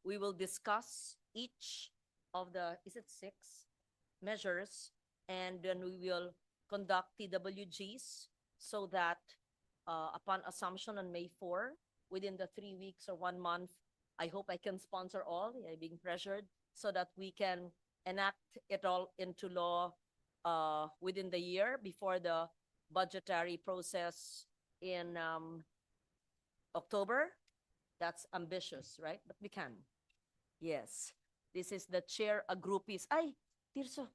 We will discuss each of the, is it 6 measures, and then we will conduct TWGs so that upon assumption on May 4, within the 3 weeks or 1 month, I hope I can sponsor all, being pressured, so that we can enact it all into law within the year before the budgetary process in October. That's ambitious, right? But we can. Yes. This is the chair, a group is, ay, Tirso,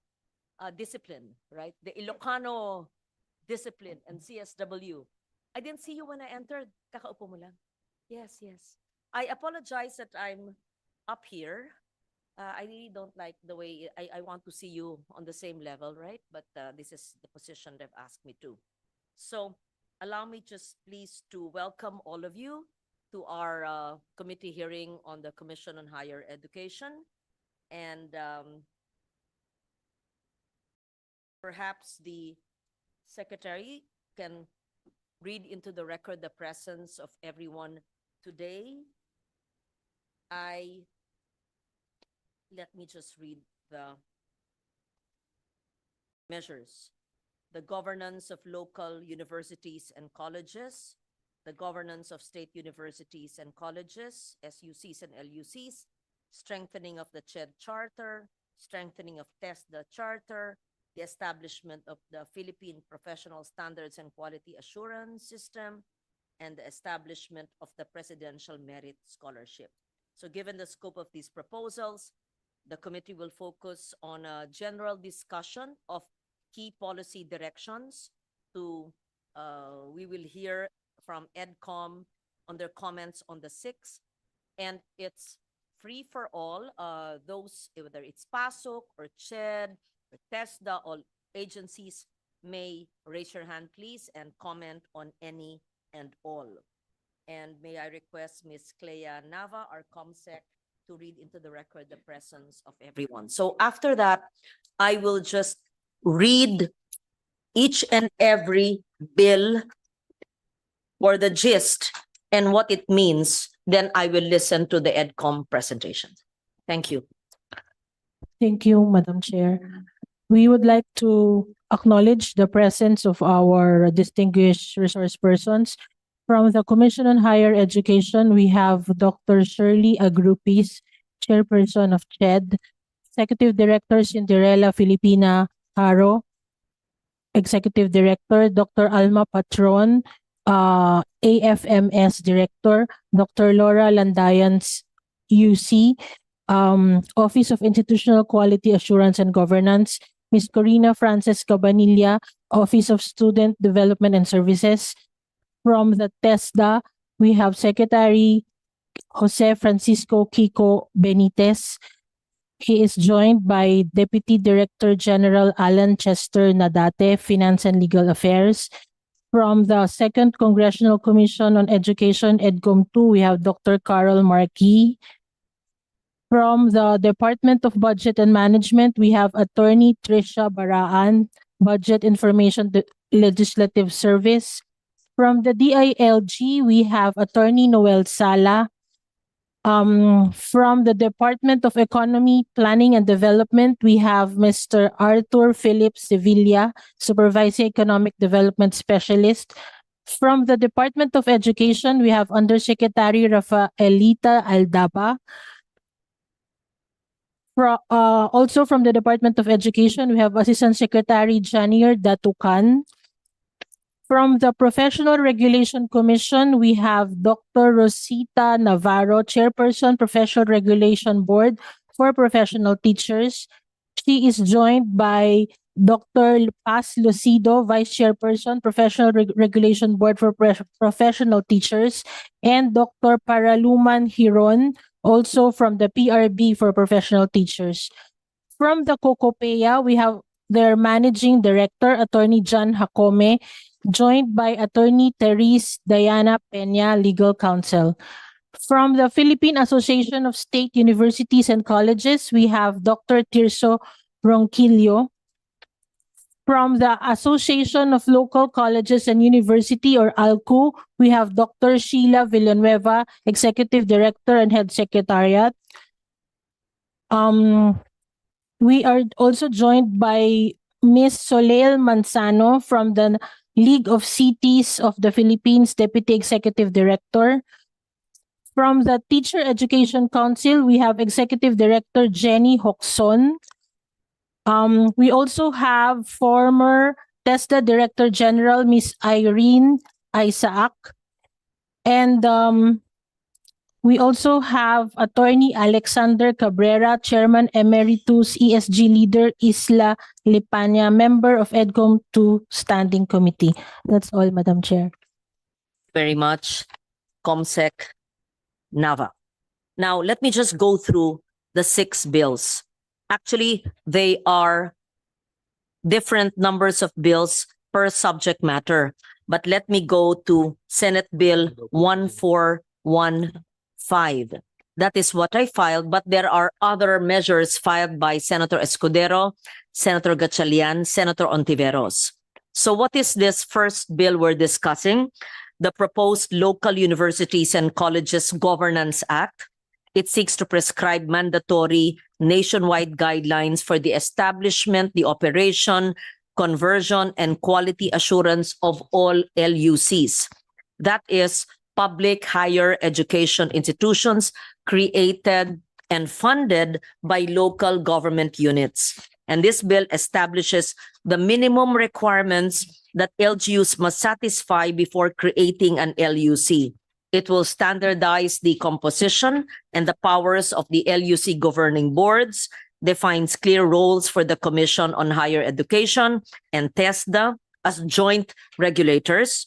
discipline, right? The Ilocano discipline and CSW. I didn't see you when I entered. Kakaupo mo lang. Yes, yes. I apologize that I'm up here. I really don't like the way, I want to see you on the same level, right? But this is the position they've asked me to. So allow me just please to welcome all of you to our committee hearing on the Commission on Higher Education. And perhaps the secretary can read into the record the presence of everyone today. Let me just read the measures. The governance of local universities and colleges, the governance of state universities and colleges, SUCs and LUCs, strengthening of the CHED Charter, strengthening of TESDA Charter, the establishment of the Philippine Professional Standards and Quality Assurance System, and the establishment of the Presidential Merit Scholarship. So given the scope of these proposals, the committee will focus on a general discussion of key policy directions. We will hear from EDCOM on their comments on the 6, and it's free for all, those, whether it's PASOK or CHED or TESDA, all agencies may raise your hand, please, and comment on any and all. And may I request Ms. Clea Nava, our ComSec, to read into the record the presence of everyone. So after that, I will just read each and every bill or the gist and what it means. Then I will listen to the EDCOM presentation. Thank you. Thank you, Madam Chair. We would like to acknowledge the presence of our distinguished resource persons. From the Commission on Higher Education, we have Dr. Shirley Agrupis, Chairperson of CHED, Executive Director Cinderella Filipina Haro, Executive Director Dr. Alma Patron, AFMS Director, Dr. Laura Landayans, UC, Office of Institutional Quality Assurance and Governance, Ms. Corina Frances Cabanilla, Office of Student Development and Services. From the TESDA, we have Secretary Jose Francisco Kiko Benitez. He is joined by Deputy Director General Alan Chester Nadate, Finance and Legal Affairs. From the Second Congressional Commission on Education, EDCOM 2, we have Dr. Carl Marquis. From the Department of Budget and Management, we have Attorney Tricia Baraan, Budget Information Legislative Service. From the DILG, we have Attorney Noel Sala. From the Department of Economy, Planning and Development, we have Mr. Arthur Philip Sevilla, Supervising Economic Development Specialist. From the Department of Education, we have Undersecretary Rafaelita Aldaba. Also from the Department of Education, we have Assistant Secretary Janier Datukan. From the Professional Regulation Commission, we have Dr. Rosita Navarro, Chairperson, Professional Regulation Board for Professional Teachers. She is joined by Dr. Paz Lucido, Vice Chairperson, Professional Regulation Board for Professional Teachers, and Dr. Paraluman Hiron, also from the PRB for Professional Teachers. From the COCOPEA, we have their Managing Director, Attorney John Jacome, joined by Attorney Therese Diana Peña, Legal Counsel. From the Philippine Association of State Universities and Colleges, we have Dr. Tirso Ronquillo. From the Association of Local Colleges and University, or ALCU, we have Dr. Sheila Villanueva, Executive Director and Head Secretariat. We are also joined by Ms. Soleil Manzano from the League of Cities of the Philippines, Deputy Executive Director. From the Teacher Education Council, we have Executive Director Jenny Hoxon. We also have former TESDA Director General Ms. Irene Isaac. And we also have Attorney Alexander Cabrera, Chairman Emeritus ESG Leader Isla Lipanya, Member of EDCOM 2 Standing Committee. That's all, Madam Chair. Very much, Comsec Nava. Now, let me just go through the 6 bills. Actually, they are different numbers of bills per subject matter. But let me go to Senate Bill 1415. That is what I filed, but there are other measures filed by Senator Escudero, Senator Gatchalian, Senator Hontiveros. So what is this first bill we're discussing? The proposed Local Universities and Colleges Governance Act. It seeks to prescribe mandatory nationwide guidelines for the establishment, the operation, conversion, and quality assurance of all LUCs. That is, public higher education institutions created and funded by local government units. And this bill establishes the minimum requirements that LGUs must satisfy before creating an LUC. It will standardize the composition and the powers of the LUC governing boards, defines clear roles for the Commission on Higher Education and TESDA as joint regulators,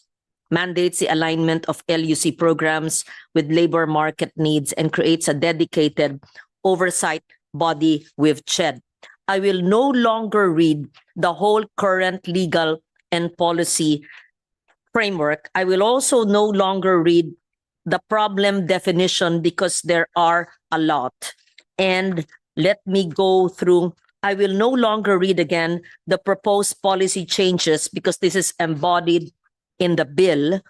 mandates the alignment of LUC programs with labor market needs, and creates a dedicated oversight body with CHED. I will no longer read the whole current legal and policy framework. I will also no longer read the problem definition because there are a lot. And let me go through, I will no longer read again the proposed policy changes because this is embodied in the bill,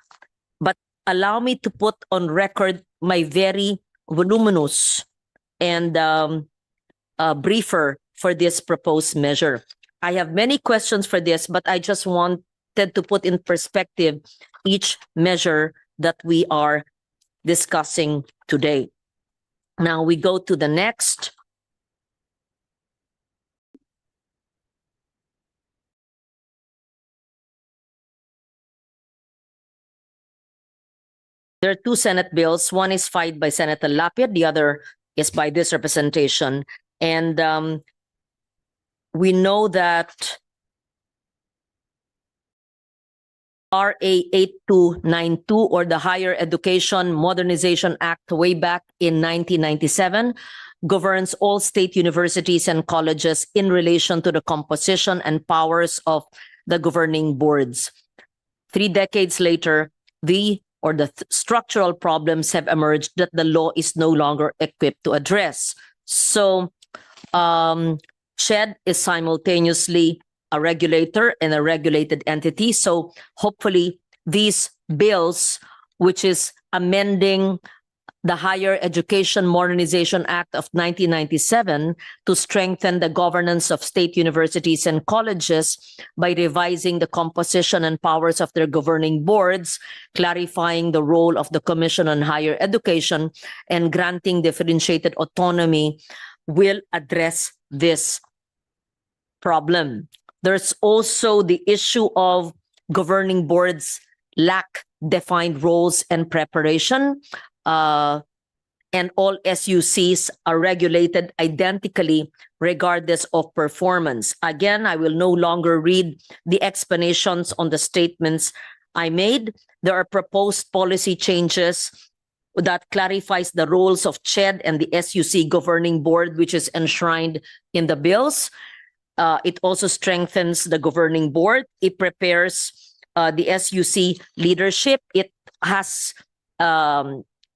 but allow me to put on record my very voluminous and briefer for this proposed measure. I have many questions for this, but I just wanted to put in perspective each measure that we are discussing today. Now we go to the next. There are 2 Senate bills. One is filed by Senator Lapid, the other is by this representation. And we know that RA 8292, or the Higher Education Modernization Act, way back in 1997, governs all state universities and colleges in relation to the composition and powers of the governing boards. 3 decades later, the structural problems have emerged that the law is no longer equipped to address. So CHED is simultaneously a regulator and a regulated entity. So hopefully these bills, which is amending the Higher Education Modernization Act of 1997 to strengthen the governance of state universities and colleges by revising the composition and powers of their governing boards, clarifying the role of the Commission on Higher Education, and granting differentiated autonomy, will address this problem. There's also the issue of governing boards lack defined roles and preparation. And all SUCs are regulated identically regardless of performance. Again, I will no longer read the explanations on the statements I made. There are proposed policy changes that clarifies the roles of CHED and the SUC governing board, which is enshrined in the bills. It also strengthens the governing board. It prepares the SUC leadership. It has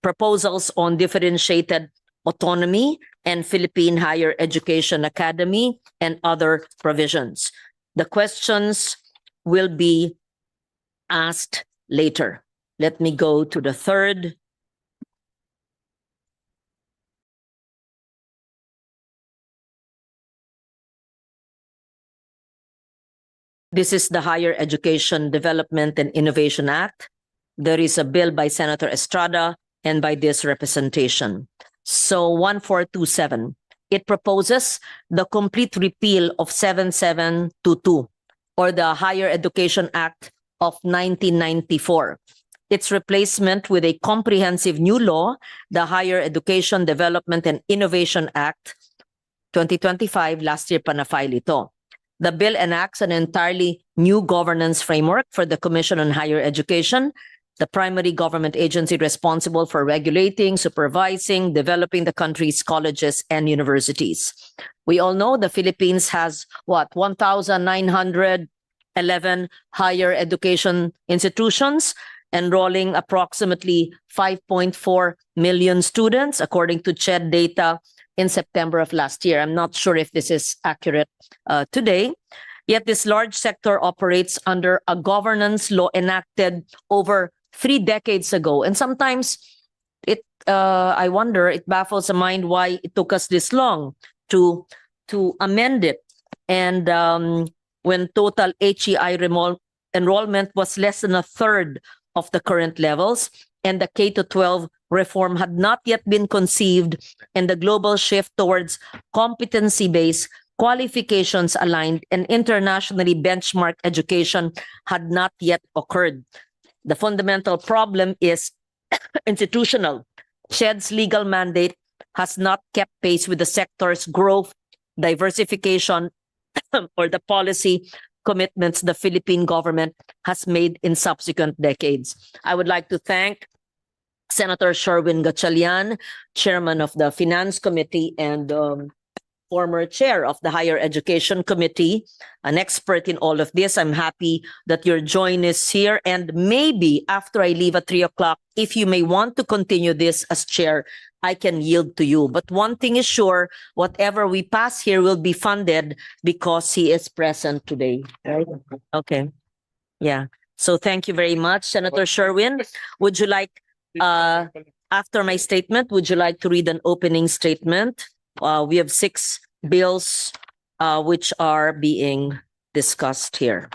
proposals on differentiated autonomy and Philippine Higher Education Academy and other provisions. The questions will be asked later. Let me go to the third. This is the Higher Education Development and Innovation Act. There is a bill by Senator Estrada and by this representation. So 1427, it proposes the complete repeal of 7722 or the Higher Education Act of 1994. Its replacement with a comprehensive new law, the Higher Education Development and Innovation Act 2025, last year pa na-file ito. The bill enacts an entirely new governance framework for the Commission on Higher Education, the primary government agency responsible for regulating, supervising, developing the country's colleges and universities. We all know the Philippines has 1,911 higher education institutions, enrolling approximately 5.4 million students, according to CHED data in September of last year. I'm not sure if this is accurate today. Yet this large sector operates under a governance law enacted over 3 decades ago. And sometimes I wonder, it baffles the mind why it took us this long to amend it. And when total HEI enrollment was less than a third of the current levels, and the K-12 reform had not yet been conceived, and the global shift towards competency-based, qualifications-aligned, and internationally benchmarked education had not yet occurred. The fundamental problem is institutional. CHED's legal mandate has not kept pace with the sector's growth, diversification, or the policy commitments the Philippine government has made in subsequent decades. I would like to thank Senator Gatchalian, chairman of the Finance Committee and former chair of the Higher Education Committee, an expert in all of this. I'm happy that your join is here. And maybe after I leave at 3 o'clock, if you may want to continue this as chair, I can yield to you. But one thing is sure, whatever we pass here will be funded because he is present today. Right? Okay. Yeah. So thank you very much, Senator Sherwin. Would you like, after my statement, would you like to read an opening statement? We have 6 bills which are being discussed here.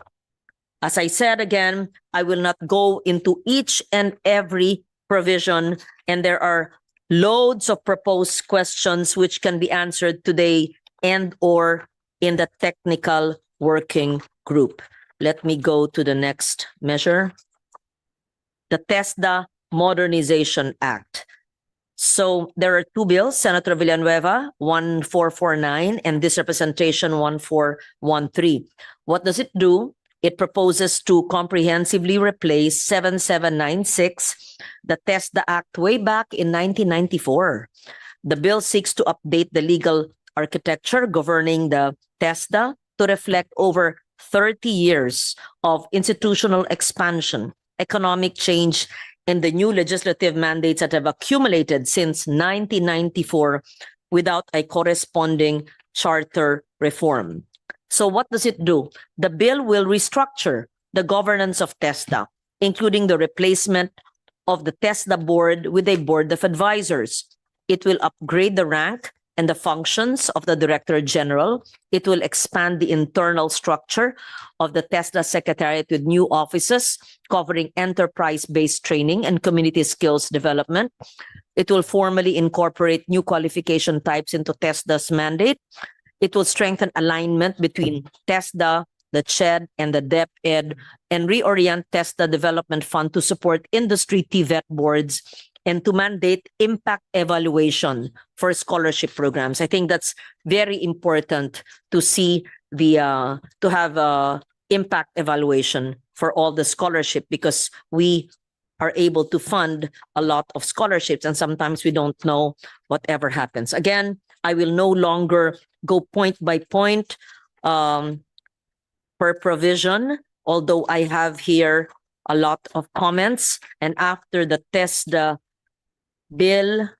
As I said again, I will not go into each and every provision, and there are loads of proposed questions which can be answered today and or in the technical working group. Let me go to the next measure. The TESDA Modernization Act. So there are 2 bills, Senator Villanueva, 1449, and this representation 1413. What does it do? It proposes to comprehensively replace 7796, the TESDA Act way back in 1994. The bill seeks to update the legal architecture governing the TESDA to reflect over 30 years of institutional expansion, economic change, and the new legislative mandates that have accumulated since 1994 without a corresponding charter reform. So what does it do? The bill will restructure the governance of TESDA, including the replacement of the TESDA board with a board of advisors. It will upgrade the rank and the functions of the Director General. It will expand the internal structure of the TESDA Secretariat with new offices covering enterprise-based training and community skills development. It will formally incorporate new qualification types into TESDA's mandate. It will strengthen alignment between TESDA, the CHED, and the DepEd, and reorient TESDA Development Fund to support industry TVET boards and to mandate impact evaluation for scholarship programs. I think that's very important to see to have impact evaluation for all the scholarship, because we are able to fund a lot of scholarships and sometimes we don't know whatever happens. Again, I will no longer go point by point per provision, although I have here a lot of comments. And after the TESDA bill,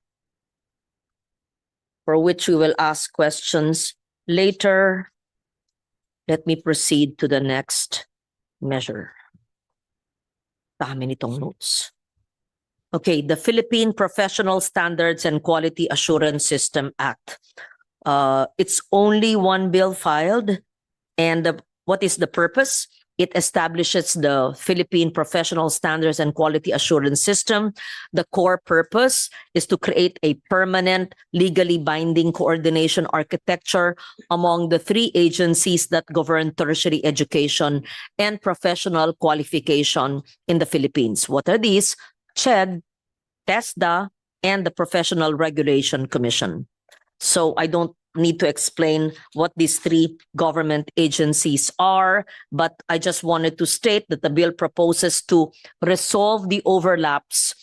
for which we will ask questions later, Let me proceed to the next measure. Dami nitong notes. Okay, the Philippine Professional Standards and Quality Assurance System Act. It's only one bill filed, and what is the purpose? It establishes the Philippine Professional Standards and Quality Assurance System. The core purpose is to create a permanent, legally binding coordination architecture among the three agencies that govern tertiary education and professional qualification in the Philippines. What are these? CHED, TESDA, and the Professional Regulation Commission. So I don't need to explain what these three government agencies are, but I just wanted to state that the bill proposes to resolve the overlaps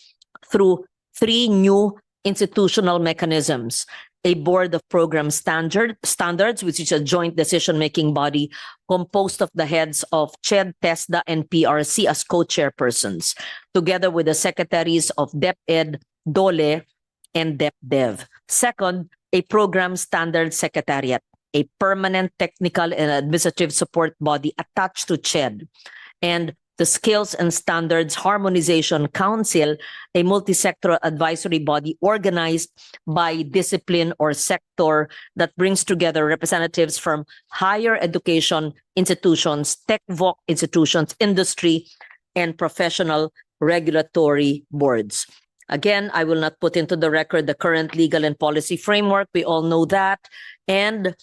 through three new institutional mechanisms: a board of program standards, which is a joint decision-making body composed of the heads of CHED, TESDA, and PRC as co-chairpersons, together with the secretaries of DepEd, DOLE, and DepDev. Second, a program standard secretariat, a permanent technical and administrative support body attached to CHED, and the Skills and Standards Harmonization Council, a multi-sectoral advisory body organized by discipline or sector that brings together representatives from higher education institutions, tech-voc institutions, industry, and professional regulatory boards. Again, I will not put into the record the current legal and policy framework. We all know that. And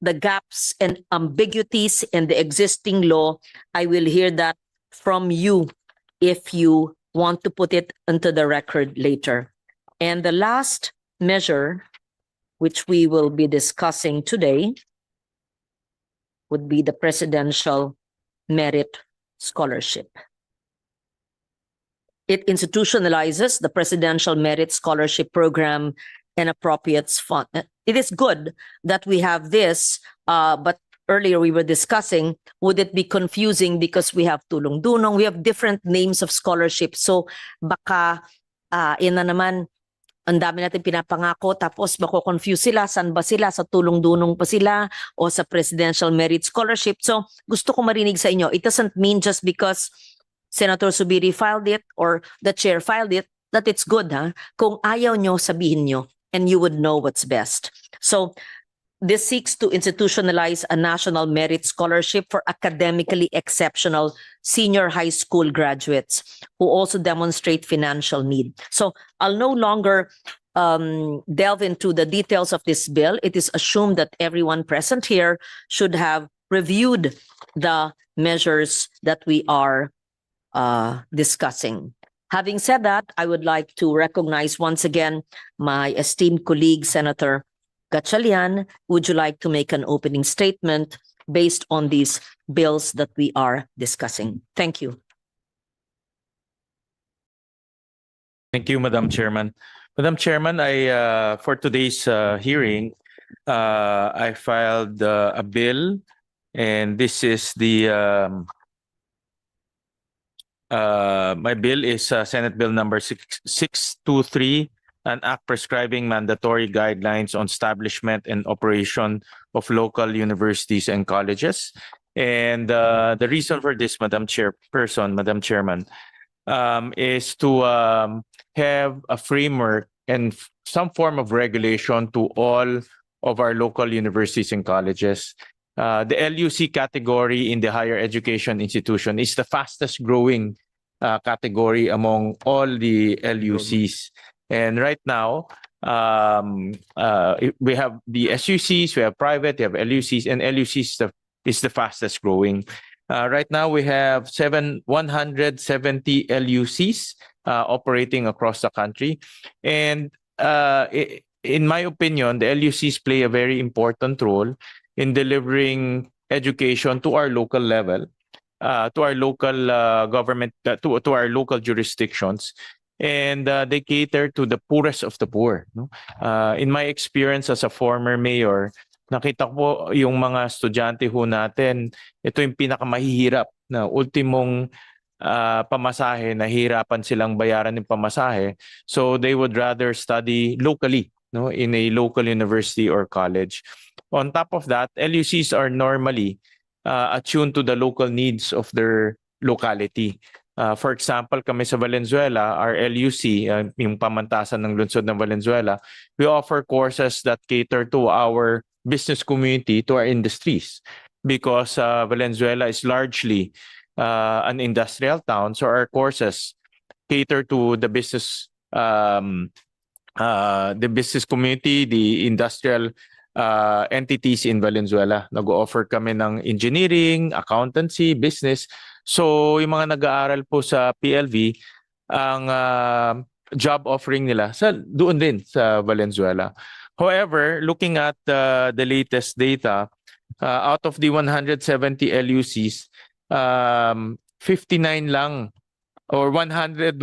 the gaps and ambiguities in the existing law, I will hear that from you if you want to put it into the record later. And the last measure, which we will be discussing today, would be the Presidential Merit Scholarship. It institutionalizes the Presidential Merit Scholarship Program and appropriates fund. It is good that we have this, but earlier we were discussing, would it be confusing because we have tulong-dunong, we have different names of scholarships. So baka, ina naman, ang dami natin pinapangako, tapos mako-confuse sila, saan ba sila, sa tulong-dunong pa sila, o sa Presidential Merit Scholarship. So gusto ko marinig sa inyo, it doesn't mean just because Senator Zubiri filed it or the chair filed it, that it's good, ha? Kung ayaw nyo, sabihin nyo, and you would know what's best. So this seeks to institutionalize a national merit scholarship for academically exceptional senior high school graduates who also demonstrate financial need. So I'll no longer delve into the details of this bill. It is assumed that everyone present here should have reviewed the measures that we are discussing. Having said that, I would like to recognize once again my esteemed colleague, Senator Gatchalian. Would you like to make an opening statement based on these bills that we are discussing? Thank you. Thank you, Madam Chairman. Madam Chairman, for today's hearing, I filed a bill, and this is the my bill is Senate Bill number 623, an act prescribing mandatory guidelines on establishment and operation of local universities and colleges. And the reason for this, Madam Chairman, is to have a framework and some form of regulation to all of our local universities and colleges. The LUC category in the higher education institution is the fastest growing category among all the LUCs. And right now, we have the SUCs, we have private, we have LUCs, and LUCs is the fastest growing. Right now, we have 170 LUCs operating across the country. And in my opinion, the LUCs play a very important role in delivering education to our local level, to our local government, to our local jurisdictions, and they cater to the poorest of the poor. No? In my experience as a former mayor, nakita ko yung mga estudyante ho natin, ito yung pinakamahihirap na ultimong pamasahe, nahihirapan silang bayaran ng pamasahe. So they would rather study locally, no, in a local university or college. On top of that, LUCs are normally attuned to the local needs of their locality. For example, kami sa Valenzuela, our LUC, yung pamantasan ng lungsod ng Valenzuela, we offer courses that cater to our business community, to our industries. Because Valenzuela is largely an industrial town, so our courses cater to the business community, the industrial entities in Valenzuela. Nag-offer kami ng engineering, accountancy, business. So yung mga nag-aaral po sa PLV, ang job offering nila doon din sa Valenzuela. However, looking at the latest data, out of the 170 LUCs, 59 lang or 101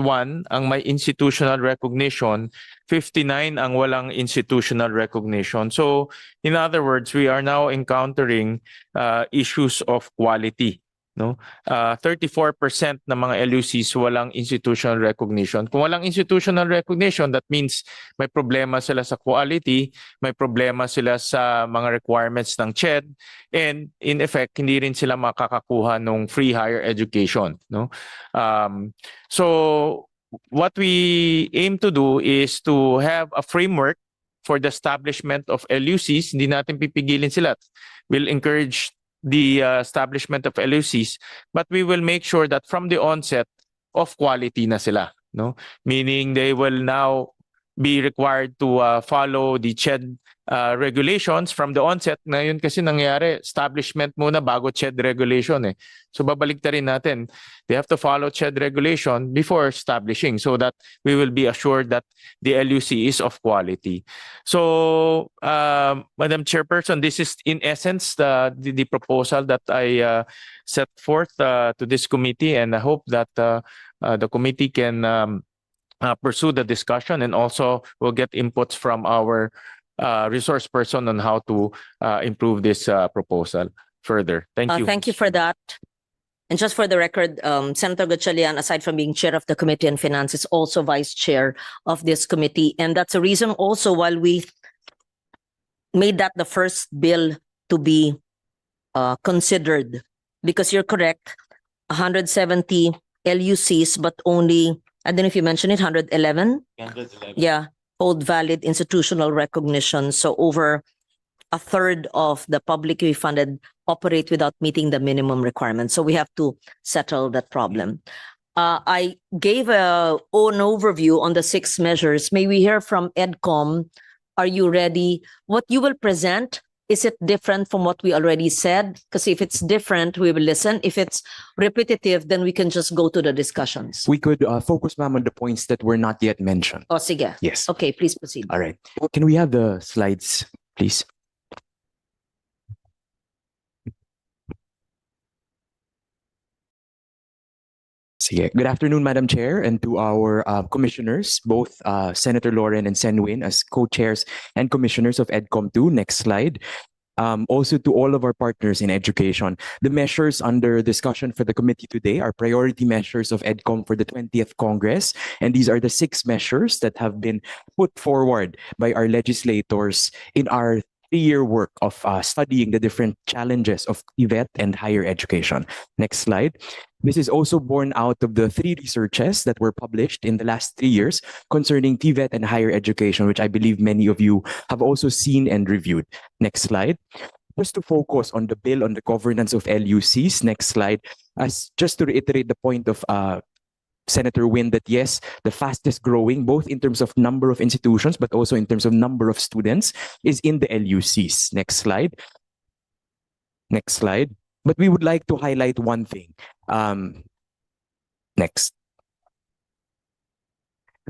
ang may institutional recognition, 59 ang walang institutional recognition. So, in other words, we are now encountering issues of quality. No? 34% ng mga LUCs walang institutional recognition. Kung walang institutional recognition, that means may problema sila sa quality, may problema sila sa mga requirements ng CHED, and in effect, hindi rin sila makakakuha ng free higher education. No? So, what we aim to do is to have a framework for the establishment of LUCs. Hindi natin pipigilin sila. We'll encourage the establishment of LUCs, but we will make sure that from the onset, of quality na sila. No? Meaning they will now be required to follow the CHED regulations from the onset. Ngayon kasi nangyari, establishment muna bago CHED regulation. So babalik ta rin natin. They have to follow CHED regulation before establishing so that we will be assured that the LUC is of quality. So, Madam Chairperson, this is in essence the proposal that I set forth to this committee, and I hope that the committee can pursue the discussion, and also we'll get inputs from our resource person on how to improve this proposal further. Thank you. Thank you for that. And just for the record, Senator Gatchalian, aside from being chair of the Committee on Finance, is also vice chair of this committee. And that's a reason also why we made that the first bill to be considered. Because you're correct, 170 LUCs, but only, I don't know if you mentioned it, 111? 111. Yeah, hold valid institutional recognition. So over a third of the publicly funded operate without meeting the minimum requirements. So we have to settle that problem. I gave an overview on the 6 measures. May we hear from EDCOM? Are you ready? What you will present, is it different from what we already said? Because if it's different, we will listen. If it's repetitive, then we can just go to the discussions. We could focus, ma'am, on the points that were not yet mentioned. O sige. Yes. Okay, please proceed. All right. Can we have the slides, please? Sige. Good afternoon, Madam Chair, and to our commissioners, both Senator Lauren and Sen Win as co-chairs and commissioners of EDCOM 2. Next slide. Also to all of our partners in education. The measures under discussion for the committee today are priority measures of EDCOM for the 20th Congress, and these are the 6 measures that have been put forward by our legislators in our 3-year work of studying the different challenges of TVET and higher education. Next slide. This is also born out of the 3 researches that were published in the last 3 years concerning TVET and higher education, which I believe many of you have also seen and reviewed. Next slide. Just to focus on the bill on the governance of LUCs. Next slide. As just to reiterate the point of Senator Win, that yes, the fastest growing, both in terms of number of institutions, but also in terms of number of students, is in the LUCs. Next slide. Next slide. But we would like to highlight one thing. Next.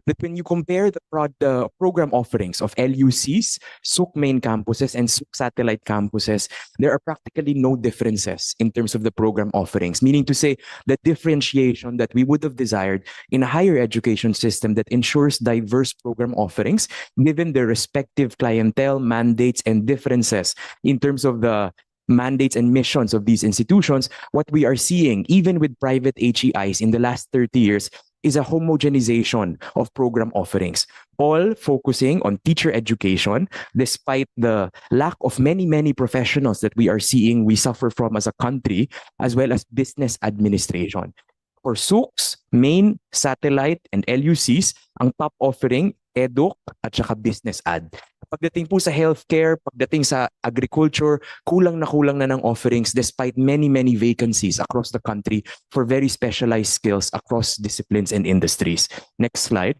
That when you compare the program offerings of LUCs, SUC main campuses, and SUC satellite campuses, there are practically no differences in terms of the program offerings, meaning to say the differentiation that we would have desired in a higher education system that ensures diverse program offerings, given their respective clientele, mandates, and differences in terms of the mandates and missions of these institutions. What we are seeing, even with private HEIs in the last 30 years, is a homogenization of program offerings, all focusing on teacher education, despite the lack of many professionals that we are seeing we suffer from as a country, as well as business administration. For SUCs, main, satellite, and LUCs, ang top offering, eduk at saka business ad. Pagdating po sa healthcare, pagdating sa agriculture, kulang na ng offerings despite many vacancies across the country for very specialized skills across disciplines and industries. Next slide.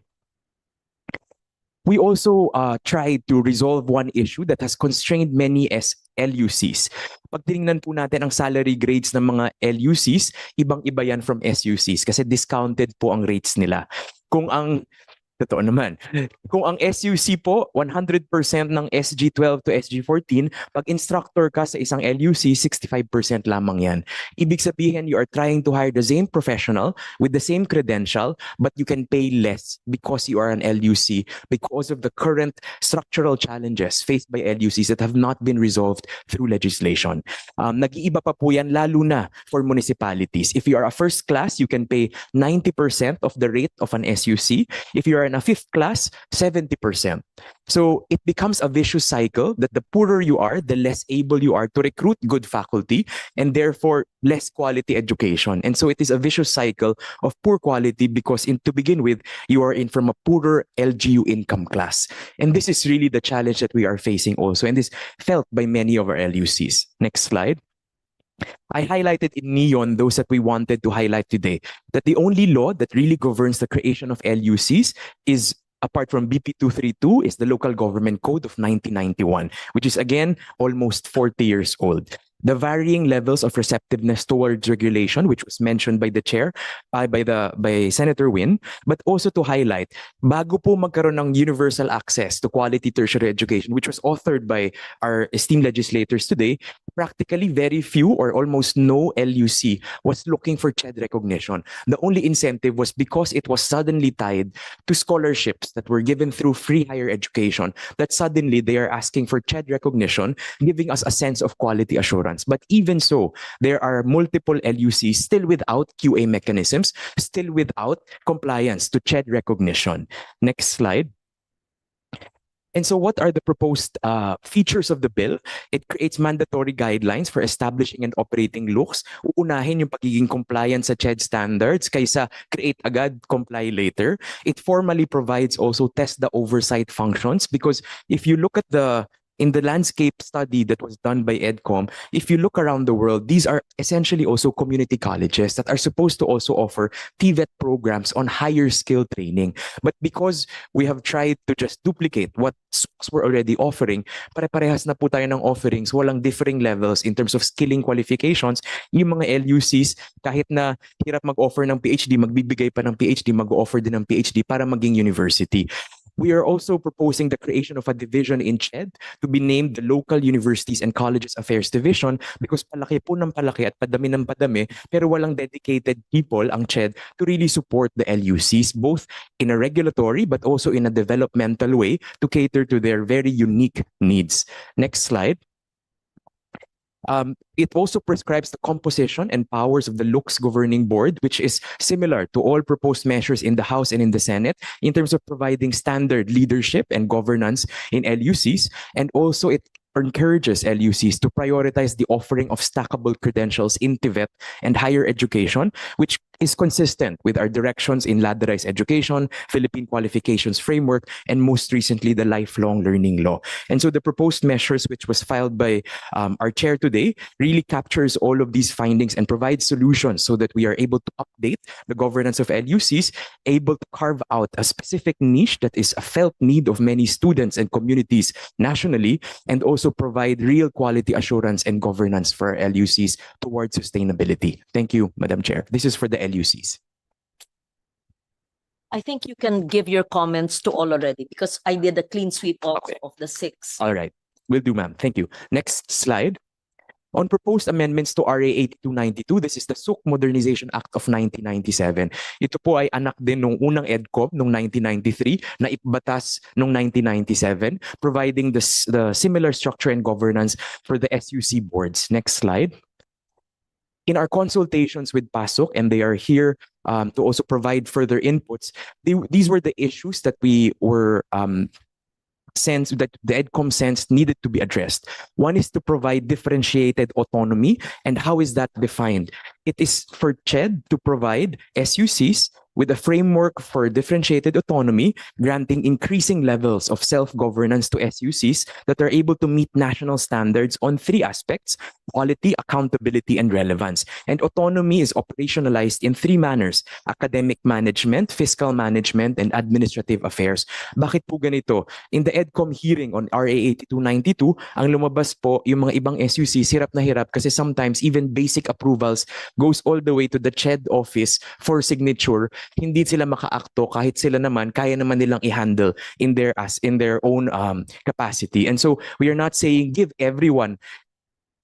We also tried to resolve one issue that has constrained many LUCs. Pag tinignan po natin ang salary grades ng mga LUCs, ibang-iba yan from SUCs kasi discounted po ang rates nila. Totoo naman. Kung ang SUC po, 100% ng SG12 to SG14, pag instructor ka sa isang LUC, 65% lamang yan. Ibig sabihin, you are trying to hire the same professional with the same credential, but you can pay less because you are an LUC because of the current structural challenges faced by LUCs that have not been resolved through legislation. Nag-iiba pa po yan, lalo na for municipalities. If you are a first class, you can pay 90% of the rate of an SUC. If you are in a fifth class, 70%. So it becomes a vicious cycle that the poorer you are, the less able you are to recruit good faculty and therefore less quality education. And so it is a vicious cycle of poor quality because to begin with, you are in from a poorer LGU income class. And this is really the challenge that we are facing also. And this felt by many of our LUCs. Next slide. I highlighted in neon those that we wanted to highlight today, that the only law that really governs the creation of LUCs is, apart from BP 232, is the Local Government Code of 1991, which is again almost 40 years old. The varying levels of receptiveness towards regulation, which was mentioned by the chair, by Senator Win, but also to highlight, bago po magkaroon ng universal access to quality tertiary education, which was authored by our esteemed legislators today, practically very few or almost no LUC was looking for CHED recognition. The only incentive was because it was suddenly tied to scholarships that were given through free higher education, that suddenly they are asking for CHED recognition, giving us a sense of quality assurance. But even so, there are multiple LUCs still without QA mechanisms, still without compliance to CHED recognition. Next slide. And so what are the proposed features of the bill? It creates mandatory guidelines for establishing and operating LUCs. Uunahin yung pagiging compliant sa CHED standards kaysa create agad, comply later. It formally provides also TESDA oversight functions because if you look at in the landscape study that was done by EDCOM, if you look around the world, these are essentially also community colleges that are supposed to also offer TVET programs on higher skill training. But because we have tried to just duplicate what SUCs were already offering, pare-parehas na po tayo ng offerings, walang differing levels in terms of skilling qualifications. Yung mga LUCs, kahit na hirap mag-offer ng PhD, magbibigay pa ng PhD, mag-offer din ng PhD para maging university. We are also proposing the creation of a division in CHED to be named the Local Universities and Colleges Affairs Division because palaki po ng palaki at padami ng padami pero walang dedicated people ang CHED to really support the LUCs both in a regulatory but also in a developmental way to cater to their very unique needs. Next slide. It also prescribes the composition and powers of the LUCs governing board, which is similar to all proposed measures in the House and in the Senate in terms of providing standard leadership and governance in LUCs. And also it encourages LUCs to prioritize the offering of stackable credentials in TVET and higher education, which is consistent with our directions in ladderized education, Philippine qualifications framework, and most recently the lifelong learning law. And so the proposed measures, which was filed by our chair today, really captures all of these findings and provides solutions so that we are able to update the governance of LUCs, able to carve out a specific niche that is a felt need of many students and communities nationally, and also provide real quality assurance and governance for our LUCs towards sustainability. Thank you, Madam Chair. This is for the LUCs. I think you can give your comments to all already because I did a clean sweep of the 6. All right. Will do, ma'am. Thank you. Next slide. On proposed amendments to RA 8292, this is the SUC Modernization Act of 1997. Ito po ay anak din nung unang EDCOM noong 1993 na ibatas noong 1997, providing the similar structure and governance for the SUC boards. Next slide. In our consultations with PASOK, and they are here to also provide further inputs. These were the issues that we were sense that the EDCOM sense needed to be addressed. One is to provide differentiated autonomy, and how is that defined? It is for CHED to provide SUCs with a framework for differentiated autonomy, granting increasing levels of self-governance to SUCs that are able to meet national standards on three aspects: quality, accountability, and relevance. And autonomy is operationalized in three manners: academic management, fiscal management, and administrative affairs. Bakit po ganito? In the EDCOM hearing on RA 8292, ang lumabas po yung mga ibang SUCs hirap na hirap kasi sometimes even basic approvals goes all the way to the CHED office for signature. Hindi sila makaakto kahit sila naman kaya naman nilang i-handle in their own capacity. And so we are not saying give everyone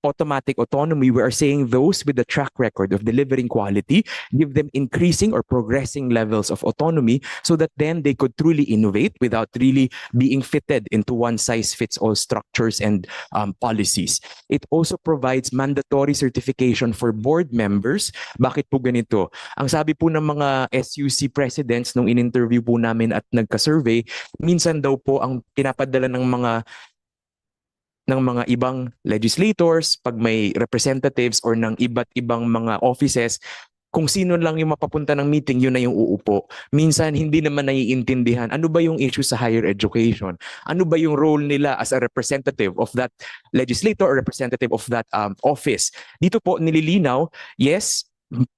automatic autonomy. We are saying those with the track record of delivering quality, give them increasing or progressing levels of autonomy so that then they could truly innovate without really being fitted into one-size-fits-all structures and policies. It also provides mandatory certification for board members. Bakit po ganito? Ang sabi po ng mga SUC presidents nung in-interview po namin at nagka-survey, minsan daw po ang pinapadala ng mga ibang legislators, pag may representatives or ng iba't ibang mga offices, kung sino lang yung mapapunta ng meeting, yun na yung uupo. Minsan, hindi naman naiintindihan ano ba yung issue sa higher education? Ano ba yung role nila as a representative of that legislator or representative of that office? Dito po nililinaw, yes,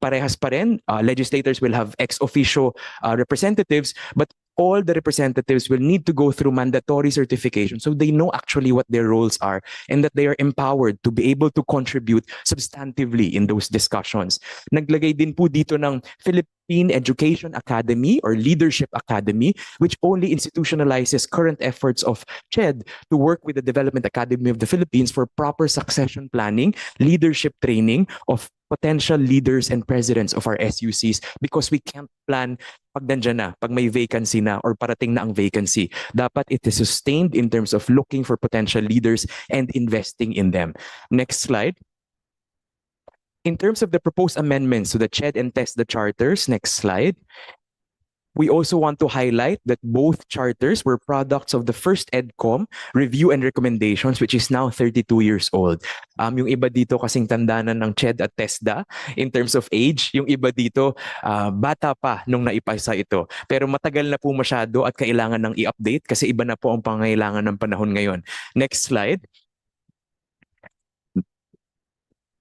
parehas pa rin. Legislators will have ex officio representatives, but all the representatives will need to go through mandatory certification so they know actually what their roles are and that they are empowered to be able to contribute substantively in those discussions. Naglagay din po dito ng Philippine Education Academy or Leadership Academy, which only institutionalizes current efforts of CHED to work with the Development Academy of the Philippines for proper succession planning, leadership training of potential leaders and presidents of our SUCs, because we can't plan pag nandyan na, pag may vacancy na or parating na ang vacancy. Dapat it is sustained in terms of looking for potential leaders and investing in them. Next slide. In terms of the proposed amendments to the CHED and TESDA charters, next slide. We also want to highlight that both charters were products of the first EDCOM review and recommendations, which is now 32 years old. Yung iba dito kasing tandanan ng CHED at TESDA in terms of age, yung iba dito bata pa nung naipasa ito. Pero matagal na po masyado at kailangan ng i-update kasi iba na po ang pangangailangan ng panahon ngayon. Next slide.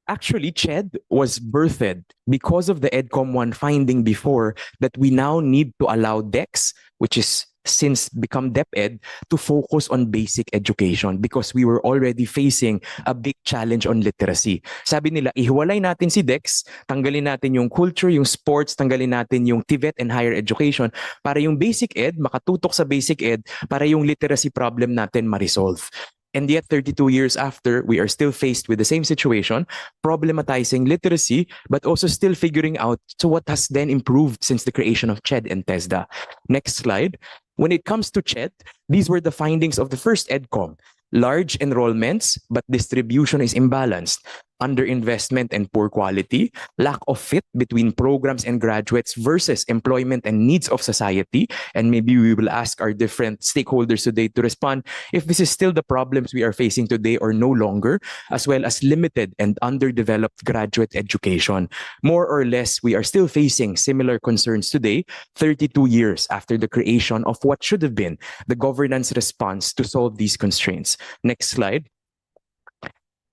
Actually, CHED was birthed because of the EDCOM 1 finding before that we now need to allow DEX, which is since become DepEd, to focus on basic education because we were already facing a big challenge on literacy. Sabi nila, ihiwalay natin si DEX, tanggalin natin yung culture, yung sports, tanggalin natin yung TVET and higher education para yung basic ed, makatutok sa basic ed, para yung literacy problem natin ma-resolve. And yet, 32 years after, we are still faced with the same situation, problematizing literacy, but also still figuring out so what has then improved since the creation of CHED and TESDA. Next slide. When it comes to CHED, these were the findings of the first EDCOM. Large enrollments, but distribution is imbalanced. Underinvestment and poor quality, lack of fit between programs and graduates versus employment and needs of society. And maybe we will ask our different stakeholders today to respond if this is still the problems we are facing today or no longer, as well as limited and underdeveloped graduate education. More or less, we are still facing similar concerns today, 32 years after the creation of what should have been the governance response to solve these constraints. Next slide.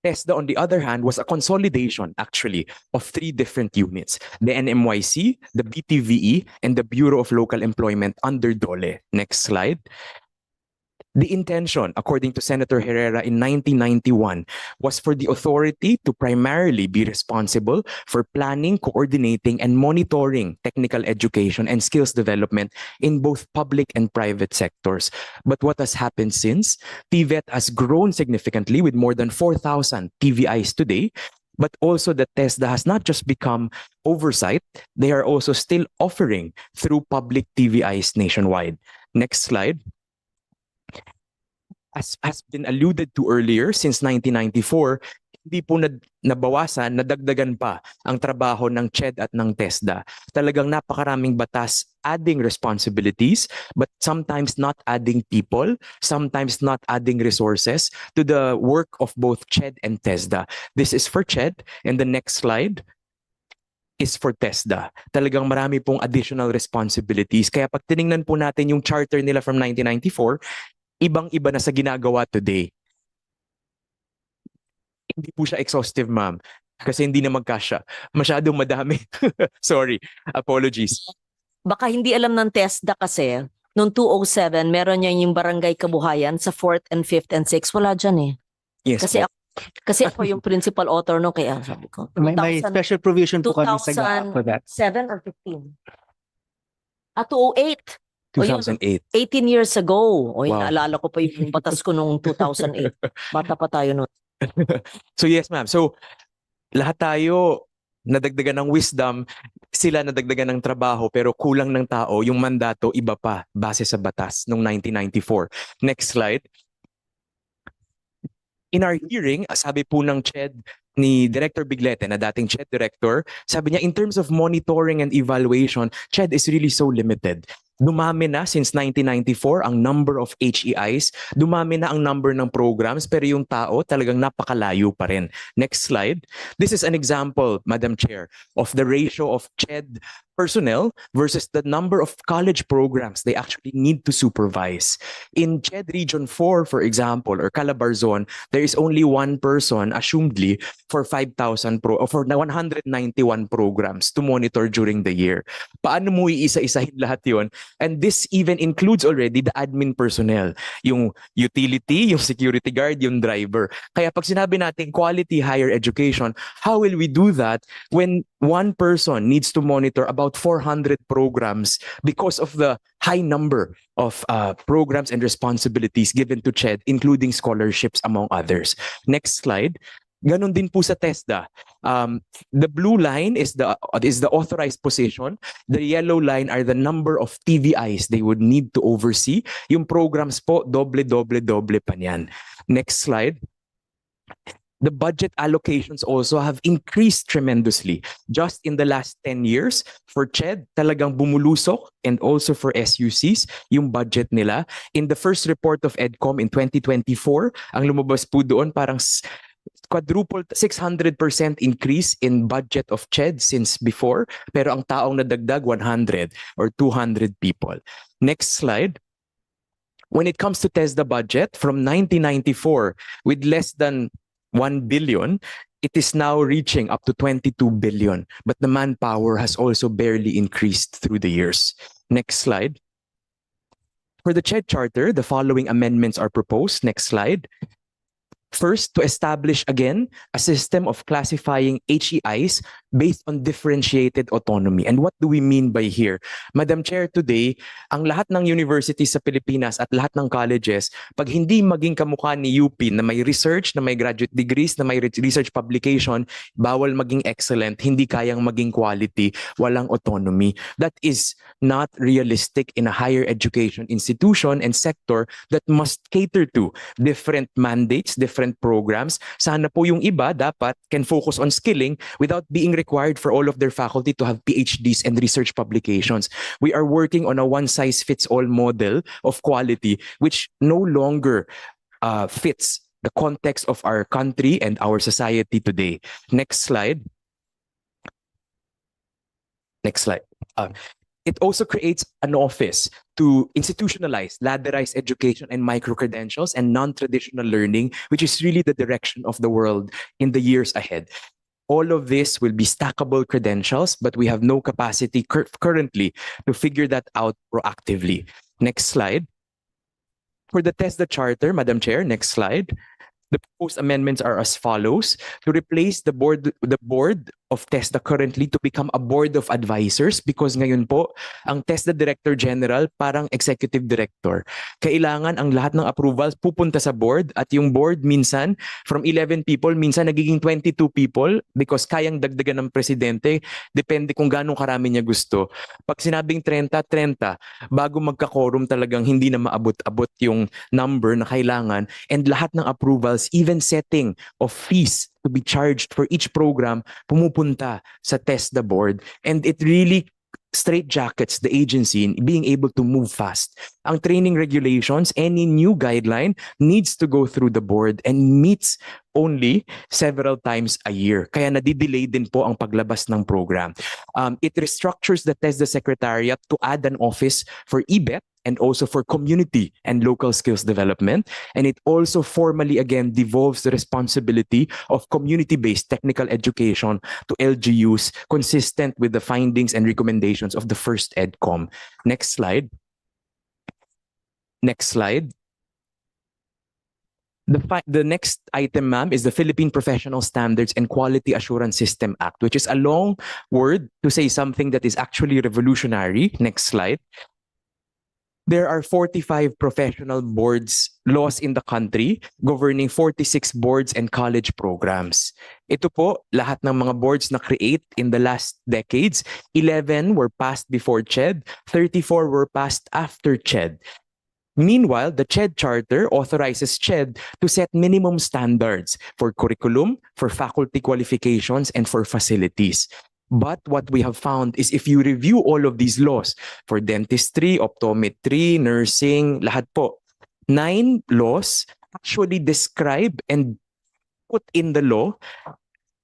TESDA, on the other hand, was a consolidation, actually, of three different units: the NMYC, the BTVE, and the Bureau of Local Employment under DOLE. Next slide. The intention, according to Senator Herrera in 1991, was for the authority to primarily be responsible for planning, coordinating, and monitoring technical education and skills development in both public and private sectors. But what has happened since? TVET has grown significantly with more than 4,000 TVIs today, but also the TESDA has not just become oversight, they are also still offering through public TVIs nationwide. Next slide. As has been alluded to earlier, since 1994, hindi po nabawasan, nadagdagan pa ang trabaho ng CHED at ng TESDA. Talagang napakaraming batas adding responsibilities, but sometimes not adding people, sometimes not adding resources to the work of both CHED and TESDA. This is for CHED, and the next slide is for TESDA. Talagang marami pong additional responsibilities. Kaya pag tiningnan po natin yung charter nila from 1994, ibang-iba na sa ginagawa today. Hindi po siya exhaustive, ma'am. Kasi hindi na magkasya. Masyadong madami. Sorry. Apologies. Baka hindi alam ng TESDA kasi, noong 207, meron niya yung barangay kabuhayan sa 4th and 5th and 6th. Wala dyan eh. Yes Kasi po. ako yung principal author no, kaya sabi ko. May 2000 special provision po kami sa GAA for that. 2007 or 15? 208. O yun, 2008. 18 years ago. O yun, Wow. naalala ko pa yung batas ko noong 2008. Bata pa tayo noon. So yes, ma'am. So lahat tayo nadagdagan ng wisdom, sila nadagdagan ng trabaho, pero kulang ng tao, yung mandato iba pa base sa batas noong 1994. Next slide. In our hearing, sabi po ng CHED ni Director Biglete na dating CHED Director, sabi niya in terms of monitoring and evaluation, CHED is really so limited. Dumami na since 1994 ang number of HEIs, dumami na ang number ng programs, pero yung tao talagang napakalayo pa rin. Next slide. This is an example, Madam Chair, of the ratio of CHED personnel versus the number of college programs they actually need to supervise. In CHED Region 4, for example, or Calabarzon, there is only one person, assumedly, for 191 programs to monitor during the year. Paano mo iisa-isahin lahat yon? And this even includes already the admin personnel, yung utility, yung security guard, yung driver. Kaya pag sinabi natin quality higher education, how will we do that when one person needs to monitor about 400 programs because of the high number of programs and responsibilities given to CHED, including scholarships, among others. Next slide. Ganon din po sa TESDA. The blue line is the authorized position. The yellow line are the number of TVIs they would need to oversee. Yung programs po, doble pa niyan. Next slide. The budget allocations also have increased tremendously. Just in the last 10 years, for CHED, talagang bumulusok, and also for SUCs, yung budget nila. In the first report of EDCOM in 2024, ang lumabas po doon parang quadrupled 600% increase in budget of CHED since before, pero ang taong nadagdag 100 or 200 people. Next slide. When it comes to TESDA budget, from 1994, with less than 1 billion, it is now reaching up to 22 billion, but the manpower has also barely increased through the years. Next slide. For the CHED Charter, the following amendments are proposed. Next slide. First, to establish again a system of classifying HEIs based on differentiated autonomy. And what do we mean by here? Madam Chair, today, ang lahat ng universities sa Pilipinas at lahat ng colleges, pag hindi maging kamukha ni UP na may research, na may graduate degrees, na may research publication, bawal maging excellent, hindi kayang maging quality, walang autonomy. That is not realistic in a higher education institution and sector that must cater to different mandates, different programs. Sana po yung iba dapat can focus on skilling without being required for all of their faculty to have PhDs and research publications. We are working on a one-size-fits-all model of quality which no longer fits the context of our country and our society today. Next slide. Next slide. It also creates an office to institutionalize, ladderized education and micro-credentials and non-traditional learning, which is really the direction of the world in the years ahead. All of this will be stackable credentials, but we have no capacity currently to figure that out proactively. Next slide. For the TESDA Charter, Madam Chair, next slide. The proposed amendments are as follows: to replace the board of TESDA currently to become a board of advisors, because ngayon po, ang TESDA Director General parang executive director. Kailangan ang lahat ng approvals pupunta sa board, at yung board minsan from 11 people, minsan nagiging 22 people because kayang dagdagan ng presidente, depende kung gaano karami niya gusto. Pag sinabing 30, 30, bago magka-quorum talagang hindi na maabot-abot yung number na kailangan, and lahat ng approvals, even setting of fees to be charged for each program pumupunta sa TESDA board, and it really straitjackets the agency in being able to move fast. Ang training regulations, any new guideline needs to go through the board and meets only several times a year. Kaya nadidelay din po ang paglabas ng program. It restructures the TESDA Secretariat to add an office for EBET and also for community and local skills development. And it also formally again devolves the responsibility of community-based technical education to LGUs, consistent with the findings and recommendations of the first EDCOM. Next slide. Next slide. The next item, ma'am, is the Philippine Professional Standards and Quality Assurance System Act, which is a long word to say something that is actually revolutionary. Next slide. There are 45 professional boards laws in the country governing 46 boards and college programs. Ito po, lahat ng mga boards na create in the last decades. 11 were passed before CHED, 34 were passed after CHED. Meanwhile, the CHED Charter authorizes CHED to set minimum standards for curriculum, for faculty qualifications, and for facilities. But what we have found is if you review all of these laws for dentistry, optometry, nursing, lahat po, 9 laws actually describe and put in the law,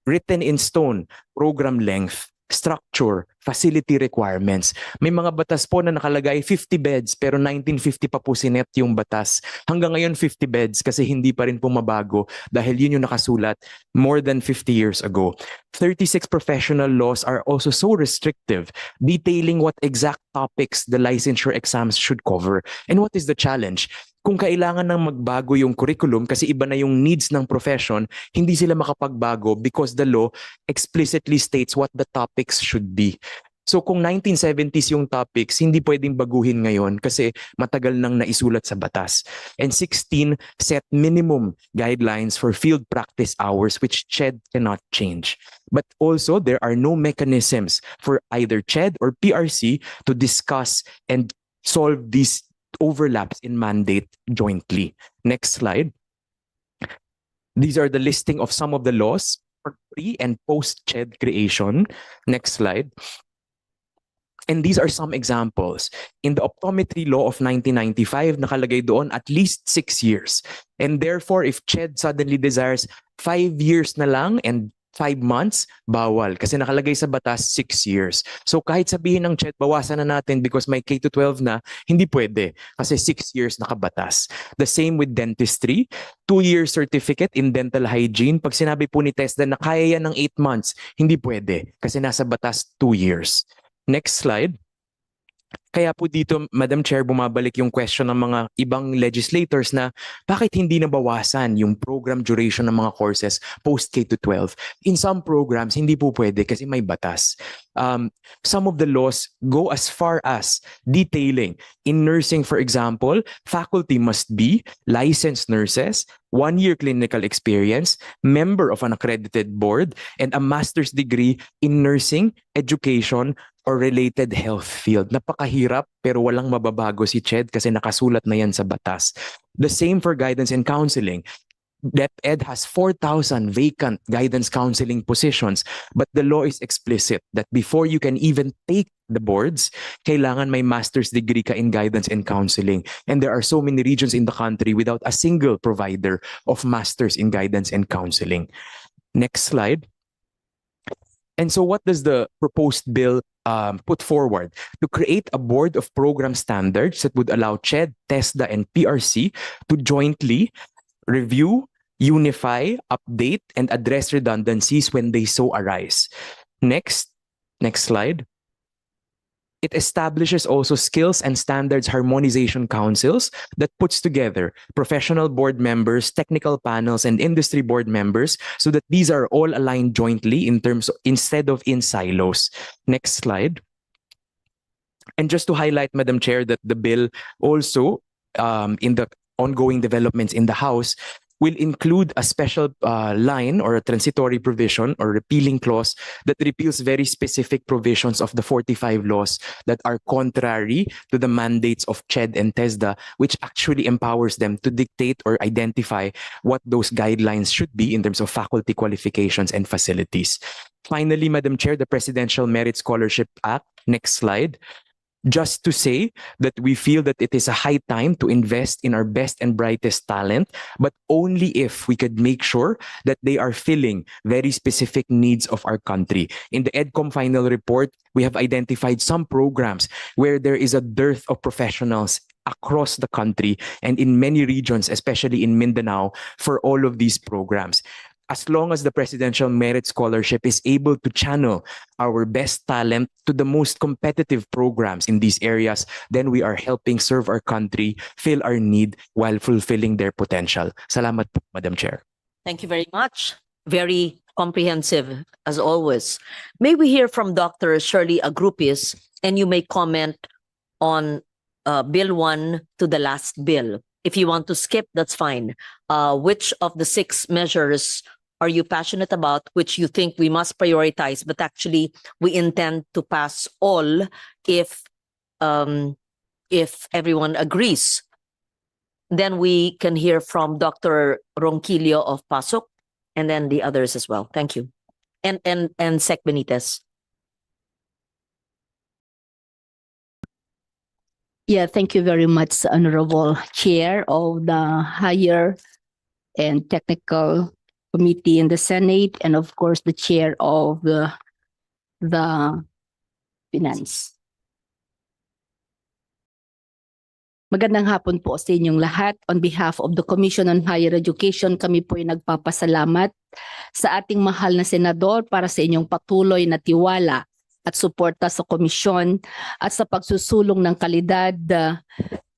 written in stone, program length, structure, facility requirements. May mga batas po na nakalagay 50 beds pero 1950 pa po sinet yung batas. Hanggang ngayon 50 beds kasi hindi pa rin po mabago dahil yun yung nakasulat more than 50 years ago. 36 professional laws are also so restrictive, detailing what exact topics the licensure exams should cover. And what is the challenge? Kung kailangan nang magbago yung curriculum kasi iba na yung needs ng profession, hindi sila makapagbago because the law explicitly states what the topics should be. So kung 1970s yung topics, hindi pwedeng baguhin ngayon kasi matagal nang naisulat sa batas. And 16 set minimum guidelines for field practice hours which CHED cannot change. But also there are no mechanisms for either CHED or PRC to discuss and solve these overlaps in mandate jointly. Next slide. These are the listing of some of the laws for pre and post CHED creation. Next slide. And these are some examples. In the optometry law of 1995, nakalagay doon at least 6 years. And therefore, if CHED suddenly desires 5 years na lang and 5 months, bawal. Kasi nakalagay sa batas 6 years. So kahit sabihin ng CHED, bawasan na natin because may K-12 na, hindi pwede. Kasi 6 years nakabatas. The same with dentistry. 2-year certificate in dental hygiene. Pag sinabi po ni TESDA na kaya yan ng 8 months, hindi pwede. Kasi nasa batas 2 years. Next slide. Kaya po dito, Madam Chair, bumabalik yung question ng mga ibang legislators na bakit hindi nabawasan yung program duration ng mga courses post K-12? In some programs, hindi po pwede kasi may batas. Some of the laws go as far as detailing. In nursing, for example, faculty must be licensed nurses, 1-year clinical experience, member of an accredited board, and a master's degree in nursing, education, or related health field. Napakahirap pero walang mababago si CHED kasi nakasulat na yan sa batas. The same for guidance and counseling. DepEd has 4,000 vacant guidance counseling positions, but the law is explicit that before you can even take the boards, kailangan may master's degree ka in guidance and counseling. And there are so many regions in the country without a single provider of masters in guidance and counseling. Next slide. And so what does the proposed bill put forward? To create a board of program standards that would allow CHED, TESDA, and PRC to jointly review, unify, update, and address redundancies when they so arise. Next slide. It establishes also skills and standards harmonization councils that puts together professional board members, technical panels, and industry board members so that these are all aligned jointly instead of in silos. Next slide. And just to highlight, Madam Chair, that the bill also in the ongoing developments in the House will include a special line or a transitory provision or repealing clause that repeals very specific provisions of the 45 laws that are contrary to the mandates of CHED and TESDA, which actually empowers them to dictate or identify what those guidelines should be in terms of faculty qualifications and facilities. Finally, Madam Chair, the Presidential Merit Scholarship Act, next slide. Just to say that we feel that it is a high time to invest in our best and brightest talent, but only if we could make sure that they are filling very specific needs of our country. In the EDCOM final report, we have identified some programs where there is a dearth of professionals across the country and in many regions, especially in Mindanao, for all of these programs. As long as the Presidential Merit Scholarship is able to channel our best talent to the most competitive programs in these areas, then we are helping serve our country, fill our need while fulfilling their potential. Salamat po, Madam Chair. Thank you very much. Very comprehensive, as always. May we hear from Dr. Shirley Agrupis, and you may comment on Bill 1 to the last bill. If you want to skip, that's fine. Which of the 6 measures are you passionate about, which you think we must prioritize, but actually we intend to pass all if everyone agrees? Then we can hear from Dr. Ronquillo of PASOK, and then the others as well. Thank you. And Sec Benitez. Yeah, thank you very much, Honorable Chair of the Higher and Technical Committee in the Senate, and of course the Chair of the Finance. Magandang hapon po sa inyong lahat. On behalf of the Commission on Higher Education, kami po ay nagpapasalamat sa ating mahal na senador para sa inyong patuloy na tiwala at suporta sa komisyon at sa pagsusulong ng kalidad,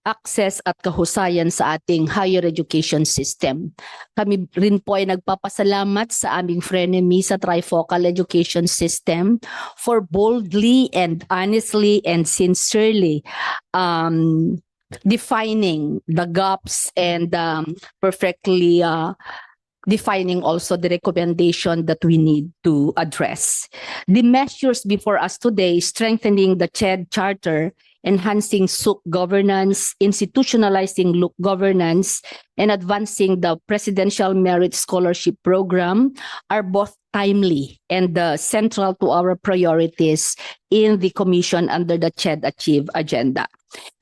access at kahusayan sa ating higher education system. Kami rin po ay nagpapasalamat sa aming frenemy sa trifocal education system for boldly and honestly and sincerely defining the gaps and perfectly defining also the recommendation that we need to address. The measures before us today, strengthening the CHED Charter, enhancing SUC governance, institutionalizing LUC governance, and advancing the Presidential Merit Scholarship Program are both timely and central to our priorities in the Commission under the CHED Achieve agenda.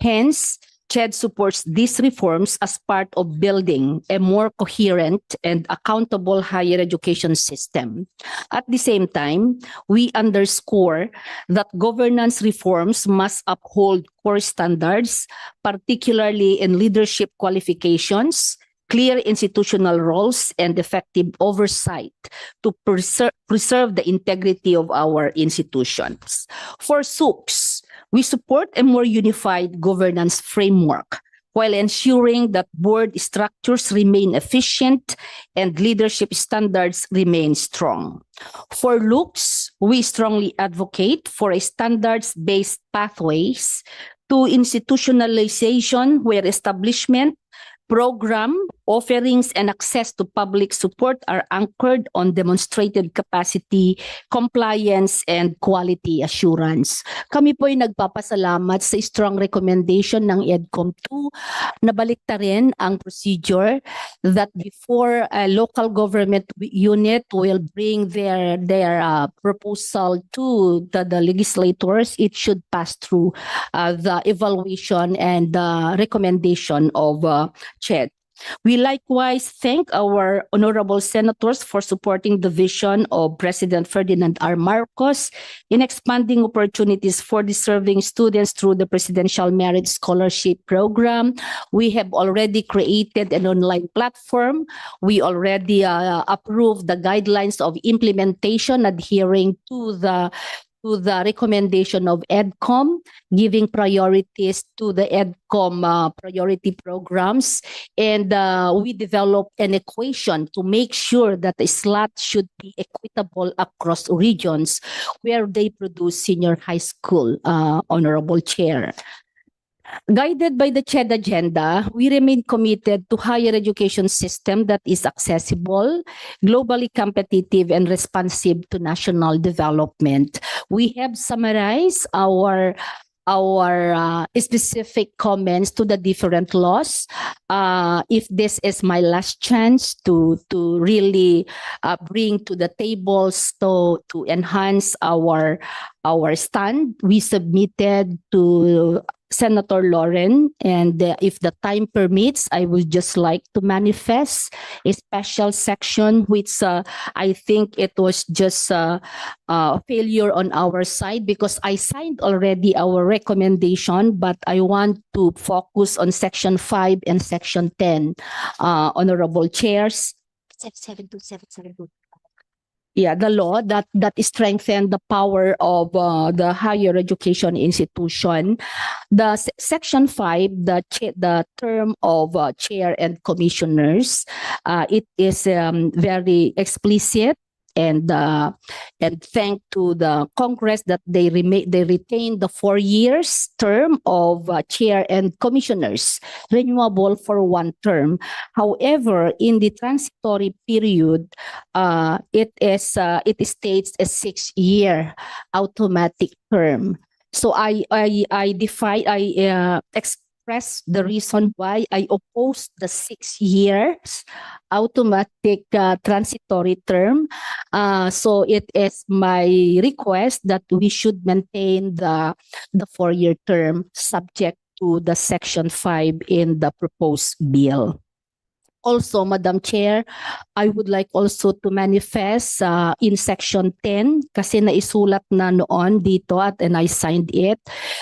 Hence, CHED supports these reforms as part of building a more coherent and accountable higher education system. At the same time, we underscore that governance reforms must uphold core standards, particularly in leadership qualifications, clear institutional roles, and effective oversight to preserve the integrity of our institutions. For SUCs, we support a more unified governance framework while ensuring that board structures remain efficient and leadership standards remain strong. For LUCs, we strongly advocate for a standards-based pathways to institutionalization where establishment, program, offerings, and access to public support are anchored on demonstrated capacity, compliance, and quality assurance. Kami po ay nagpapasalamat sa strong recommendation ng EDCOM 2 na baliktarin ang procedure that before a local government unit will bring their proposal to the legislators, it should pass through the evaluation and the recommendation of CHED. We likewise thank our honorable senators for supporting the vision of President Ferdinand R. Marcos in expanding opportunities for deserving students through the Presidential Merit Scholarship Program. We have already created an online platform. We already approved the guidelines of implementation adhering to the recommendation of EDCOM, giving priorities to the EDCOM priority programs. And we developed an equation to make sure that the slot should be equitable across regions where they produce senior high school, Honorable Chair. Guided by the TED agenda, we remain committed to higher education system that is accessible, globally competitive, and responsive to national development. We have summarized our specific comments to the different laws. If this is my last chance to really bring to the tables to enhance our stand, we submitted to Senator Lauren, and if the time permits, I would just like to manifest a special section which I think it was just a failure on our side because I signed already our recommendation, but I want to focus on Section 5 and Section 10. Honorable Chairs. 772. Yeah, the law that strengthened the power of the higher education institution. The Section 5, the term of chair and commissioners, it is very explicit. And thank to the Congress that they retain the 4 years term of chair and commissioners, renewable for 1 term. However, in the transitory period, it states a 6-year automatic term. So I express the reason why I oppose the 6 years automatic transitory term. So it is my request that we should maintain the 4-year term subject to the Section 5 in the proposed bill. Also, Madam Chair, I would like also to manifest in Section 10, kasi naisulat na noon dito and I signed it,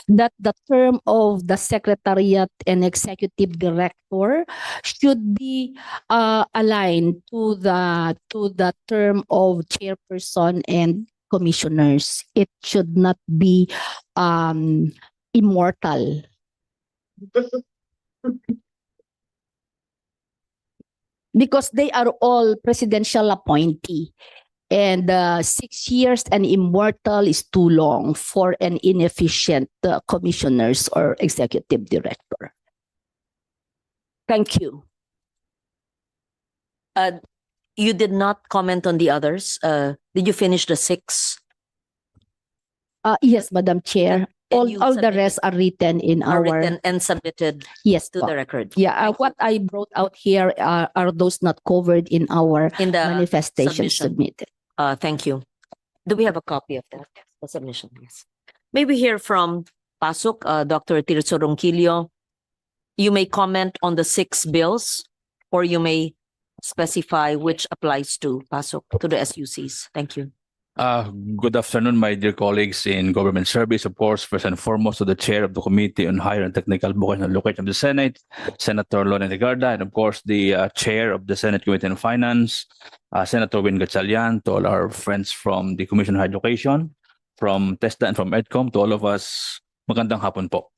that the term of the Secretariat and Executive Director should be aligned to the term of chairperson and commissioners. It should not be immortal. Because they are all presidential appointee. And 6 years and immortal is too long for an inefficient commissioners or executive director. Thank you. You did not comment on the others. Did you finish the 6? Yes, Madam Chair. And you All the submitted- rest are written in Are our... written and submitted Yes, to po. the record. Yeah, Thank what I brought out here are those not covered in our In the manifestation submission. submitted. Thank you. Do we have a copy of that? The submission, yes. May we hear from Pasok, Dr. Tirso Ronquillo. You may comment on the 6 bills, or you may specify which applies to Pasok, to the SUCs. Thank you. Good afternoon, my dear colleagues in government service. Of course, first and foremost, to the chair of the Committee on Higher and Technical Vocational Education of the Senate, Senator Legarda, and of course, the chair of the Senate Committee on Finance, Senator Gatchalian, to all our friends from the Commission on Higher Education, from TESDA and from EDCOM, to all of us, magandang hapon po.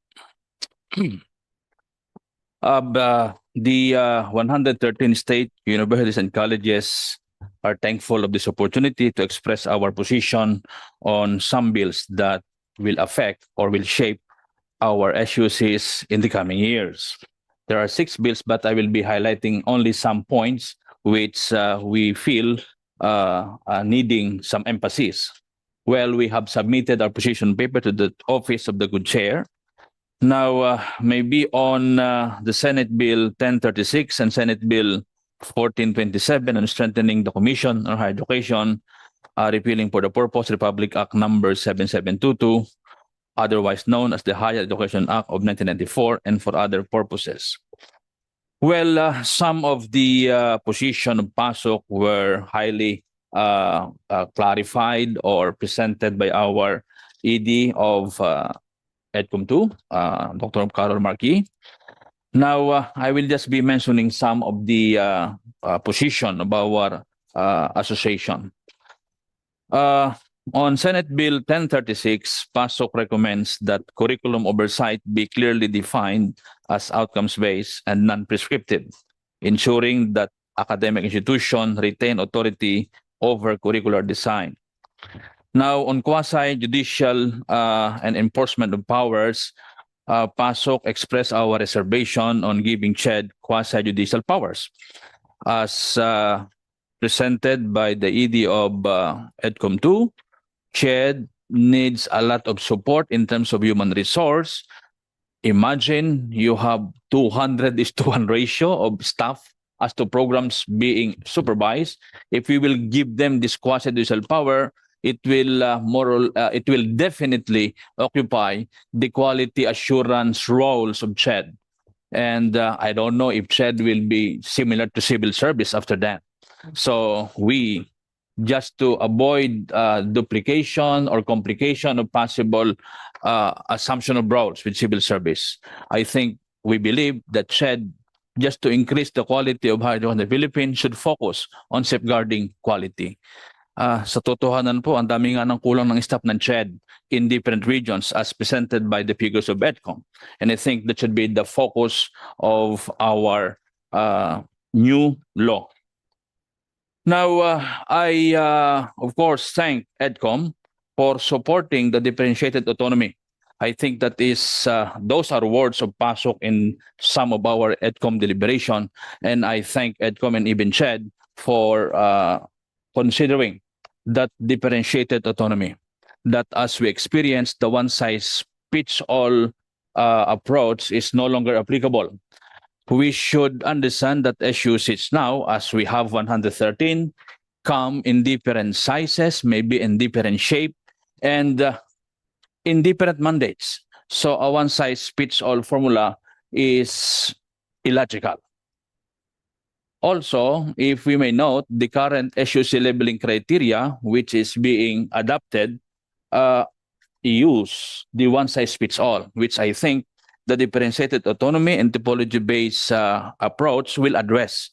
The 113 state universities and colleges are thankful of this opportunity to express our position on some bills that will affect or will shape our SUCs in the coming years. There are 6 bills, but I will be highlighting only some points which we feel needing some emphasis. Well, we have submitted our position paper to the Office of the Good Chair. Now, maybe on the Senate Bill 1036 and Senate Bill 1427 on strengthening the Commission on Higher Education, repealing for the purpose Republic Act number 7722, otherwise known as the Higher Education Act of 1994, and for other purposes. Well, some of the position of PASOK were highly clarified or presented by our ED of EDCOM 2, Dr. Carol Marquis. Now, I will just be mentioning some of the position of our association. On Senate Bill 1036, PASOK recommends that curriculum oversight be clearly defined as outcomes-based and non-prescriptive, ensuring that academic institutions retain authority over curricular design. Now, on quasi-judicial and enforcement of powers, PASOK expressed our reservation on giving CHED quasi-judicial powers. As presented by the ED of EDCOM 2, CHED needs a lot of support in terms of human resource. Imagine you have 200:1 ratio of staff as to programs being supervised. If we will give them this quasi-judicial power, it will it will definitely occupy the quality assurance roles of CHED. And I don't know if CHED will be similar to civil service after that. So we, just to avoid duplication or complication of possible assumption of roles with civil service, I think we believe that CHED, just to increase the quality of higher education in the Philippines, should focus on safeguarding quality. Sa totohanan po, ang dami nga ng kulang ng staff ng CHED in different regions as presented by the figures of EDCOM. And I think that should be the focus of our new law. Now, I, of course, thank EDCOM for supporting the differentiated autonomy. I think that is, those are words of PASOK in some of our EDCOM deliberation. And I thank EDCOM and even CHED for considering that differentiated autonomy. That as we experience, the one-size-fits-all approach is no longer applicable. We should understand that SUCs now, as we have 113, come in different sizes, maybe in different shape, and in different mandates. So a one-size-fits-all formula is illogical. Also, if we may note, the current SUC labeling criteria, which is being adopted, use the one-size-fits-all, which I think the differentiated autonomy and typology-based approach will address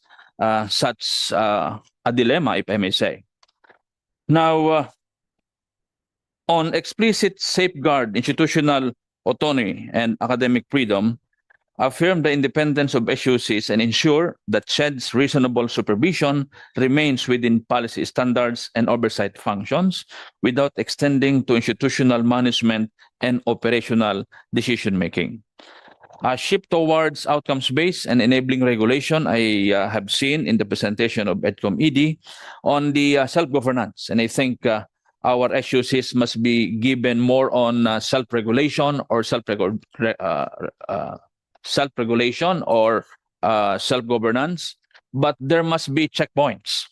such a dilemma, if I may say. Now, on explicit safeguard institutional autonomy and academic freedom, affirm the independence of SUCs and ensure that CHED's reasonable supervision remains within policy standards and oversight functions without extending to institutional management and operational decision-making. A shift towards outcomes-based and enabling regulation, I have seen in the presentation of EDCOM ED on the self-governance. And I think our SUCs must be given more on self-regulation or self-regulation or self-governance, but there must be checkpoints.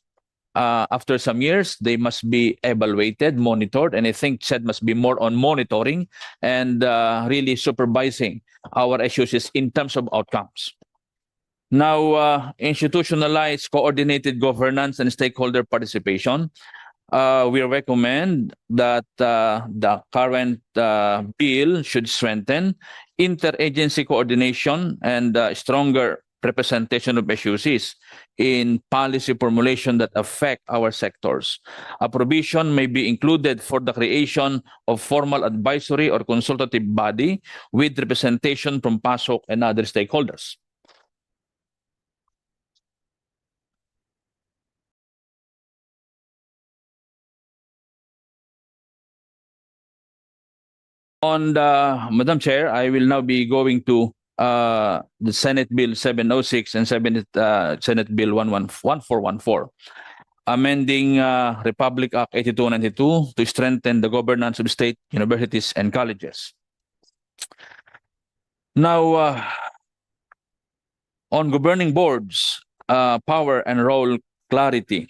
After some years, they must be evaluated, monitored, and I think CHED must be more on monitoring and really supervising our SUCs in terms of outcomes. Now, institutionalized coordinated governance and stakeholder participation. We recommend that the current bill should strengthen interagency coordination and stronger representation of SUCs in policy formulation that affect our sectors. A provision may be included for the creation of formal advisory or consultative body with representation from PASOK and other stakeholders. On the, Madam Chair, I will now be going to the Senate Bill 706 and Senate Bill 1414, amending Republic Act 8292 to strengthen the governance of state universities and colleges. Now, on governing boards, power and role clarity.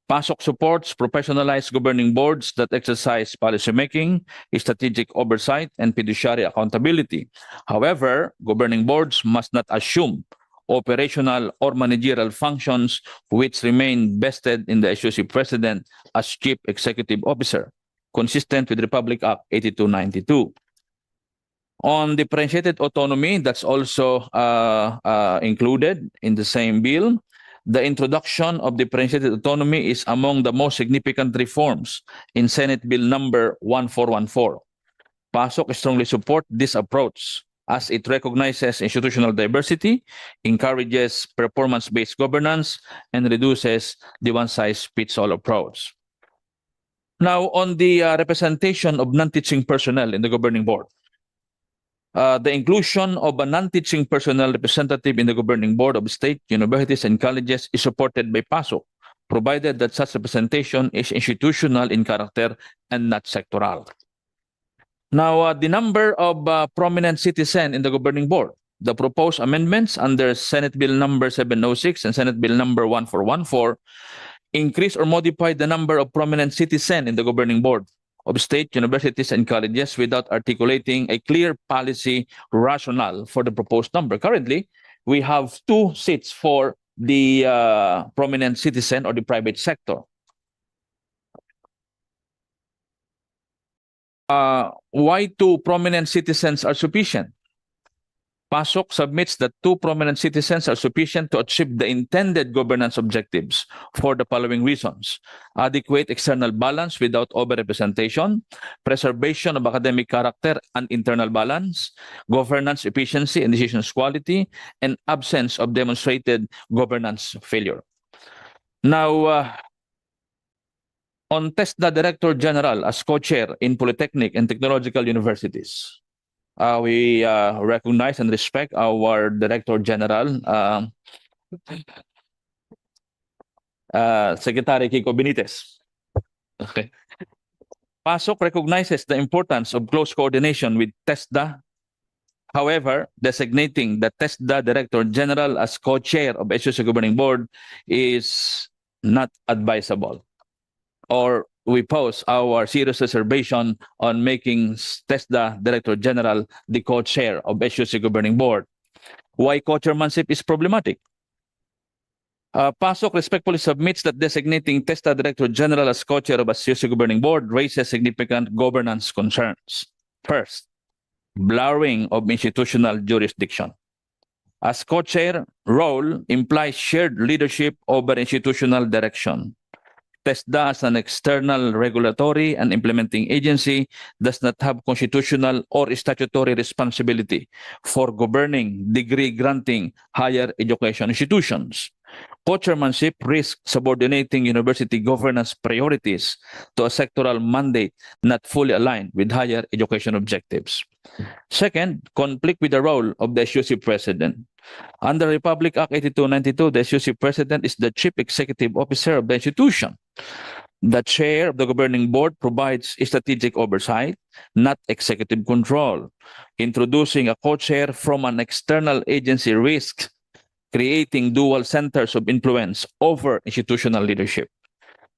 PASOK supports professionalized governing boards that exercise policymaking, strategic oversight, and fiduciary accountability. However, governing boards must not assume operational or managerial functions which remain vested in the SUC president as chief executive officer, consistent with Republic Act 8292. On differentiated autonomy, that's also included in the same bill. The introduction of differentiated autonomy is among the most significant reforms in Senate Bill number 1414. PASOK strongly support this approach as it recognizes institutional diversity, encourages performance-based governance, and reduces the one-size-fits-all approach. Now, on the representation of non-teaching personnel in the governing board. The inclusion of a non-teaching personnel representative in the governing board of state universities and colleges is supported by PASO, provided that such representation is institutional in character and not sectoral. Now, the number of prominent citizens in the governing board. The proposed amendments under Senate Bill number 706 and Senate Bill number 1414 increase or modify the number of prominent citizens in the governing board of state universities and colleges without articulating a clear policy rationale for the proposed number. Currently, we have 2 seats for the prominent citizen or the private sector. Why 2 prominent citizens are sufficient? PASOK submits that 2 prominent citizens are sufficient to achieve the intended governance objectives for the following reasons: adequate external balance without overrepresentation, preservation of academic character and internal balance, governance efficiency and decisions quality, and absence of demonstrated governance failure. Now, on TESDA Director General as co-chair in Polytechnic and Technological Universities, we recognize and respect our Director General, Secretary Kiko Benitez. Okay. PASOK recognizes the importance of close coordination with TESDA. However, designating the TESDA Director General as co-chair of SUC Governing Board is not advisable, or we pose our serious reservation on making TESDA Director General the co-chair of SUC Governing Board. Why co-chairmanship is problematic? PASOK respectfully submits that designating TESDA Director General as co-chair of SUC Governing Board raises significant governance concerns. First, blurring of institutional jurisdiction. As co-chair role implies shared leadership over institutional direction. TESDA as an external regulatory and implementing agency does not have constitutional or statutory responsibility for governing degree-granting higher education institutions. Co-chairmanship risks subordinating university governance priorities to a sectoral mandate not fully aligned with higher education objectives. Second, conflict with the role of the SUC president. Under Republic Act 8292, the SUC president is the chief executive officer of the institution. The chair of the governing board provides strategic oversight, not executive control. Introducing a co-chair from an external agency risks creating dual centers of influence over institutional leadership,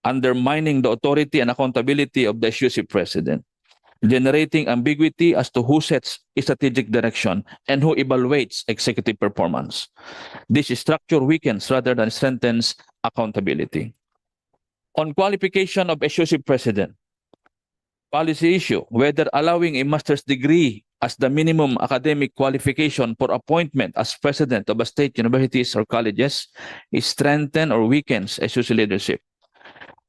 undermining the authority and accountability of the SUC president, generating ambiguity as to who sets strategic direction and who evaluates executive performance. This structure weakens rather than strengthens accountability. On qualification of SUC president, policy issue, whether allowing a master's degree as the minimum academic qualification for appointment as president of a state universities or colleges is strengthened or weakens SUC leadership.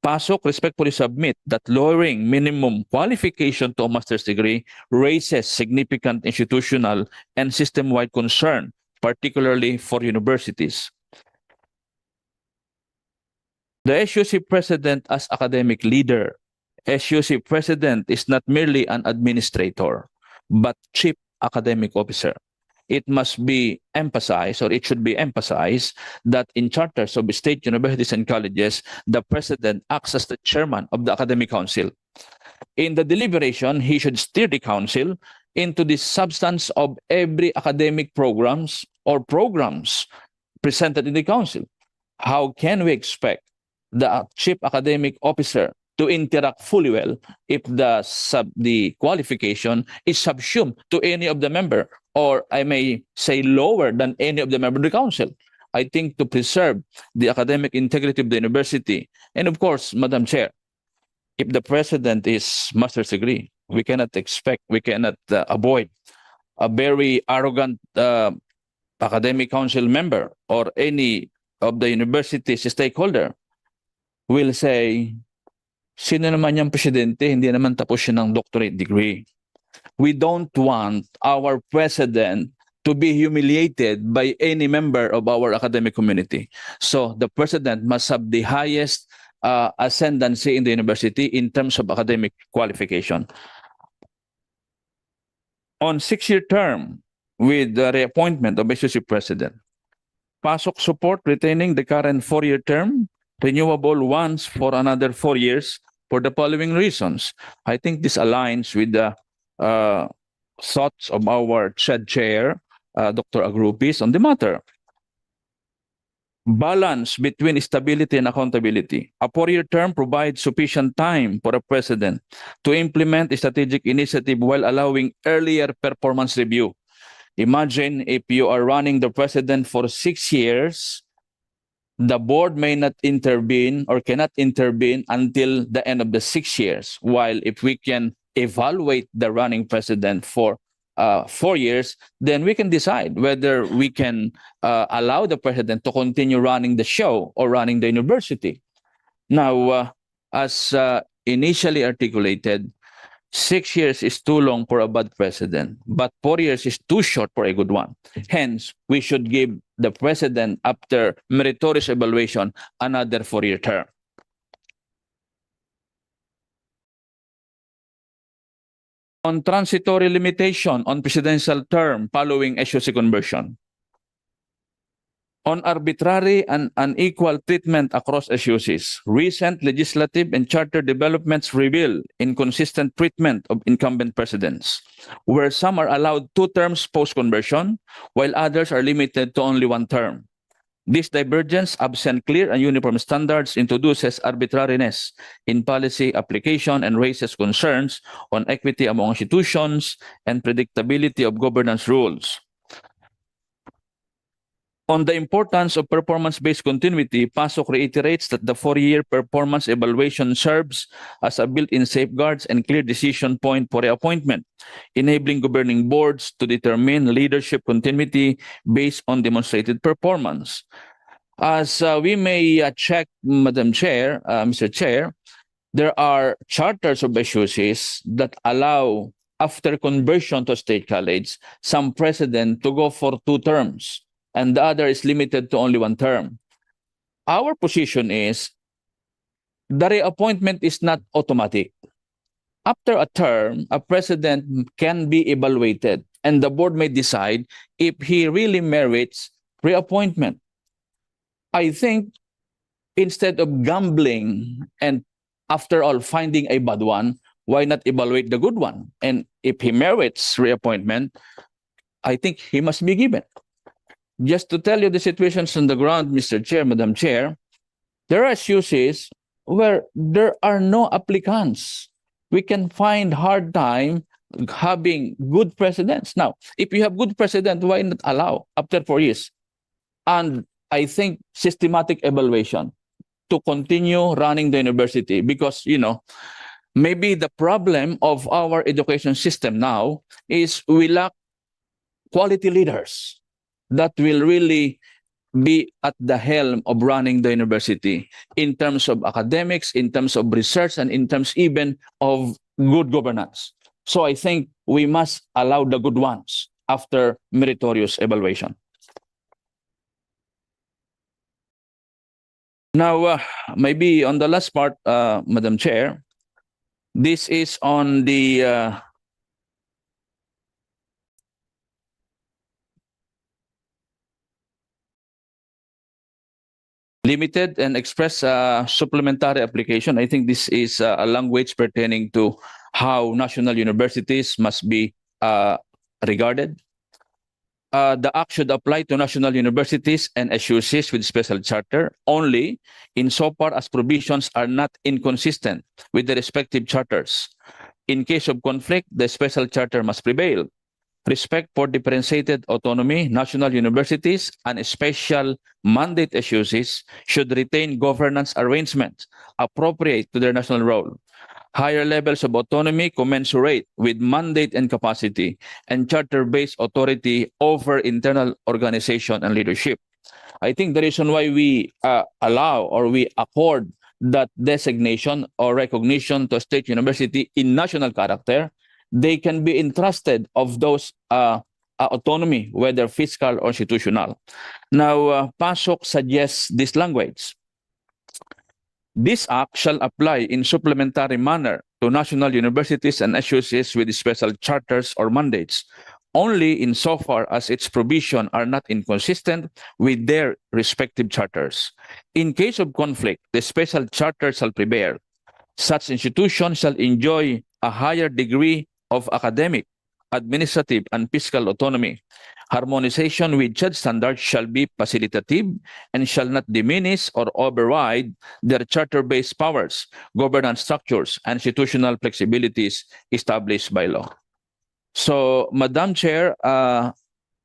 PASOK respectfully submit that lowering minimum qualification to a master's degree raises significant institutional and system-wide concern, particularly for universities. The SUC president as academic leader. SUC president is not merely an administrator, but chief academic officer. It must be emphasized, or it should be emphasized, that in charters of state universities and colleges, the president acts as the chairman of the academic council. In the deliberation, he should steer the council into the substance of every academic programs or programs presented in the council. How can we expect the chief academic officer to interact fully well if the qualification is subsumed to any of the member, or I may say lower than any of the member of the council? I think to preserve the academic integrity of the university, and of course, Madam Chair, if the president is master's degree, we cannot avoid a very arrogant academic council member or any of the university's stakeholder will say, sino naman yung presidente, hindi naman tapos siya ng doctorate degree. We don't want our president to be humiliated by any member of our academic community. So the president must have the highest ascendancy in the university in terms of academic qualification. on 6-year term with the reappointment of SUC president. PASOK support retaining the current 4-year term, renewable once for another 4 years for the following reasons. I think this aligns with the thoughts of our SED chair, Dr. Agrupis, on the matter. Balance between stability and accountability. A 4-year term provides sufficient time for a president to implement a strategic initiative while allowing earlier performance review. Imagine if you are running the president for 6 years, the board may not intervene or cannot intervene until the end of the 6 years. While if we can evaluate the running president for 4 years, then we can decide whether we can allow the president to continue running the show or running the university. Now, as initially articulated, 6 years is too long for a bad president, but 4 years is too short for a good one. Hence, we should give the president, after meritorious evaluation, another 4-year term. On transitory limitation on presidential term following SUC conversion. On arbitrary and unequal treatment across SUCs, recent legislative and charter developments reveal inconsistent treatment of incumbent presidents, where some are allowed 2 terms post-conversion, while others are limited to only 1 term. This divergence, absent clear and uniform standards, introduces arbitrariness in policy application and raises concerns on equity among institutions and predictability of governance rules. On the importance of performance-based continuity, PASOK reiterates that the 4-year performance evaluation serves as a built-in safeguards and clear decision point for reappointment, enabling governing boards to determine leadership continuity based on demonstrated performance. As we may check, Madam Chair, Mr. Chair, there are charters of SUCs that allow, after conversion to state college, some president to go for 2 terms, and the other is limited to only 1 term. Our position is the reappointment is not automatic. After a term, a president can be evaluated, and the board may decide if he really merits reappointment. I think instead of gambling and, after all, finding a bad one, why not evaluate the good one? And if he merits reappointment, I think he must be given. Just to tell you the situations on the ground, Mr. Chair, Madam Chair, there are SUCs where there are no applicants. We can find hard time having good presidents. Now, if you have good president, why not allow after 4 years? And I think systematic evaluation to continue running the university, because, you know, maybe the problem of our education system now is we lack quality leaders that will really be at the helm of running the university in terms of academics, in terms of research, and in terms even of good governance. So I think we must allow the good ones after meritorious evaluation. Now, maybe on the last part, Madam Chair, this is on the limited and express supplementary application. I think this is a language pertaining to how national universities must be regarded. The act should apply to national universities and SUCs with special charter only insofar as provisions are not inconsistent with the respective charters. In case of conflict, the special charter must prevail. Respect for differentiated autonomy, national universities, and special mandate SUCs should retain governance arrangements appropriate to their national role. Higher levels of autonomy commensurate with mandate and capacity, and charter-based authority over internal organization and leadership. I think the reason why we allow or we accord that designation or recognition to a state university in national character, they can be entrusted of those autonomy, whether fiscal or institutional. Now, PASOK suggests this language. This act shall apply in supplementary manner to national universities and SUCs with special charters or mandates, only insofar as its provision are not inconsistent with their respective charters. In case of conflict, the special charter shall prevail. Such institution shall enjoy a higher degree of academic, administrative, and fiscal autonomy. Harmonization with CHED standards shall be facilitative and shall not diminish or override their charter-based powers, governance structures, and institutional flexibilities established by law. So, Madam Chair,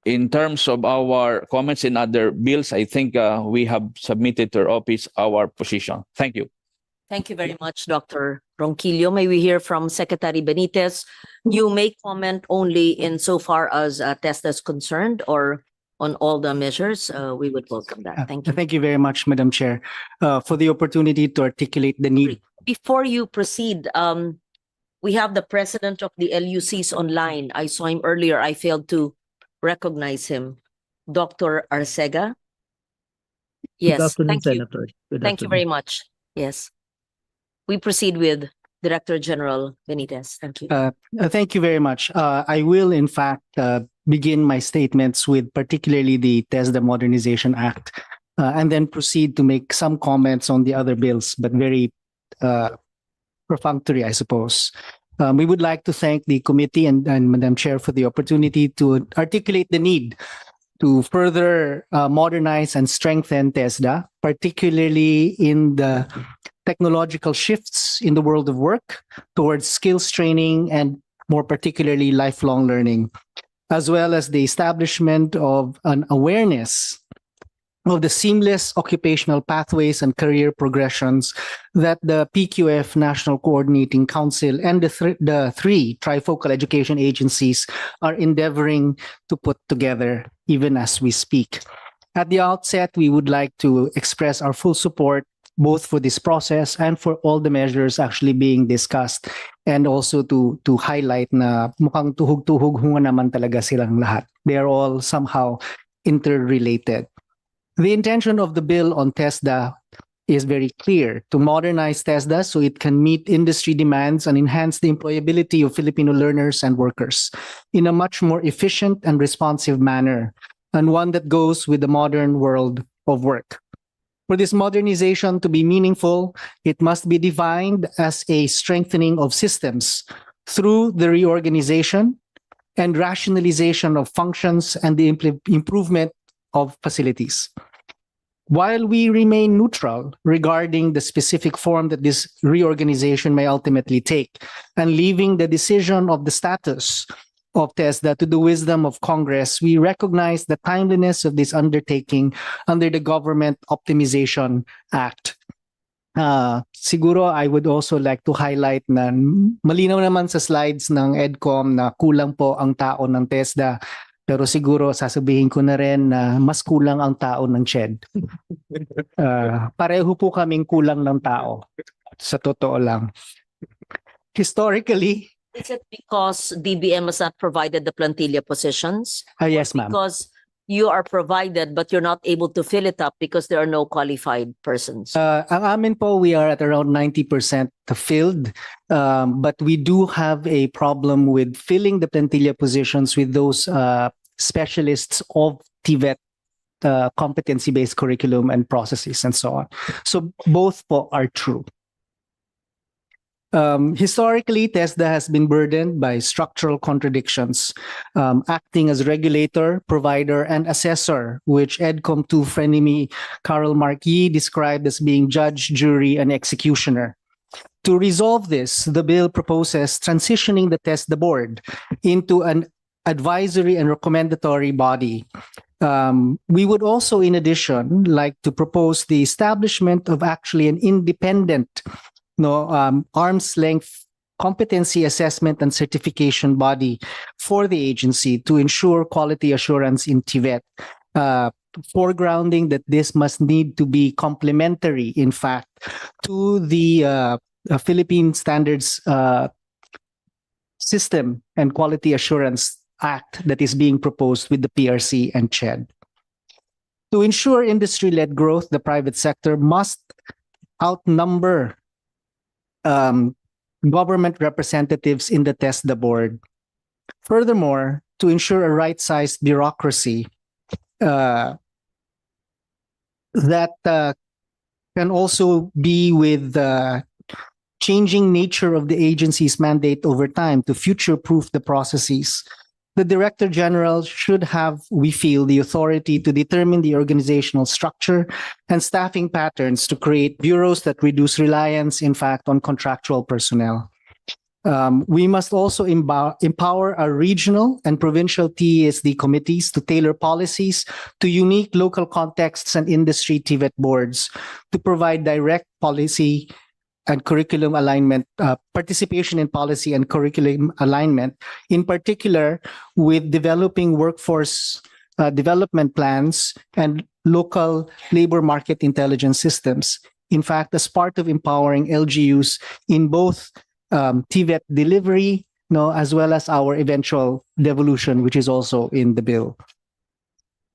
in terms of our comments in other bills, I think we have submitted to our office our position. Thank you. Thank you very much, Dr. Ronquillo. May we hear from Secretary Benitez? You may comment only insofar as TESDA is concerned, or on all the measures. We would welcome that. Thank you. Thank you very much, Madam Chair, for the opportunity to articulate the need. Before you proceed, we have the president of the LUCs online. I saw him earlier. I failed to recognize him. Dr. Arcega. Yes, thank you. Thank you very much. Yes. We proceed with Director General Benitez. Thank you. Thank you very much. I will, in fact, begin my statements with particularly the TESDA Modernization Act, and then proceed to make some comments on the other bills, but very perfunctory, I suppose. We would like to thank the committee and Madam Chair for the opportunity to articulate the need to further modernize and strengthen TESDA, particularly in the technological shifts in the world of work towards skills training and more particularly lifelong learning, as well as the establishment of an awareness of the seamless occupational pathways and career progressions that the PQF National Coordinating Council and the three trifocal education agencies are endeavoring to put together even as we speak. At the outset, we would like to express our full support both for this process and for all the measures actually being discussed, and also to highlight na mukhang tuhog-tuhog hunga naman talaga silang lahat. They are all somehow interrelated. The intention of the bill on TESDA is very clear: to modernize TESDA so it can meet industry demands and enhance the employability of Filipino learners and workers in a much more efficient and responsive manner, and one that goes with the modern world of work. For this modernization to be meaningful, it must be defined as a strengthening of systems through the reorganization and rationalization of functions and the improvement of facilities. While we remain neutral regarding the specific form that this reorganization may ultimately take, and leaving the decision of the status of TESDA to the wisdom of Congress, we recognize the timeliness of this undertaking under the Government Optimization Act. Siguro, I would also like to highlight na malinaw naman sa slides ng EDCOM na kulang po ang tao ng TESDA. Pero siguro sasabihin ko na rin na mas kulang ang tao ng CHED. Pareho po kaming kulang ng tao. Sa totoo lang. Historically, is it because DBM has not provided the plantilla positions? Yes, ma'am. Because you are provided but you're not able to fill it up because there are no qualified persons? Ang amin po, we are at around 90% filled. But we do have a problem with filling the plantilla positions with those specialists of TVET competency-based curriculum and processes and so on. So both po are true. Historically, TESDA has been burdened by structural contradictions, acting as regulator, provider, and assessor, which EDCOM 2 frenemy Karl Marquis described as being judge, jury, and executioner. To resolve this, the bill proposes transitioning the TESDA board into an advisory and recommendatory body. We would also, in addition, like to propose the establishment of actually an independent arm's length competency assessment and certification body for the agency to ensure quality assurance in TVET, foregrounding that this must need to be complementary, in fact, to the Philippine Standards System and Quality Assurance Act that is being proposed with the PRC and CHED. To ensure industry-led growth, the private sector must outnumber government representatives in the TESDA board. Furthermore, to ensure a right-sized bureaucracy that can also be with the changing nature of the agency's mandate over time to future-proof the processes. The Director General should have, we feel, the authority to determine the organizational structure and staffing patterns to create bureaus that reduce reliance, in fact, on contractual personnel. We must also empower our regional and provincial TESD committees to tailor policies to unique local contexts and industry TVET boards to provide direct policy and curriculum alignment, participation in policy and curriculum alignment, in particular with developing workforce development plans and local labor market intelligence systems. In fact, as part of empowering LGUs in both TVET delivery, as well as our eventual devolution, which is also in the bill.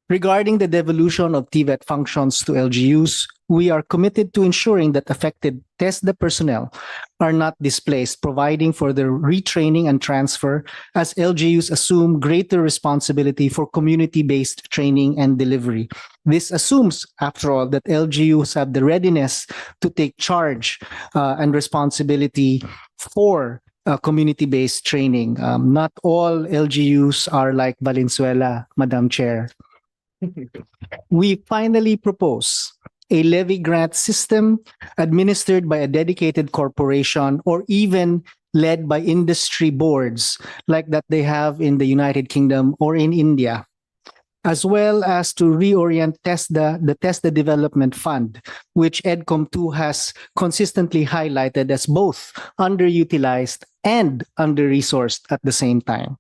Regarding the devolution of TVET functions to LGUs, we are committed to ensuring that affected TESDA personnel are not displaced, providing for their retraining and transfer as LGUs assume greater responsibility for community-based training and delivery. This assumes, after all, that LGUs have the readiness to take charge and responsibility for community-based training. Not all LGUs are like Valenzuela, Madam Chair. We finally propose a levy grant system administered by a dedicated corporation or even led by industry boards like that they have in the United Kingdom or in India, as well as to reorient the TESDA Development Fund, which EDCOM2 has consistently highlighted as both underutilized and under-resourced at the same time.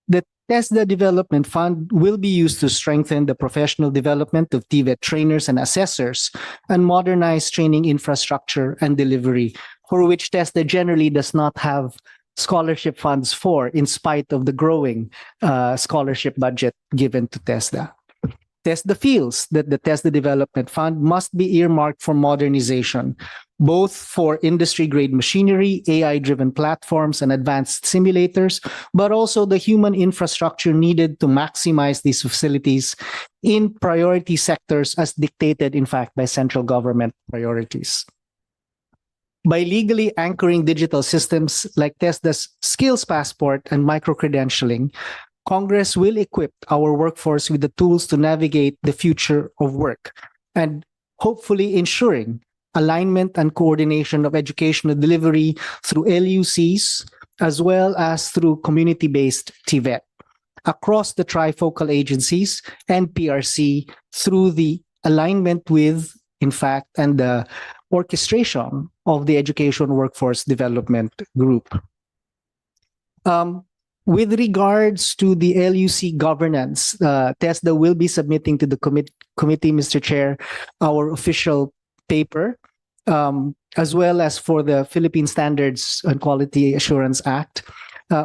The TESDA Development Fund will be used to strengthen the professional development of TVET trainers and assessors and modernize training infrastructure and delivery, for which TESDA generally does not have scholarship funds for, in spite of the growing scholarship budget given to TESDA. TESDA feels that the TESDA Development Fund must be earmarked for modernization, both for industry-grade machinery, AI-driven platforms, and advanced simulators, but also the human infrastructure needed to maximize these facilities in priority sectors as dictated, in fact, by central government priorities. By legally anchoring digital systems like TESDA's Skills Passport and micro-credentialing, Congress will equip our workforce with the tools to navigate the future of work and hopefully ensuring alignment and coordination of educational delivery through LUCs as well as through community-based TVET across the trifocal agencies and PRC through the alignment with, in fact, and the orchestration of the Education Workforce Development Group. With regards to the LUC governance, TESDA will be submitting to the committee, Mr. Chair, our official paper, as well as for the Philippine Standards and Quality Assurance Act,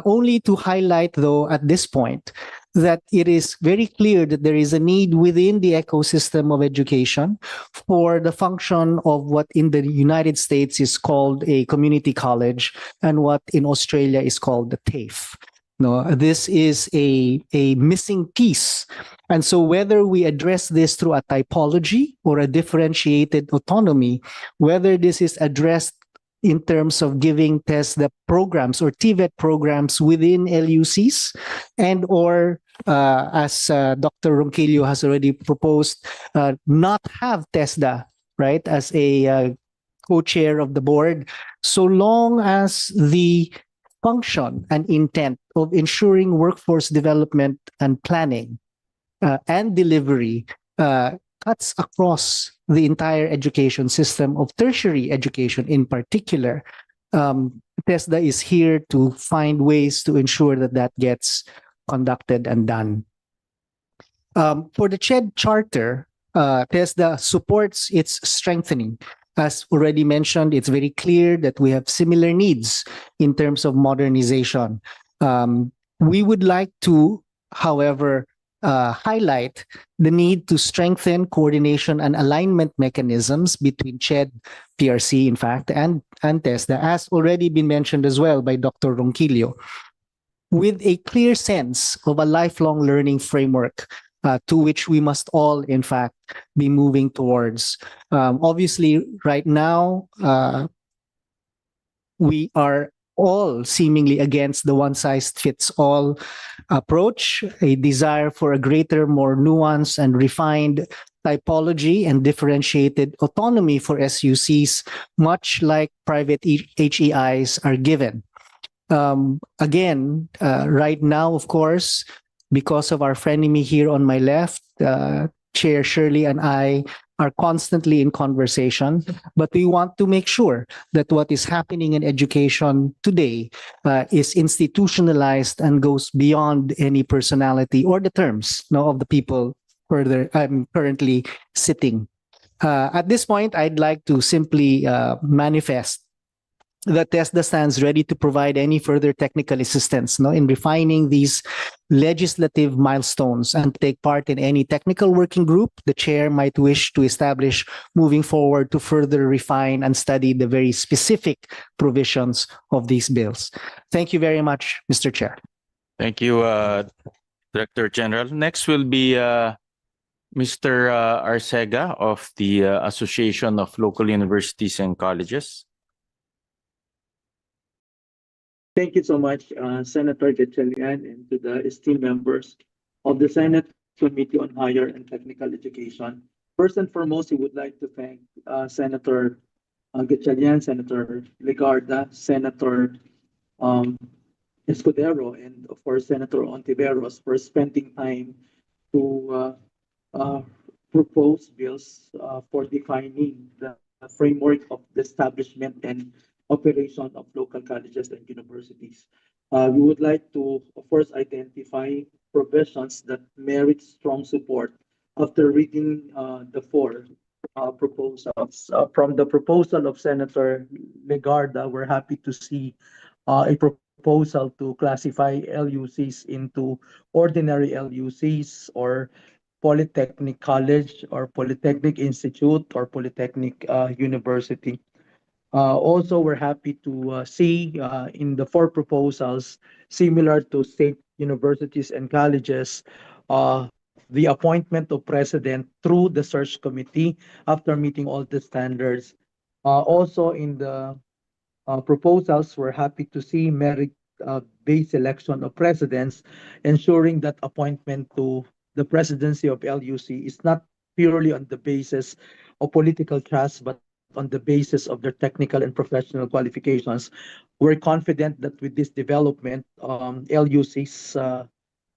only to highlight, though, at this point, that it is very clear that there is a need within the ecosystem of education for the function of what in the United States is called a community college and what in Australia is called the TAFE. No, this is a missing piece. And so whether we address this through a typology or a differentiated autonomy, whether this is addressed in terms of giving TESDA programs or TVET programs within LUCs and or as Dr. Ronquillo has already proposed, not have TESDA, right, as a co-chair of the board, so long as the function and intent of ensuring workforce development and planning and delivery cuts across the entire education system of tertiary education in particular. TESDA is here to find ways to ensure that that gets conducted and done. For the CHED Charter, TESDA supports its strengthening. As already mentioned, it's very clear that we have similar needs in terms of modernization. We would like to, however, highlight the need to strengthen coordination and alignment mechanisms between CHED, PRC, in fact, and TESDA, as already been mentioned as well by Dr. Ronquillo, with a clear sense of a lifelong learning framework to which we must all, in fact, be moving towards. Obviously, right now, we are all seemingly against the one-size-fits-all approach, a desire for a greater, more nuanced and refined typology and differentiated autonomy for SUCs, much like private HEIs are given. Again, right now, of course, because of our frenemy here on my left, Chair Shirley and I are constantly in conversation, but we want to make sure that what is happening in education today is institutionalized and goes beyond any personality or the terms of the people currently sitting. At this point, I'd like to simply manifest that TESDA stands ready to provide any further technical assistance in refining these legislative milestones and take part in any technical working group the chair might wish to establish moving forward to further refine and study the very specific provisions of these bills. Thank you very much, Mr. Chair. Thank you, Director General. Next will be Mr. Arcega of the Association of Local Universities and Colleges. Thank you so much, Senator Gatchalian, and to the esteemed members of the Senate Committee on Higher and Technical Education. First and foremost, we would like to thank Senator Gatchalian, Senator Legarda, Senator Escudero, and of course, Senator Hontiveros for spending time to propose bills for defining the framework of the establishment and operation of local colleges and universities. We would like to, of course, identify provisions that merit strong support after reading the four proposals. From the proposal of Senator Legarda, we're happy to see a proposal to classify LUCs into ordinary LUCs or Polytechnic College or Polytechnic Institute or Polytechnic University. Also, we're happy to see in the four proposals, similar to state universities and colleges, the appointment of president through the search committee after meeting all the standards. Also, in the proposals, we're happy to see merit-based selection of presidents, ensuring that appointment to the presidency of LUC is not purely on the basis of political trust, but on the basis of their technical and professional qualifications. We're confident that with this development, LUCs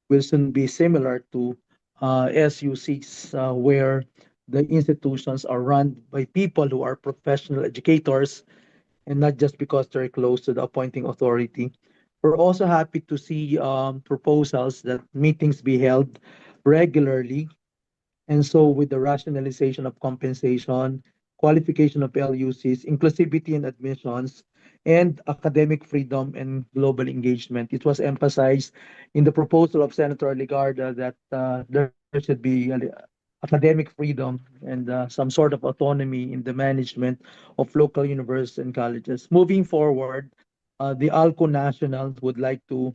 will soon be similar to SUCs, where the institutions are run by people who are professional educators and not just because they're close to the appointing authority. We're also happy to see proposals that meetings be held regularly. And so with the rationalization of compensation, qualification of LUCs, inclusivity in admissions, and academic freedom and global engagement. It was emphasized in the proposal of Senator Legarda that there should be academic freedom and some sort of autonomy in the management of local universities and colleges. Moving forward, the ALCO National would like to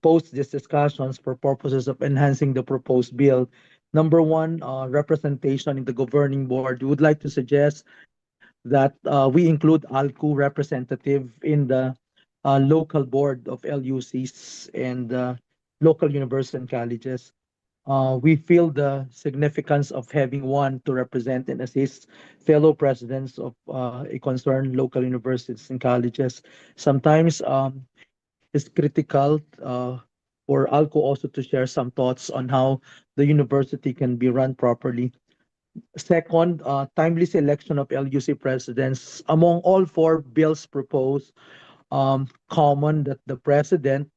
post these discussions for purposes of enhancing the proposed bill. Number one, representation in the governing board. We would like to suggest that we include ALCO representative in the local board of LUCs and local universities and colleges. We feel the significance of having one to represent and assist fellow presidents of a concerned local universities and colleges. Sometimes it's critical for ALCO also to share some thoughts on how the university can be run properly. Second, timely selection of LUC presidents. Among all four bills proposed, common that the president,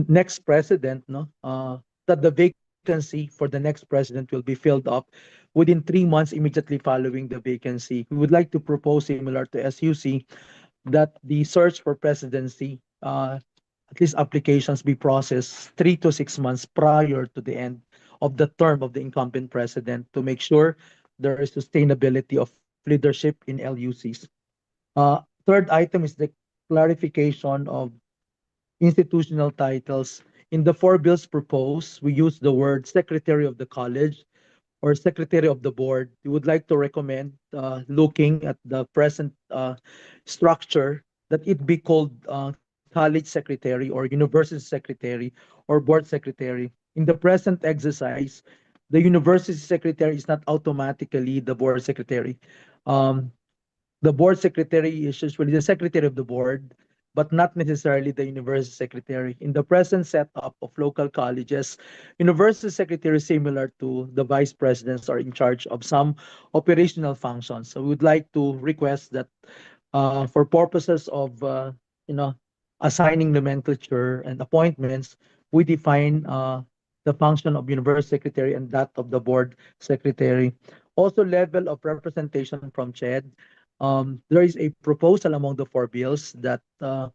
next president, that the vacancy for the next president will be filled up within 3 months immediately following the vacancy. We would like to propose, similar to SUC, that the search for presidency at least applications be processed 3 to 6 months prior to the end of the term of the incumbent president to make sure there is sustainability of leadership in LUCs. Third item is the clarification of institutional titles. In the four bills proposed, we use the word Secretary of the College or Secretary of the Board. We would like to recommend, looking at the present structure, that it be called College Secretary or University Secretary or Board Secretary. In the present exercise, the University Secretary is not automatically the Board Secretary. Um, the Board Secretary is usually the Secretary of the Board, but not necessarily the University Secretary. In the present setup of local colleges, University Secretary is similar to the Vice Presidents are in charge of some operational functions. So we would like to request that for purposes of you know assigning nomenclature and appointments, we define the function of University Secretary and that of the Board Secretary. Also, level of representation from CHED. There is a proposal among the four bills that the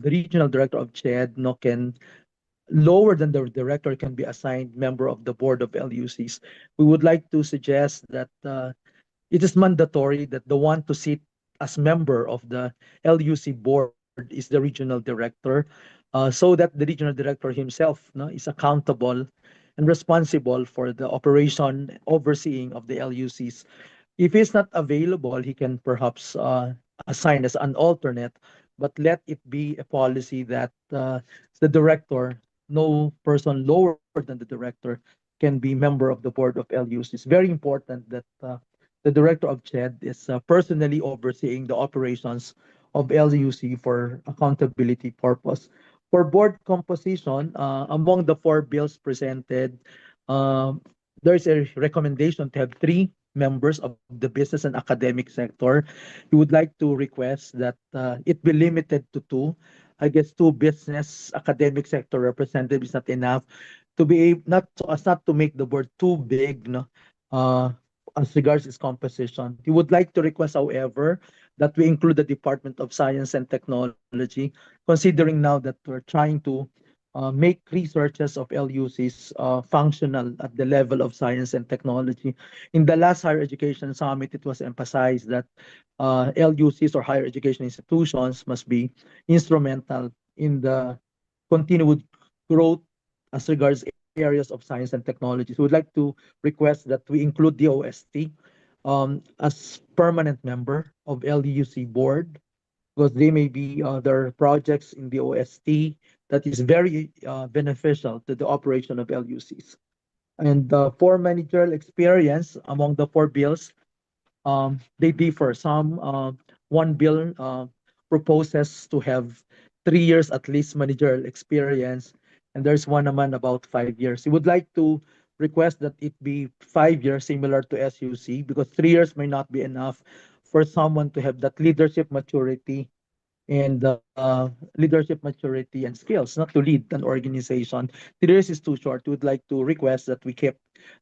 regional director of CHED can lower than the director can be assigned member of the board of LUCs. We would like to suggest that it is mandatory that the one to sit as member of the LUC board is the regional director, so that the regional director himself is accountable and responsible for the operation overseeing of the LUCs. If he's not available, he can perhaps assign as an alternate, but let it be a policy that the director, no person lower than the director, can be member of the board of LUC. It's very important that the director of CHED is personally overseeing the operations of LUC for accountability purpose. For board composition, among the four bills presented, there is a recommendation to have 3 members of the business and academic sector. We would like to request that it be limited to 2. I guess 2 business academic sector representatives is not enough to be not so as not to make the board too big, as regards its composition. We would like to request, however, that we include the Department of Science and Technology, considering now that we're trying to make researches of LUCs functional at the level of science and technology. In the last higher education summit, it was emphasized that LUCs or higher education institutions must be instrumental in the continued growth as regards areas of science and technology. So we'd like to request that we include the OST as permanent member of LUC board, because they may be there are projects in the OST that is very beneficial to the operation of LUCs. And for managerial experience among the 4 bills, they differ. One bill proposes to have 3 years at least managerial experience, and there's one naman about 5 years. We would like to request that it be 5 years, similar to SUC, because 3 years may not be enough for someone to have that leadership maturity and skills, not to lead an organization. 3 years is too short. We would like to request that we keep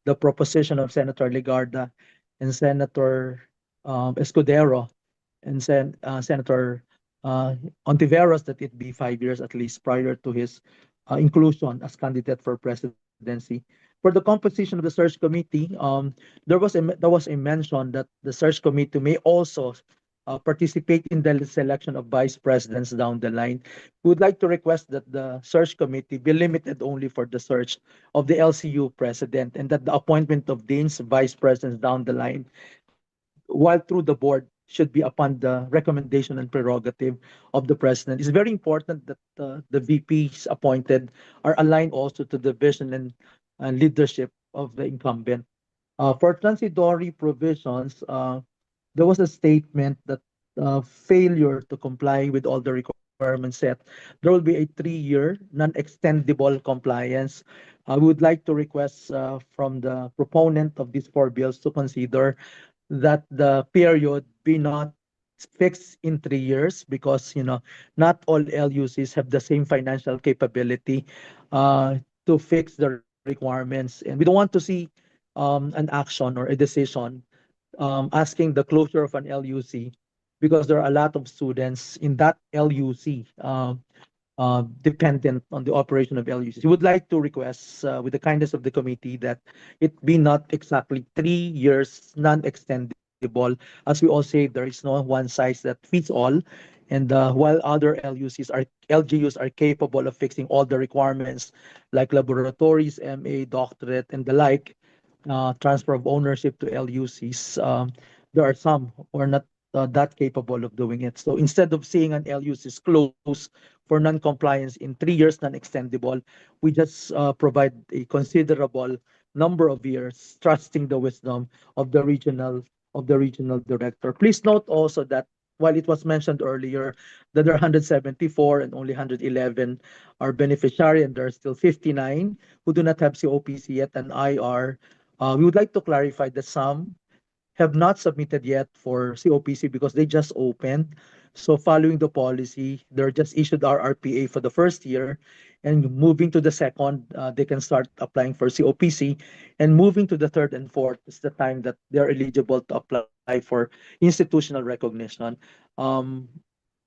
the proposition of Senator Legarda and Senator Escudero and Senator Hontiveros, that it be 5 years at least prior to his inclusion as candidate for presidency. For the composition of the search committee, there was a mention that the search committee may also participate in the selection of vice presidents down the line. We would like to request that the search committee be limited only for the search of the LCU president, and that the appointment of deans, vice presidents down the line, while through the board, should be upon the recommendation and prerogative of the president. It's very important that the VPs appointed are aligned also to the vision and leadership of the incumbent. For transitory provisions, there was a statement that failure to comply with all the requirements set, there will be a 3-year non-extendable compliance. I would like to request from the proponent of these 4 bills to consider that the period be not fixed in 3 years, because not all LUCs have the same financial capability to fix the requirements, and we don't want to see an action or a decision asking the closure of an LUC because there are a lot of students in that LUC dependent on the operation of LUCs. We would like to request, with the kindness of the committee, that it be not exactly 3 years non-extendable. As we all say, there is no one size that fits all. And while other LGUs are capable of fixing all the requirements like laboratories, MA, doctorate, and the like, transfer of ownership to LUCs, there are some who are not that capable of doing it. So instead of seeing an LUCs close for non-compliance in 3 years non-extendable, we just provide a considerable number of years, trusting the wisdom of the regional director. Please note also that while it was mentioned earlier that there are 174 and only 111 are beneficiary, and there are still 59 who do not have COPC yet and IR, we would like to clarify that some have not submitted yet for COPC because they just opened. So following the policy, they're just issued our RPA for the first year, and moving to the second, they can start applying for COPC, and moving to the third and fourth is the time that they're eligible to apply for institutional recognition. Um,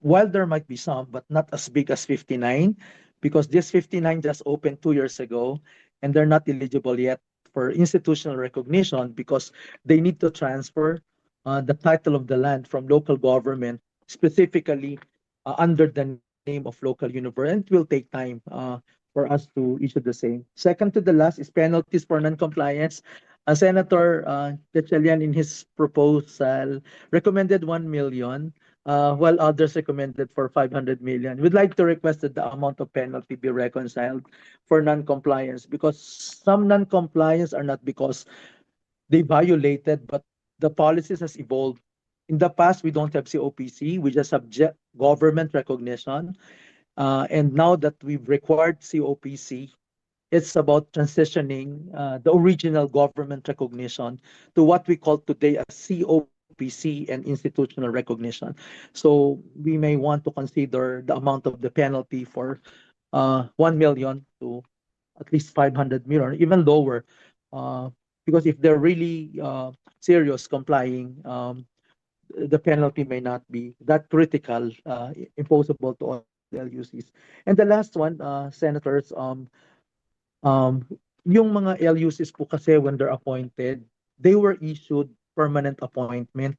while there might be some, but not as big as 59, because this 59 just opened 2 years ago, and they're not eligible yet for institutional recognition because they need to transfer the title of the land from local government, specifically under the name of local university. And it will take time for us to issue the same. Second to the last is penalties for non-compliance. Senator Gatchalian, in his proposal, recommended 1 million, while others recommended for 500 million. We'd like to request that the amount of penalty be reconciled for non-compliance, because some non-compliance are not because they violated, but the policies has evolved. In the past, we don't have COPC, we just have government recognition. And now that we've required COPC, it's about transitioning the original government recognition to what we call today a COPC and institutional recognition. So we may want to consider the amount of the penalty for 1 million to at least 500 million, even lower, because if they're really serious complying, the penalty may not be that critical, imposable to all the LUCs. And the last one, senators, yung mga LUCs po kasi when they're appointed, they were issued permanent appointment,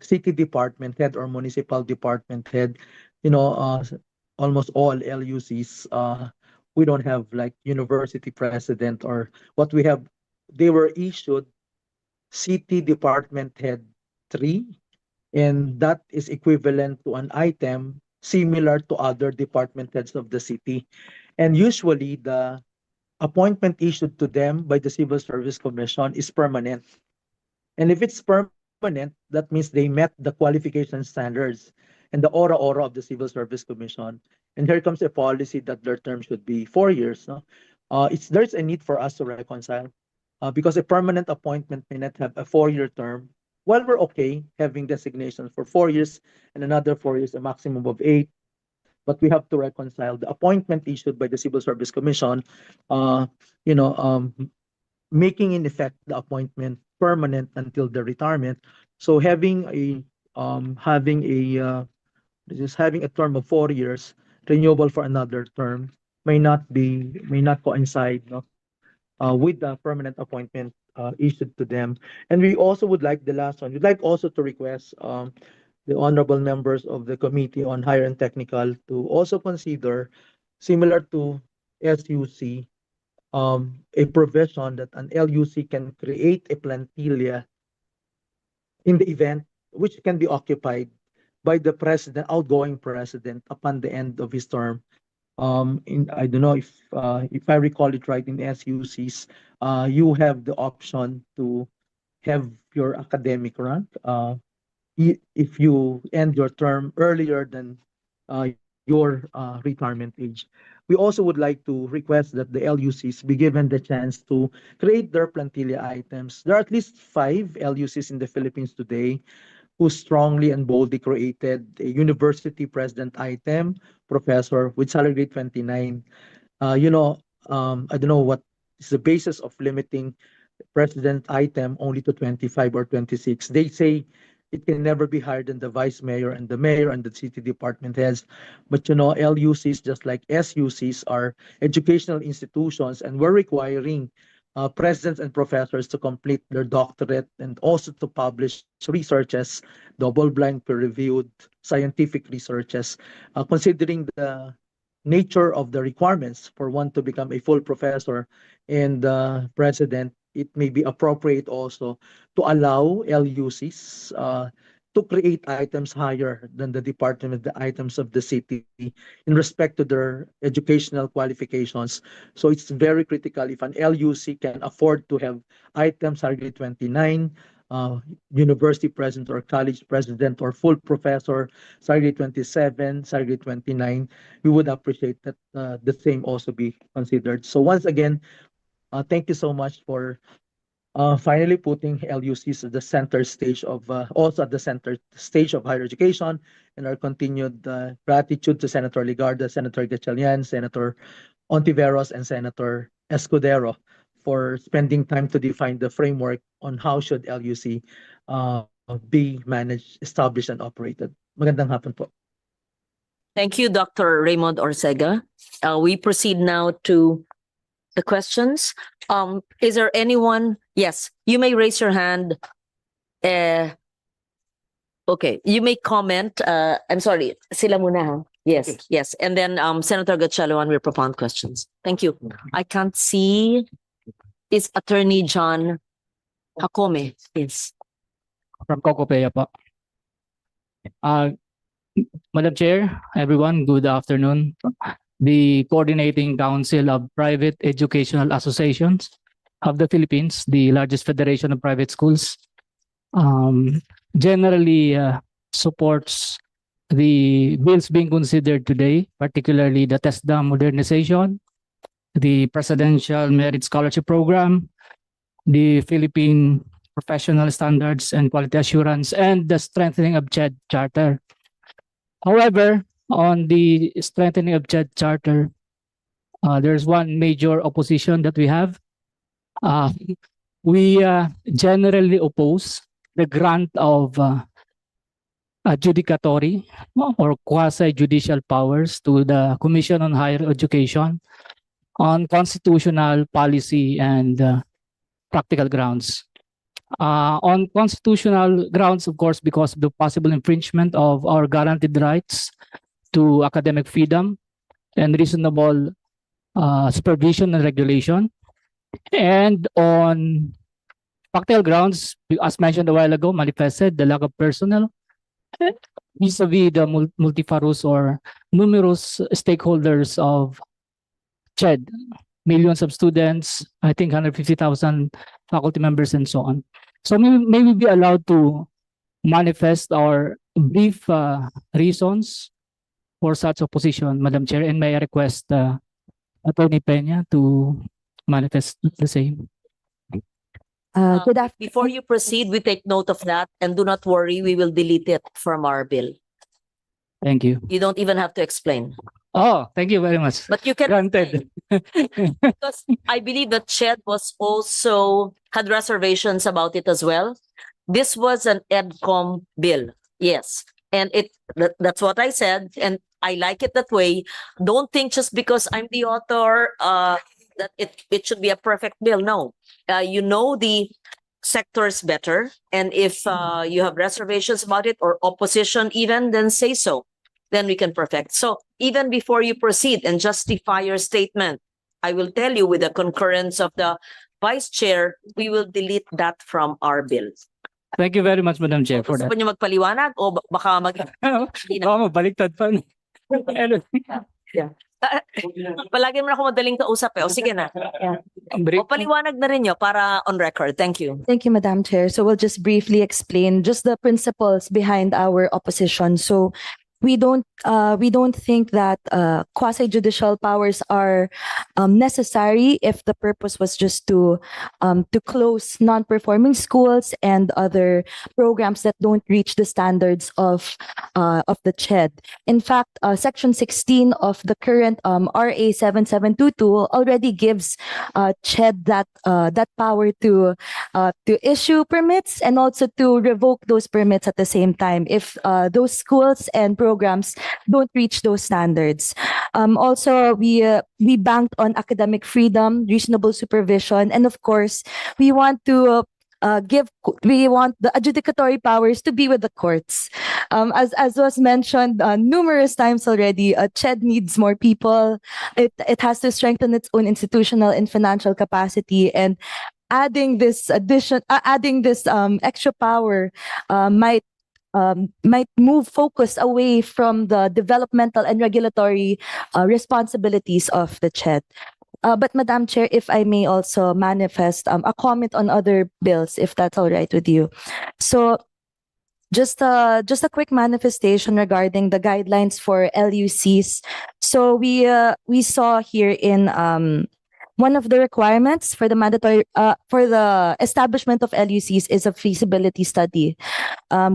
city department head or municipal department head. Almost all LUCs, we don't have like university president or what we have. They were issued city department head 3, and that is equivalent to an item similar to other department heads of the city. And usually the appointment issued to them by the Civil Service Commission is permanent. And if it's permanent, that means they met the qualification standards and the aura of the Civil Service Commission. And here comes a policy that their term should be 4 years. No? There's a need for us to reconcile because a permanent appointment may not have a 4-year term. While we're okay having designations for 4 years and another 4 years, a maximum of 8, but we have to reconcile the appointment issued by the Civil Service Commission, making in effect the appointment permanent until the retirement. So having a term of 4 years, renewable for another term, may not coincide with the permanent appointment issued to them. And we also would like the last one. We'd like also to request the honorable members of the Committee on Higher and Technical to also consider, similar to SUC, a provision that an LUC can create a plantilla in the event which can be occupied by the outgoing president upon the end of his term. I don't know if I recall it right, in SUCs, you have the option to have your academic rank if you end your term earlier than your retirement age. We also would like to request that the LUCs be given the chance to create their plantilla items. There are at least 5 LUCs in the Philippines today who strongly and boldly created a university president item, professor, with salary grade 29. I don't know what is the basis of limiting president item only to 25 or 26. They say it can never be higher than the vice mayor and the mayor and the city department heads. But LUCs, just like SUCs, are educational institutions, and we're requiring presidents and professors to complete their doctorate and also to publish researches, double-blind, peer-reviewed scientific researches, considering the nature of the requirements for one to become a full professor and president. It may be appropriate also to allow LUCs to create items higher than the department, the items of the city in respect to their educational qualifications. So it's very critical if an LUC can afford to have items higher than 29, university president or college president or full professor, Saturday 27, Saturday 29, we would appreciate that the same also be considered. So once again, thank you so much for finally putting LUCs at the center stage of also at the center stage of higher education, and our continued gratitude to Senator Legarda, Senator Gatchalian, Senator Hontiveros, and Senator Escudero for spending time to define the framework on how should LUC be managed, established, and operated. Magandang hapon po. Thank you, Dr. Raymond Orcega. We proceed now to the questions. Is there anyone? Yes, you may raise your hand. Okay, you may comment. I'm sorry, sila muna ha. Yes, Okay. yes. And then Senator Gatchalian will propound questions. Thank you. I can't see. Is Attorney John Hakome? Yes. From Cocopeya po. Madam Chair, everyone, good afternoon. The Coordinating Council of Private Educational Associations of the Philippines, the largest federation of private schools, generally supports the bills being considered today, particularly the TESDA modernization, the Presidential Merit Scholarship Program, the Philippine Professional Standards and Quality Assurance, and the strengthening of CHED Charter. However, on the strengthening of CHED Charter, there's one major opposition that we have. We generally oppose the grant of adjudicatory or quasi-judicial powers to the Commission on Higher Education on constitutional policy and practical grounds. On constitutional grounds, of course, because of the possible infringement of our guaranteed rights to academic freedom and reasonable supervision and regulation. And on practical grounds, as mentioned a while ago, manifested the lack of personnel vis-a-vis the multifarious or numerous stakeholders of CHED, millions of students, I think 150,000 faculty members and so on. So may we be allowed to manifest our brief reasons for such opposition, Madam Chair, and may I request Attorney Peña to manifest the same. Before you proceed, we take note of that, and do not worry, we will delete it from our bill. Thank you. You don't even have to explain. Oh, thank you very much. But you can, Granted. because I believe that CHED was also had reservations about it as well. This was an EDCOM bill, yes, and that's what I said, and I like it that way. Don't think just because I'm the author that it should be a perfect bill. No, you know the sectors better, and if you have reservations about it or opposition even, then say so. Then we can perfect. So even before you proceed and justify your statement, I will tell you with the concurrence of the Vice Chair, we will delete that from our bill. Thank you very much, Madam Chair, for Gusto that. pa niyo magpaliwanag o baka Baka mabaliktad pa. Palagi mo na ako madaling kausap eh. O sige na. O paliwanag na rin nyo para on record. Thank you. Thank you, Madam Chair. So we'll just briefly explain just the principles behind our opposition. So we don't think that quasi-judicial powers are necessary if the purpose was just to close non-performing schools and other programs that don't reach the standards of the CHED. In fact, Section 16 of the current RA 7722 already gives CHED that power to issue permits and also to revoke those permits at the same time if those schools and programs don't reach those standards. Also, we banked on academic freedom, reasonable supervision, and of course, we want to we want the adjudicatory powers to be with the courts. As was mentioned numerous times already, CHED needs more people. It has to strengthen its own institutional and financial capacity, and adding this extra power might move focus away from the developmental and regulatory responsibilities of the CHED. But Madam Chair, if I may also manifest a comment on other bills, if that's all right with you. So just a quick manifestation regarding the guidelines for LUCs. So we saw here in one of the requirements for the mandatory for the establishment of LUCs is a feasibility study.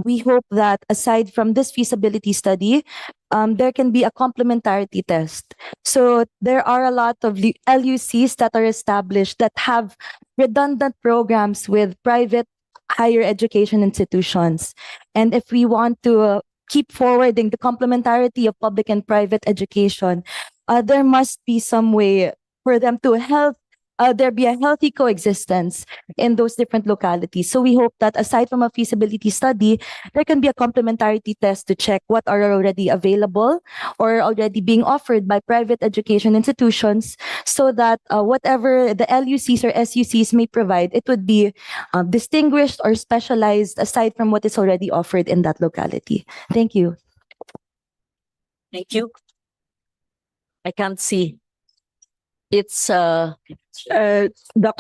We hope that aside from this feasibility study, there can be a complementarity test. So there are a lot of LUCs that are established that have redundant programs with private higher education institutions. And if we want to keep forwarding the complementarity of public and private education, there must be some way for them to there be a healthy coexistence in those different localities. So we hope that aside from a feasibility study, there can be a complementarity test to check what are already available or already being offered by private education institutions, so that whatever the LUCs or SUCs may provide, it would be distinguished or specialized aside from what is already offered in that locality. Thank you. Thank you. I can't see. It's Dr.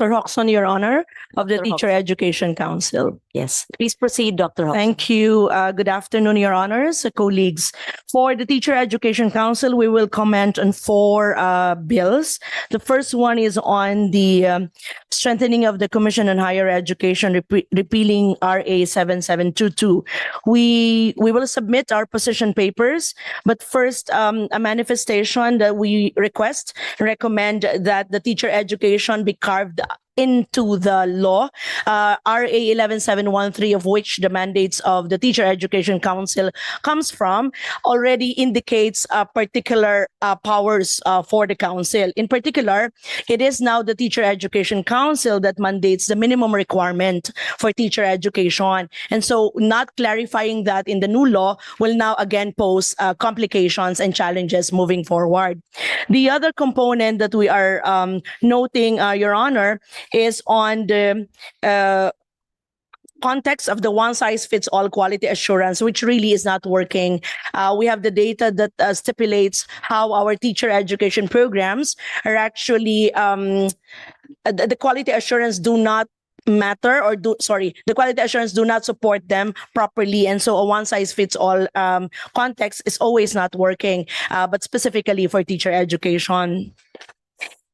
Hoxon, Your Honor, of the Dr. Teacher Education Council. yes. Please proceed, Dr. Hoxton. Thank you. Good afternoon, Your Honors, colleagues. For the Teacher Education Council, we will comment on 4 bills. The first one is on the strengthening of the Commission on Higher Education, repealing RA 7722. We will submit our position papers, but first, a manifestation that we recommend that the teacher education be carved into the law. RA 11713, of which the mandates of the Teacher Education Council comes from, already indicates particular powers for the council. In particular, it is now the Teacher Education Council that mandates the minimum requirement for teacher education. And so not clarifying that in the new law will now again pose complications and challenges moving forward. The other component that we are noting, Your Honor, is on the context of the one-size-fits-all quality assurance, which really is not working. We have the data that stipulates how our teacher education programs are actually, the quality assurance do not matter or the quality assurance do not support them properly, and so a one-size-fits-all context is always not working, but specifically for teacher education.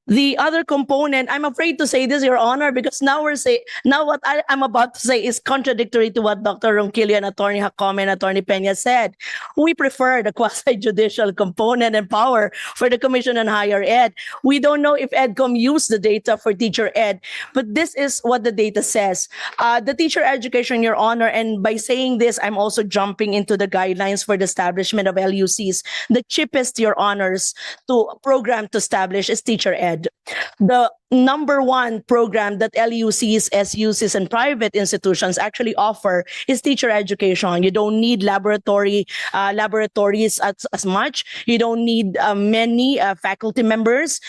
The other component, I'm afraid to say this, Your Honor, because now what I'm about to say is contradictory to what Dr. Ronquillo and Attorney Jacome and Attorney Peña said. We prefer the quasi-judicial component and power for the Commission on Higher Ed. We don't know if EDCOM used the data for teacher ed, but this is what the data says. The teacher education, Your Honor, and by saying this, I'm also jumping into the guidelines for the establishment of LUCs. The cheapest, Your Honors, program to establish is teacher ed. The number one program that LUCs, SUCs, and private institutions actually offer is teacher education. You don't need laboratories as much. You don't need many faculty members.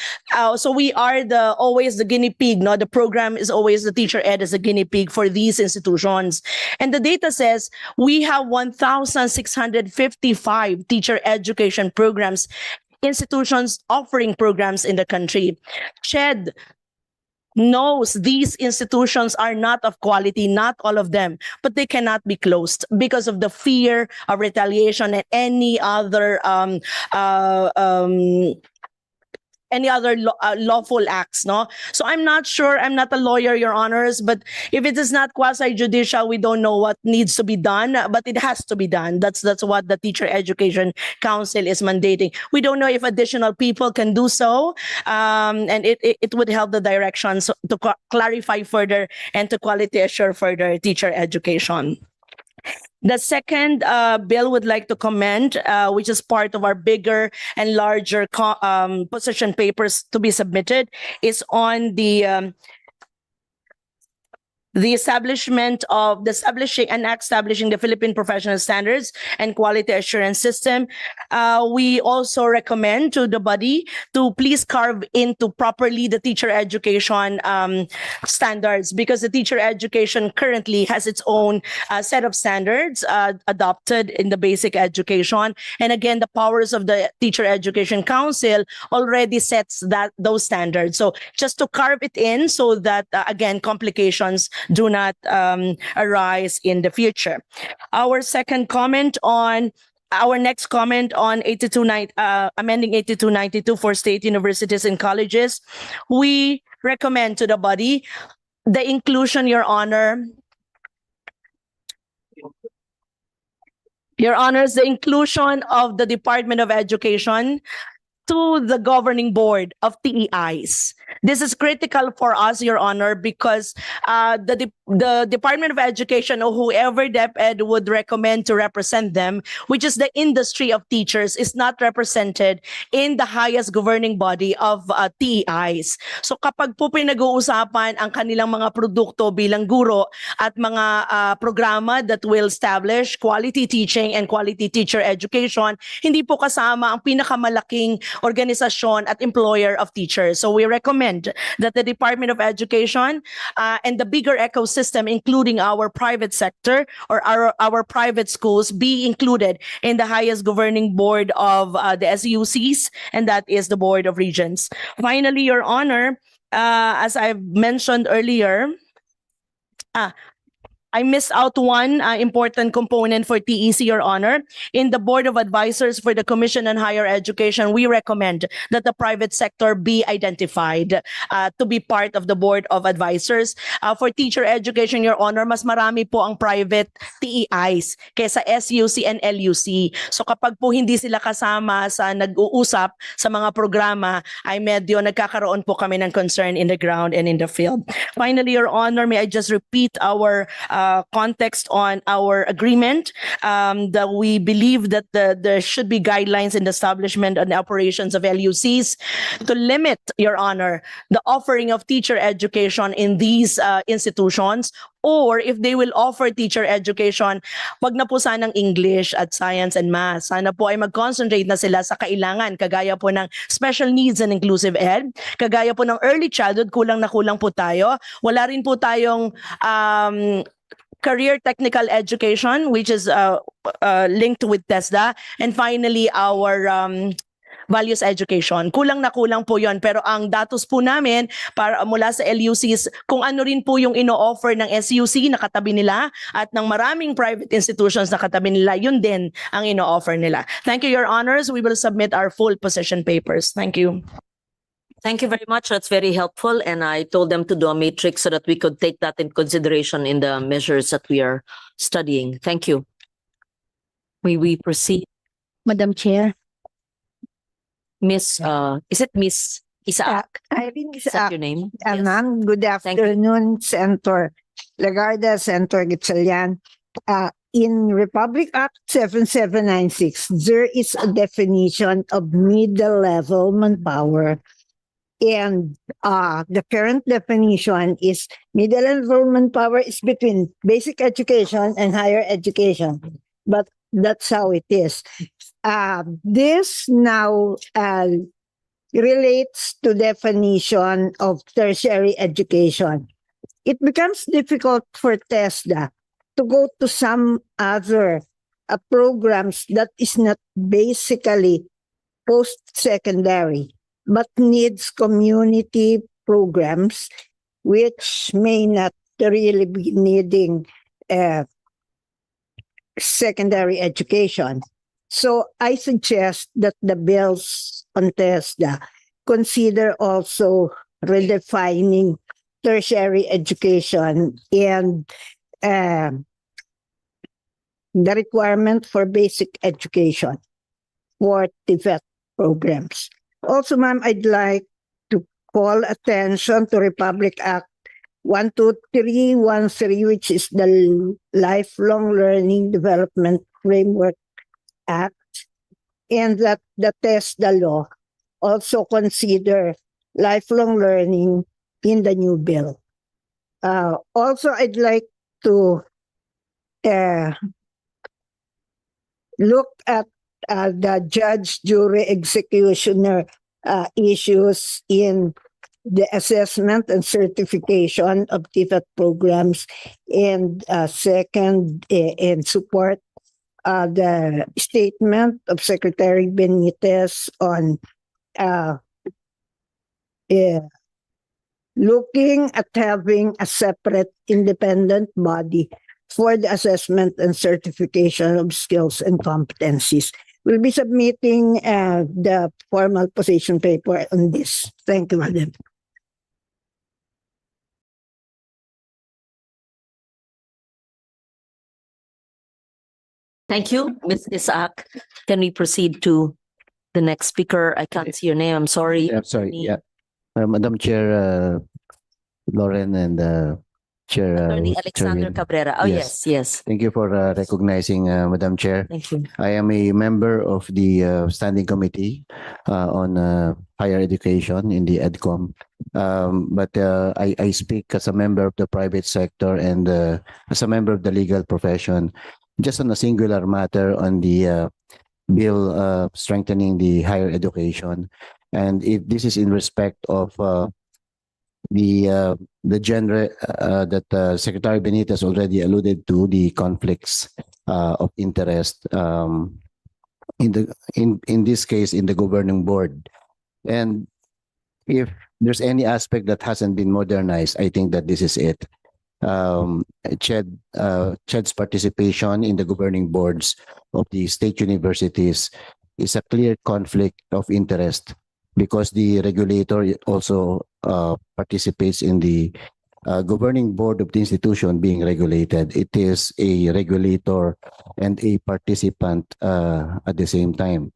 So we are always the guinea pig. No, the program is always the teacher ed as a guinea pig for these institutions. And the data says we have 1,655 teacher education programs, institutions offering programs in the country. CHED knows these institutions are not of quality, not all of them, but they cannot be closed because of the fear of retaliation and any other lawful acts, no? So I'm not sure, I'm not a lawyer, Your Honors, but if it is not quasi-judicial, we don't know what needs to be done, but it has to be done. That's what the Teacher Education Council is mandating. We don't know if additional people can do so, and it would help the directions to clarify further and to quality assure further teacher education. The second bill would like to commend, which is part of our bigger and larger position papers to be submitted, is on the establishing the Philippine Professional Standards and Quality Assurance System. We also recommend to the body to please carve into properly the teacher education standards, because the teacher education currently has its own set of standards adopted in the basic education. And again, the powers of the Teacher Education Council already sets those standards. So just to carve it in so that, again, complications do not arise in the future. Our next comment on amending 8292 for state universities and colleges, we recommend to the body the inclusion, Your Honors, the inclusion of the Department of Education to the governing board of TEIs. This is critical for us, Your Honor, because the Department of Education, or whoever DepEd would recommend to represent them, which is the industry of teachers, is not represented in the highest governing body of TEIs. So kapag po pinag-uusapan ang kanilang mga produkto bilang guro at mga programa that will establish quality teaching and quality teacher education, hindi po kasama ang pinakamalaking organisasyon at employer of teachers. So we recommend that the Department of Education and the bigger ecosystem, including our private sector or our private schools, be included in the highest governing board of the SUCs, and that is the Board of Regents. Finally, Your Honor, as I've mentioned earlier, I missed out one important component for TEC, Your Honor. In the Board of Advisors for the Commission on Higher Education, we recommend that the private sector be identified to be part of the Board of Advisors. For teacher education, Your Honor, mas marami po ang private TEIs kaysa SUC and LUC. So kapag po hindi sila kasama sa nag-uusap sa mga programa, ay medyo nagkakaroon po kami ng concern in the ground and in the field. Finally, Your Honor, may I just repeat our context on our agreement, that we believe that there should be guidelines in the establishment and operations of LUCs to limit, Your Honor, the offering of teacher education in these institutions, or if they will offer teacher education, wag na po sanang English at science and math. Sana po ay mag-concentrate na sila sa kailangan, kagaya po ng special needs and inclusive ed, kagaya po ng early childhood, kulang na kulang po tayo. Wala rin po tayong career technical education, which is linked with TESDA. And finally, our values education. Kulang na kulang po yon, pero ang datos po namin para mula sa LUCs, kung ano rin po yung ino-offer ng SUC na katabi nila at ng maraming private institutions na katabi nila, yun din ang ino-offer nila. Thank you, Your Honors. We will submit our full position papers. Thank you. Thank you very much. That's very helpful. And I told them to do a matrix so that we could take that in consideration in the measures that we are studying. Thank you. May we proceed? Madam Chair. Miss, is it Miss Isaac? Irene Is that your name? Yes. Ma'am, good Thank you. afternoon, Senator Legarda, Senator Gatchalian. In Republic Act 7796, there is a definition of middle-level manpower. And the current definition is middle-level manpower is between basic education and higher education. But that's how it is. This now relates to definition of tertiary education. It becomes difficult for TESDA to go to some other programs that is not basically post-secondary, but needs community programs which may not really be needing secondary education. So I suggest that the bills on TESDA consider also redefining tertiary education and the requirement for basic education for TVET programs. Also, ma'am, I'd like to call attention to Republic Act 12313, which is the Lifelong Learning Development Framework Act, and that the TESDA law also consider lifelong learning in the new bill. Also, I'd like to look at the judge, jury, executioner issues in the assessment and certification of TVET programs, and second, and support the statement of Secretary Benitez on looking at having a separate independent body for the assessment and certification of skills and competencies. We'll be submitting the formal position paper on this. Thank you, Madam. Thank you, Ms. Isaac. Can we proceed to the next speaker? I can't see your name. I'm sorry. Yeah, sorry. Yeah. Madam Chair, Lauren and Chair Attorney Alexander Chairman. Cabrera. Oh, Yes. yes. Thank you for recognizing Madam Chair. Thank you. I am a member of the Standing Committee on Higher Education in the EDCOM. But I speak as a member of the private sector and as a member of the legal profession, just on a singular matter on the bill strengthening the higher education. And if this is in respect of the genre that Secretary Benitez already alluded to, the conflicts of interest in this case in the governing board. And if there's any aspect that hasn't been modernized, I think that this is it. CHED's participation in the governing boards of the state universities is a clear conflict of interest because the regulator also participates in the governing board of the institution being regulated. It is a regulator and a participant at the same time.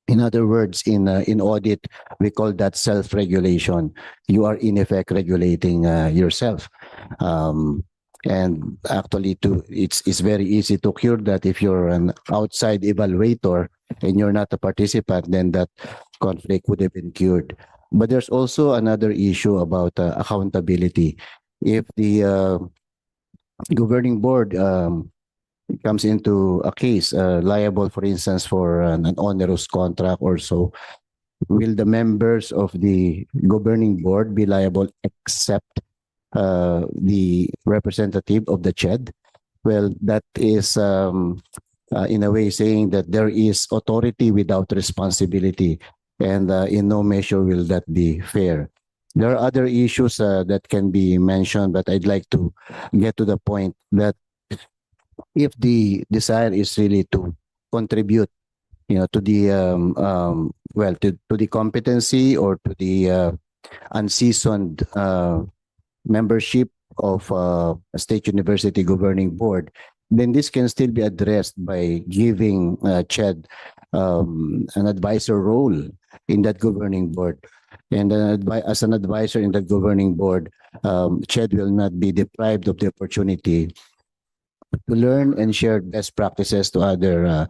In other words, in audit, we call that self-regulation. You are in effect regulating yourself. And actually, it's very easy to cure that if you're an outside evaluator and you're not a participant, then that conflict would have been cured. But there's also another issue about accountability. If the governing board comes into a case liable, for instance, for an onerous contract or so, will the members of the governing board be liable except the representative of the CHED? Well, that is in a way saying that there is authority without responsibility, and in no measure will that be fair. There are other issues that can be mentioned, but I'd like to get to the point that if the desire is really to contribute, to the to the competency or to the unseasoned membership of a state university governing board, then this can still be addressed by giving CHED an advisor role in that governing board. And as an advisor in that governing board, CHED will not be deprived of the opportunity to learn and share best practices to other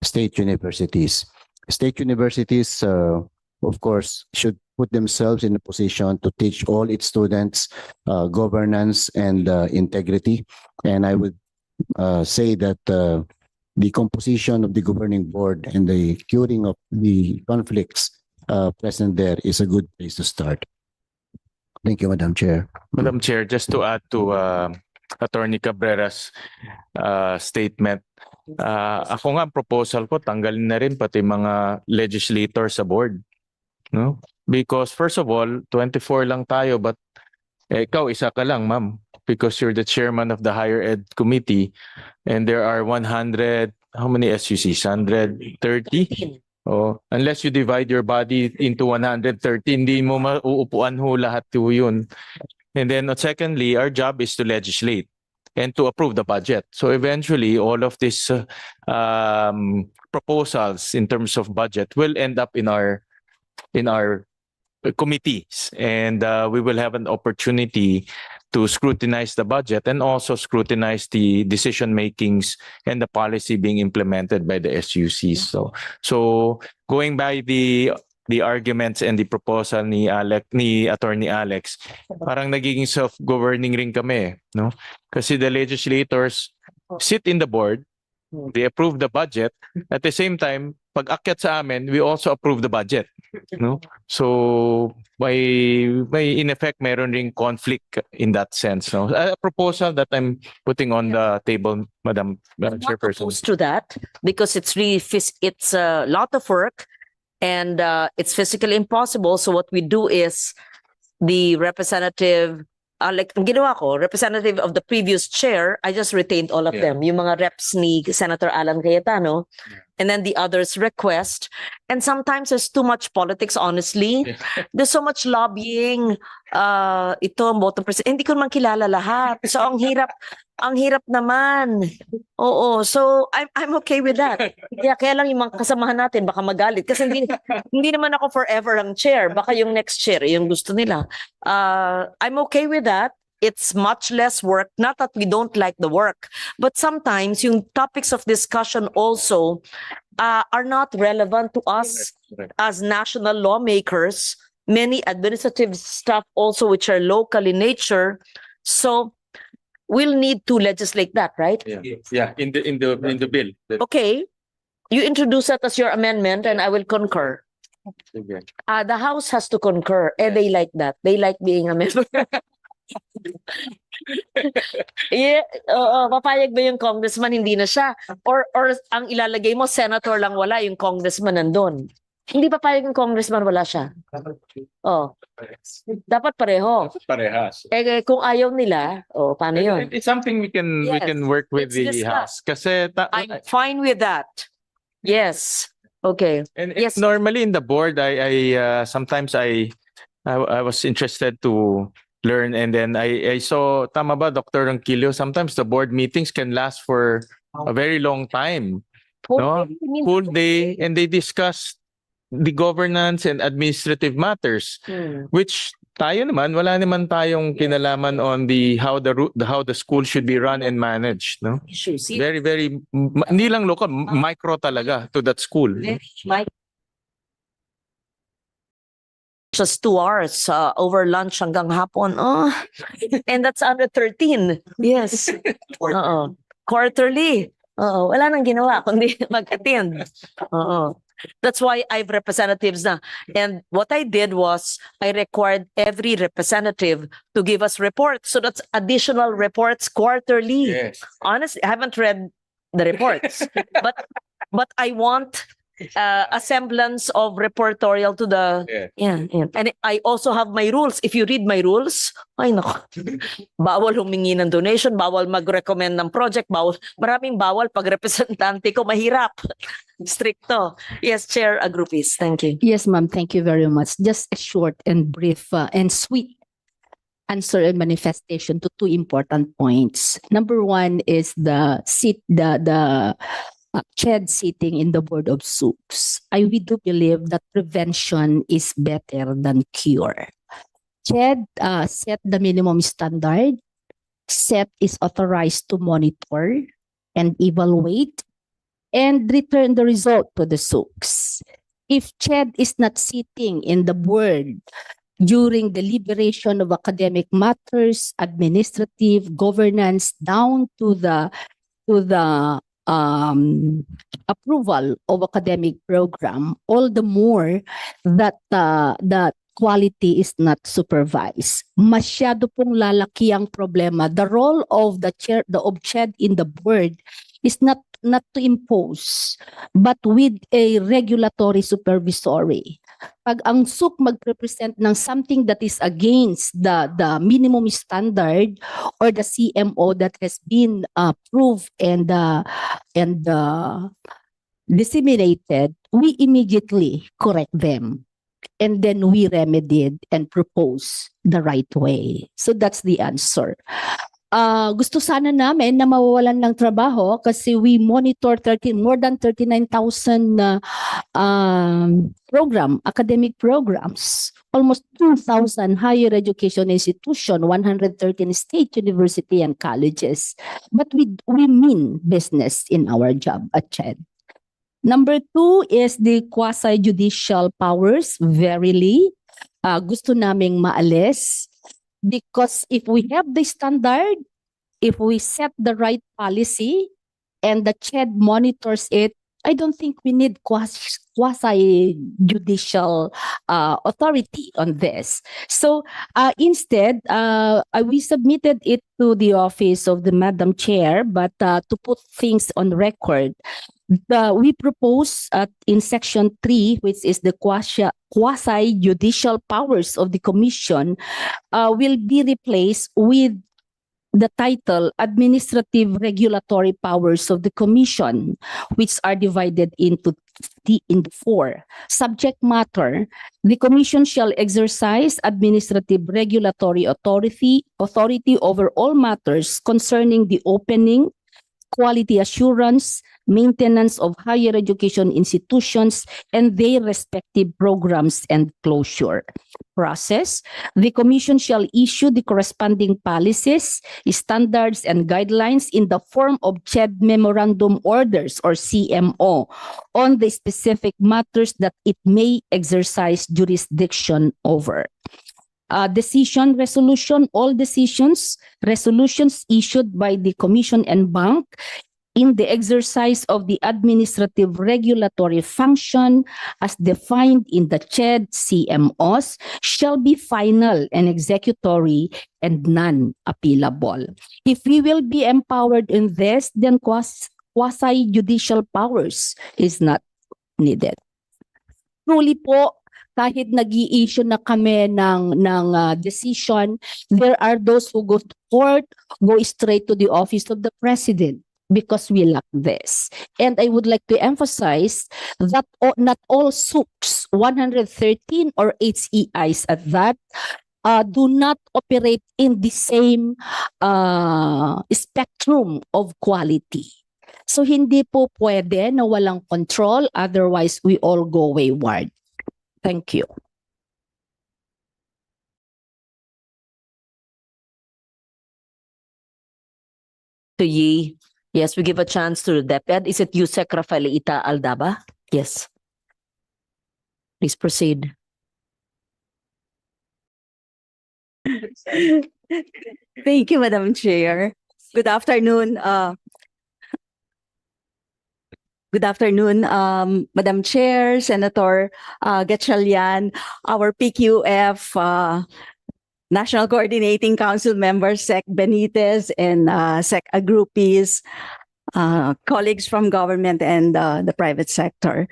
state universities. State universities, of course, should put themselves in a position to teach all its students governance and integrity. And I would say that the composition of the governing board and the curing of the conflicts present there is a good place to start. Thank you, Madam Chair. Madam Chair, just to add to Attorney Cabrera's statement, ako nga ang proposal ko, tanggalin na rin pati mga legislators sa board. No? Because first of all, 24 lang tayo, but Ikaw, isa ka lang, ma'am, because you're the chairman of the Higher Ed Committee and there are 100, how many SUCs? 130? Oh, unless you divide your body into 130, hindi mo mauupuan ho lahat ho yun. And then secondly, our job is to legislate and to approve the budget. So eventually, all of these proposals in terms of budget will end up in our committees, and we will have an opportunity to scrutinize the budget and also scrutinize the decision makings and the policy being implemented by the SUCs. So going by the arguments and the proposal ni Attorney Alex, parang nagiging self-governing rin kami, no? Kasi the legislators sit in the board, they approve the budget. At the same time, pag akyat sa amin, we also approve the budget, no? So by in effect, meron ring conflict in that sense, no? A proposal that I'm putting on the table, Madam Chairperson. Opposed to that because it's really it's a lot of work and it's physically impossible. So what we do is the representative, like ang ginawa ko, representative of the previous chair, I just retained all of them. Yung mga reps ni Senator Alan Cayetano, and then the others request. And sometimes there's too much politics, honestly. There's so much lobbying. Ito ang boto president. Hindi ko naman kilala lahat. So ang hirap naman. Oo, so I'm okay with that. Kaya lang yung mga kasamahan natin baka magalit kasi hindi naman ako forever ang chair. Baka yung next chair yung gusto nila. I'm okay with that. It's much less work. Not that we don't like the work, but sometimes yung topics of discussion also are not relevant to us as national lawmakers. Many administrative stuff also which are local in nature. So we'll need to legislate that, right? Yeah, in the bill. Okay, you introduce that as your amendment, and I will concur. The House has to concur. They like that. They like being a member. Papayag ba yung congressman hindi na siya? Or ang ilalagay mo, senator lang wala, yung congressman nandun. Hindi papayag yung congressman wala siya. Dapat pareho. Parehas. Kung ayaw nila, paano yun? It's something we can work with the House. Kasi I'm fine with that. Yes. Okay. And yes. Normally in the board, I sometimes I was interested to learn, and then I saw, tama ba, Dr. Ronquillo, sometimes the board meetings can last for a very long time. Full day, and they discuss the governance and administrative matters, which tayo naman, wala naman tayong kinalaman on how the school should be run and managed, no? Very, very, hindi lang local, micro talaga to that school. Just 2 hours over lunch hanggang hapon. And that's under 13. Yes. Quarterly. Wala nang ginawa kundi mag-attend. That's why I have representatives na. And what I did was I required every representative to give us reports. So that's additional reports quarterly. Yes. Honestly, I haven't read the reports. but I want a semblance of reportorial to the and I also have my rules. If you read my rules, ay nako, bawal humingi ng donation, bawal mag-recommend ng project, maraming bawal pag representante ko, mahirap. Stricto. Yes, Chair Agrupis. Thank you. Yes, ma'am. Thank you very much. Just a short and brief and sweet answer and manifestation to 2 important points. Number 1 is the CHED sitting in the board of SUCs. We do believe that prevention is better than cure. CHED set the minimum standard. CEP is authorized to monitor and evaluate and return the result to the SUCs. If CHED is not sitting in the board during deliberation of academic matters, administrative, governance, down to the approval of academic program, all the more that that quality is not supervised. Masyado pong lalaki ang problema. The role of the CHED in the board is not to impose, but with a regulatory supervisory. pag ang SUC mag-represent ng something that is against the minimum standard or the CMO that has been proved and disseminated, we immediately correct them. And then we remedied and propose the right way. So that's the answer. Gusto sana namin na mawawalan ng trabaho kasi we monitor more than 39,000 academic programs, almost 2,000 higher education institution, 113 state university and colleges. But we mean business in our job at CHED. Number 2 is the quasi-judicial powers. Verily, gusto naming maalis because if we have the standard, if we set the right policy and the CHED monitors it, I don't think we need quasi-judicial authority on this. So instead, we submitted it to the office of the Madam Chair, but to put things on record, we propose in section 3, which is the quasi-judicial powers of the commission, will be replaced with the title Administrative Regulatory Powers of the Commission, which are divided into 4. Subject matter: the Commission shall exercise administrative regulatory authority over all matters concerning the opening, quality assurance, maintenance of higher education institutions, and their respective programs and closure. Process: the Commission shall issue the corresponding policies, standards, and guidelines in the form of CHED Memorandum Orders or CMO on the specific matters that it may exercise jurisdiction over. Resolutions issued by the Commission and Bank in the exercise of the administrative regulatory function as defined in the CHED CMOs shall be final and executory and non-appealable. If we will be empowered in this, then quasi-judicial powers is not needed. Truly po, kahit nag-i-issue na kami ng decision, there are those who go to court, go straight to the office of the President because we lack this. And I would like to emphasize that not all SUCs, 113 or HEIs at that, do not operate in the same spectrum of quality. So hindi po pwede na walang control, otherwise we all go wayward. Thank you. To Yi. Yes, we give a chance to the DepEd. Is it Yusek Rafaelita Aldaba? Yes. Please proceed. Thank you, Madam Chair. Good afternoon. Good afternoon, Madam Chair, Senator Gatchalian, our PQF National Coordinating Council members, Sec Benitez and Sec Agrupis, colleagues from government and the private sector.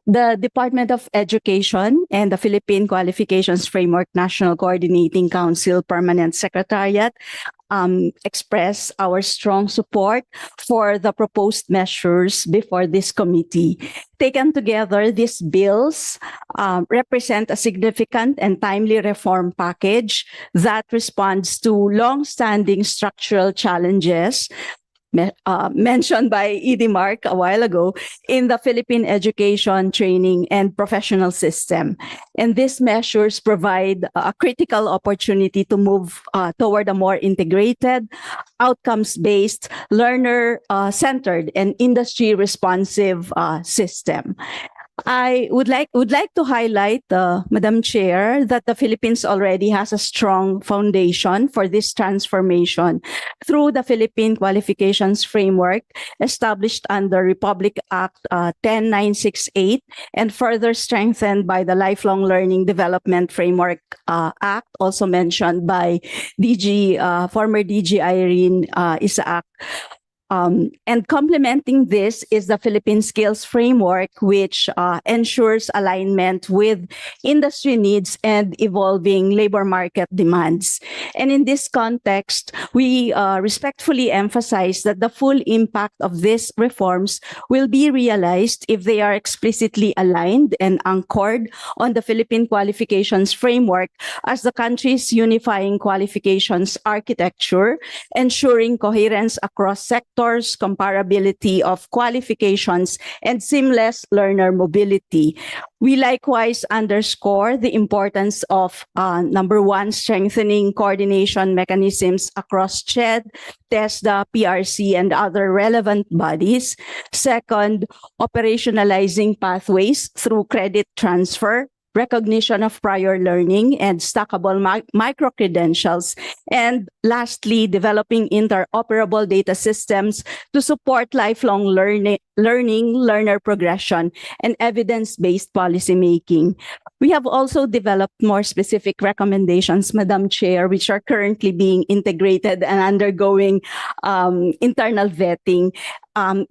The Department of Education and the Philippine Qualifications Framework National Coordinating Council Permanent Secretariat express our strong support for the proposed measures before this committee. Taken together, these bills represent a significant and timely reform package that responds to long-standing structural challenges mentioned by Edie Mark a while ago in the Philippine education, training, and professional system. And these measures provide a critical opportunity to move toward a more integrated, outcomes-based, learner-centered, and industry-responsive system. I would like to highlight, Madam Chair, that the Philippines already has a strong foundation for this transformation through the Philippine Qualifications Framework established under Republic Act 10968 and further strengthened by the Lifelong Learning Development Framework Act, also mentioned by former DG Irene Isaac. And complementing this is the Philippine Skills Framework, which ensures alignment with industry needs and evolving labor market demands. And in this context, we respectfully emphasize that the full impact of these reforms will be realized if they are explicitly aligned and anchored on the Philippine Qualifications Framework as the country's unifying qualifications architecture, ensuring coherence across sectors, comparability of qualifications, and seamless learner mobility. We likewise underscore the importance of number one, strengthening coordination mechanisms across CHED, TESDA, PRC, and other relevant bodies. Second, operationalizing pathways through credit transfer, recognition of prior learning, and stackable micro-credentials. And lastly, developing interoperable data systems to support lifelong learning, learner progression, and evidence-based policymaking. We have also developed more specific recommendations, Madam Chair, which are currently being integrated and undergoing internal vetting.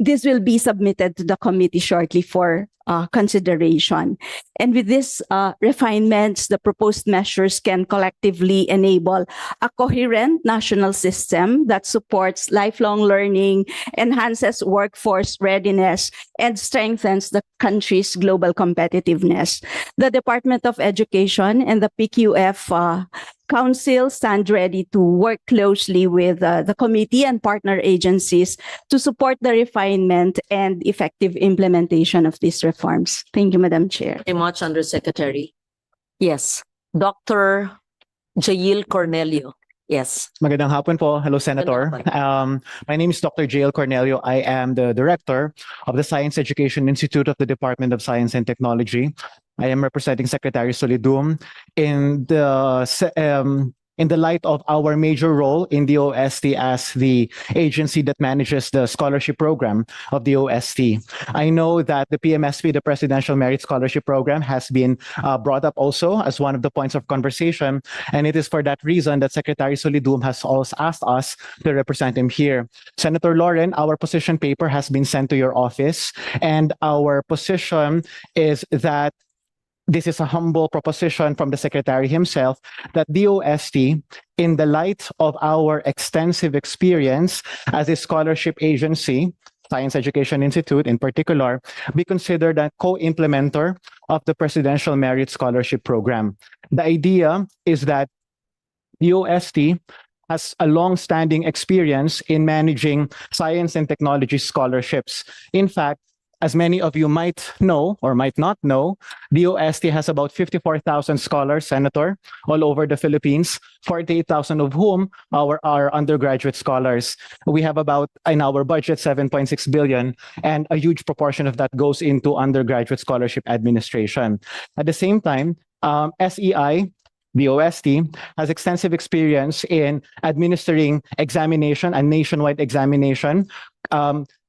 This will be submitted to the committee shortly for consideration. And with these refinements, the proposed measures can collectively enable a coherent national system that supports lifelong learning, enhances workforce readiness, and strengthens the country's global competitiveness. The Department of Education and the PQF Council stand ready to work closely with the committee and partner agencies to support the refinement and effective implementation of these reforms. Thank you, Madam Chair. Very much, Undersecretary. Yes, Dr. Jail Cornelio. Yes. Magandang hapon po. Hello, Senator. My name is Dr. Jail Cornelio. I am the director of the Science Education Institute of the Department of Science and Technology. I am representing Secretary Solidum in the light of our major role in the OST as the agency that manages the scholarship program of the OST. I know that the PMSP, the Presidential Merit Scholarship Program, has been brought up also as one of the points of conversation, and it is for that reason that Secretary Solidum has also asked us to represent him here. Senator Lauren, our position paper has been sent to your office, and our position is that this is a humble proposition from the Secretary himself that DOST, in the light of our extensive experience as a scholarship agency, Science Education Institute in particular, be considered a co-implementer of the Presidential Merit Scholarship Program. The idea is that DOST has a long-standing experience in managing science and technology scholarships. In fact, as many of you might know or might not know, DOST has about 54,000 scholars, Senator, all over the Philippines, 48,000 of whom are undergraduate scholars. We have about, in our budget, 7.6 billion, and a huge proportion of that goes into undergraduate scholarship administration. At the same time, SEI, the OST, has extensive experience in administering examination and nationwide examination.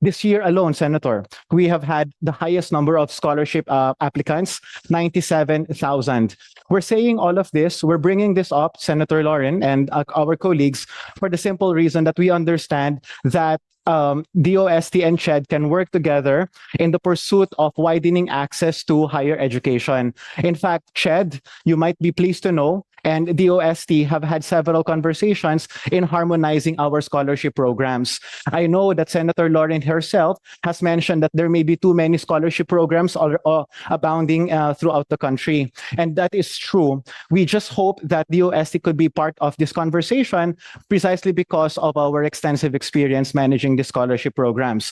This year alone, Senator, we have had the highest number of scholarship applicants, 97,000. We're saying all of this, we're bringing this up, Senator Lauren and our colleagues, for the simple reason that we understand that DOST and CHED can work together in the pursuit of widening access to higher education. In fact, CHED, you might be pleased to know, and DOST have had several conversations in harmonizing our scholarship programs. I know that Senator Lauren herself has mentioned that there may be too many scholarship programs abounding throughout the country. And that is true. We just hope that DOST could be part of this conversation precisely because of our extensive experience managing the scholarship programs.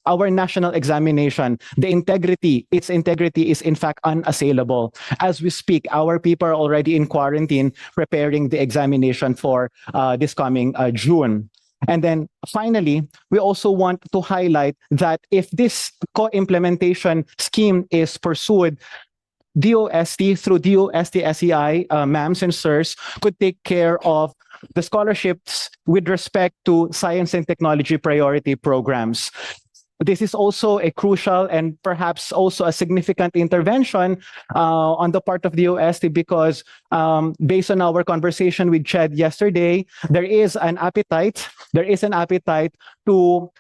Our national examination, its integrity is in fact unassailable. As we speak, our people are already in quarantine preparing the examination for this coming June. And then finally, we also want to highlight that if this co-implementation scheme is pursued, DOST through DOST SEI, ma'ams and sirs, could take care of the scholarships with respect to science and technology priority programs. this is also a crucial and perhaps also a significant intervention on the part of the OST because based on our conversation with Chad yesterday, there is an appetite to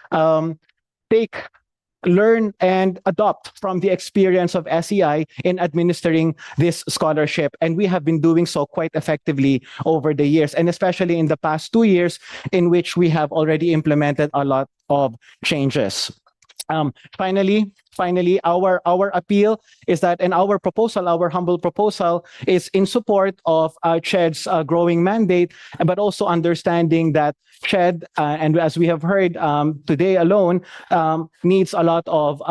learn and adopt from the experience of SEI in administering this scholarship. And we have been doing so quite effectively over the years, and especially in the past 2 years in which we have already implemented a lot of changes. Finally, our appeal is that, and our humble proposal is in support of CHED's growing mandate, but also understanding that CHED, and as we have heard today alone, needs a lot of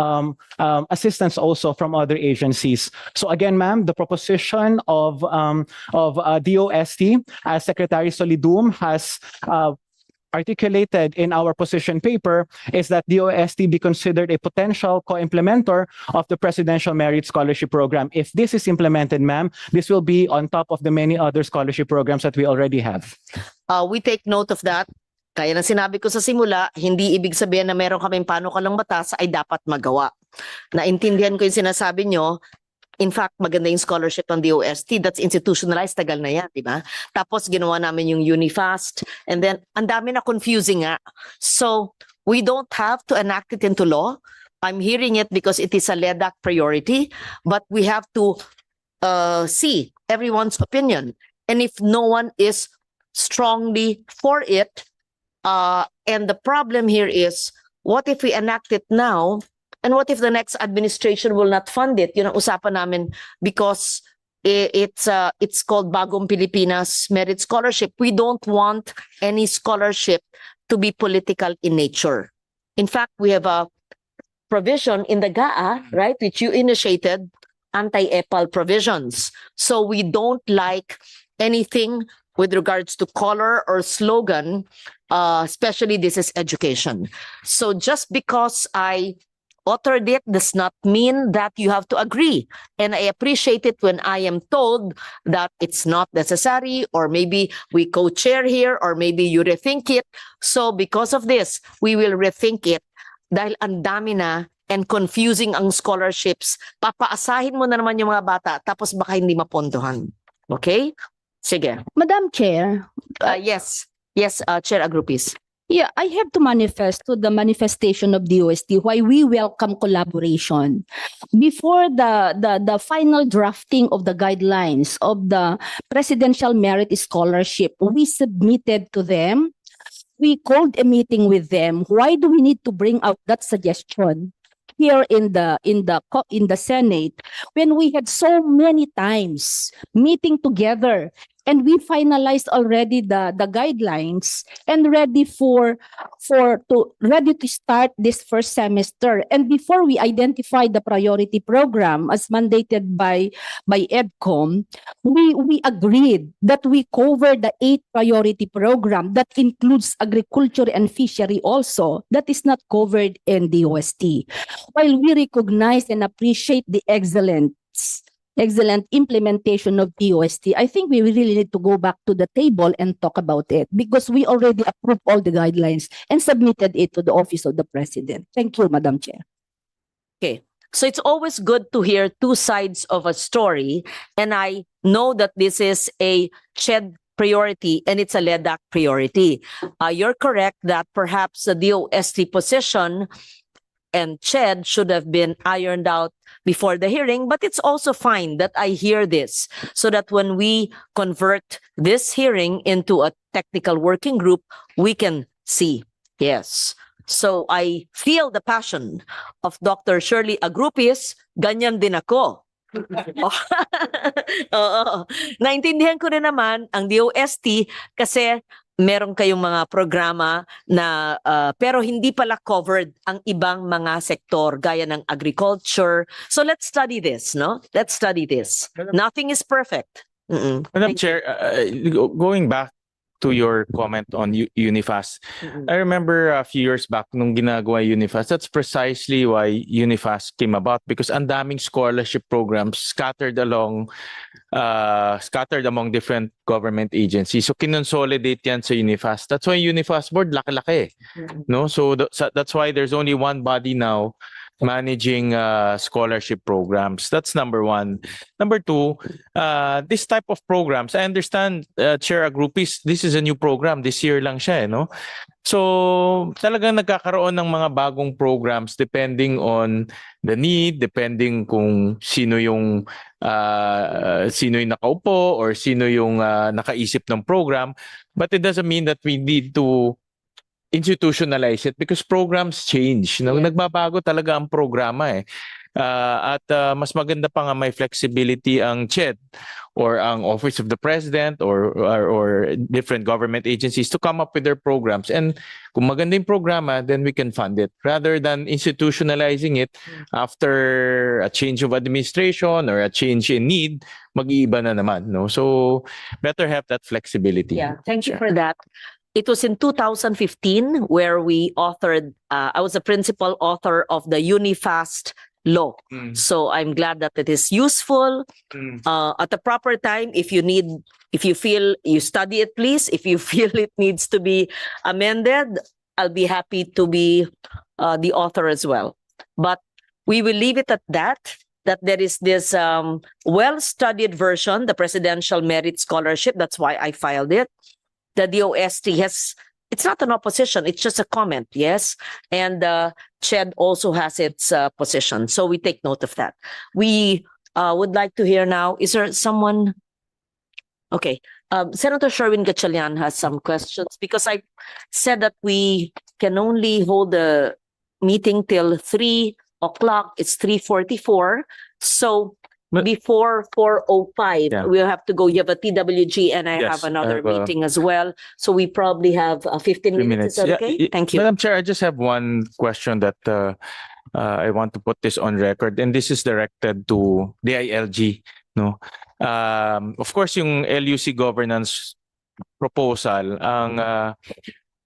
assistance also from other agencies. So again, ma'am, the proposition of DOST, as Secretary Solidum has articulated in our position paper, is that the OST be considered a potential co-implementer of the Presidential Merit Scholarship Program. If this is implemented, ma'am, this will be on top of the many other scholarship programs that we already have. We take note of that. Kaya na sinabi ko sa simula, hindi ibig sabihin na meron kaming panukalang batas ay dapat magawa. Naintindihan ko yung sinasabi nyo. In fact, maganda yung scholarship ng DOST. That's institutionalized. Tagal na yan, di ba? Tapos ginawa namin yung Unifast. And then, ang dami na confusing nga. So, we don't have to enact it into law. I'm hearing it because it is a LEDAC priority. But we have to see everyone's opinion. And if no one is strongly for it, and the problem here is, what if we enact it now? And what if the next administration will not fund it? Yun ang usapan namin because it's called Bagong Pilipinas Merit Scholarship. We don't want any scholarship to be political in nature. In fact, we have a provision in the GAA, right, which you initiated, anti-EPAL provisions. So we don't like anything with regards to color or slogan, especially this is education. So just because I authored it does not mean that you have to agree. And I appreciate it when I am told that it's not necessary, or maybe we co-chair here, or maybe you rethink it. So because of this, we will rethink it. Dahil ang dami na and confusing ang scholarships, papaasahin mo na naman yung mga bata, tapos baka hindi mapondohan. Okay? Sige. Madam Chair. Yes, Chair Agrupis. Yeah, I have to manifest to the manifestation of DOST why we welcome collaboration. Before the final drafting of the guidelines of the Presidential Merit Scholarship, we submitted to them. We called a meeting with them. Why do we need to bring out that suggestion here in the Senate when we had so many times meeting together? And we finalized already the guidelines and ready to start this first semester. And before we identify the priority program as mandated by EDCOM, we agreed that we cover the 8 priority program that includes agriculture and fishery also, that is not covered in the DOST. While we recognize and appreciate the excellent implementation of DOST, I think we really need to go back to the table and talk about it because we already approved all the guidelines and submitted it to the Office of the President. Thank you, Madam Chair. Okay. So it's always good to hear two sides of a story. And I know that this is a CHED priority and it's a LEDAC priority. You're correct that perhaps the DOST position and CHED should have been ironed out before the hearing, but it's also fine that I hear this so that when we convert this hearing into a technical working group, we can see. Yes. So I feel the passion of Dr. Shirley Agrupis, ganyan din ako. Oo. Naintindihan ko rin naman ang DOST kasi meron kayong mga programa na pero hindi pala covered ang ibang mga sektor gaya ng agriculture. So let's study this, no? Let's study this. Nothing is perfect. Madam Chair, going back to your comment on Unifast. Mm-mm. I remember a few years back nung ginagawa Unifast, that's precisely why Unifast came about, because ang daming scholarship programs scattered among different government agencies. So kinonsolidate yan sa Unifast. That's why Unifast board laki-laki. No? So that's why there's only one body now managing scholarship programs. That's number one. Number two, this type of programs, I understand, Chair Agrupis, this is a new program. This year lang siya, no? So talagang nagkakaroon ng mga bagong programs depending on the need, depending kung sino yung nakaupo or sino yung nakaisip ng program. But it doesn't mean that we need to institutionalize it because programs change. No? Yeah. Nagbabago talaga ang programa eh. At mas maganda pa nga may flexibility ang CHED or ang Office of the President or different government agencies to come up with their programs. And kung maganda yung programa, then we can fund it. Rather than institutionalizing it after a change of administration or a change in need, mag-iiba na naman. No? So better have that flexibility. Yeah, thank you for that. It was in 2015 where we authored, I was a principal author of the Unifast law. So I'm glad that it is useful. At the proper time, if you feel you study it, please. If you feel it needs to be amended, I'll be happy to be the author as well. But we will leave it at that there is this well-studied version, the Presidential Merit Scholarship. That's why I filed it. The DOST it's not an opposition, it's just a comment, yes? And CHED also has its position. So we take note of that. We would like to hear now, is there someone? Okay, Senator Sherwin Gatchalian has some questions because I said that we can only hold the meeting till 3 o'clock. It's 3:44. So before 4:05, we'll have to go. You have a TWG and I have another meeting as well. So we probably have 15 minutes. Is that okay? Thank you. Madam Chair, I just have one question that I want to put this on record, and this is directed to DILG. No, of course, yung LUC governance proposal, ang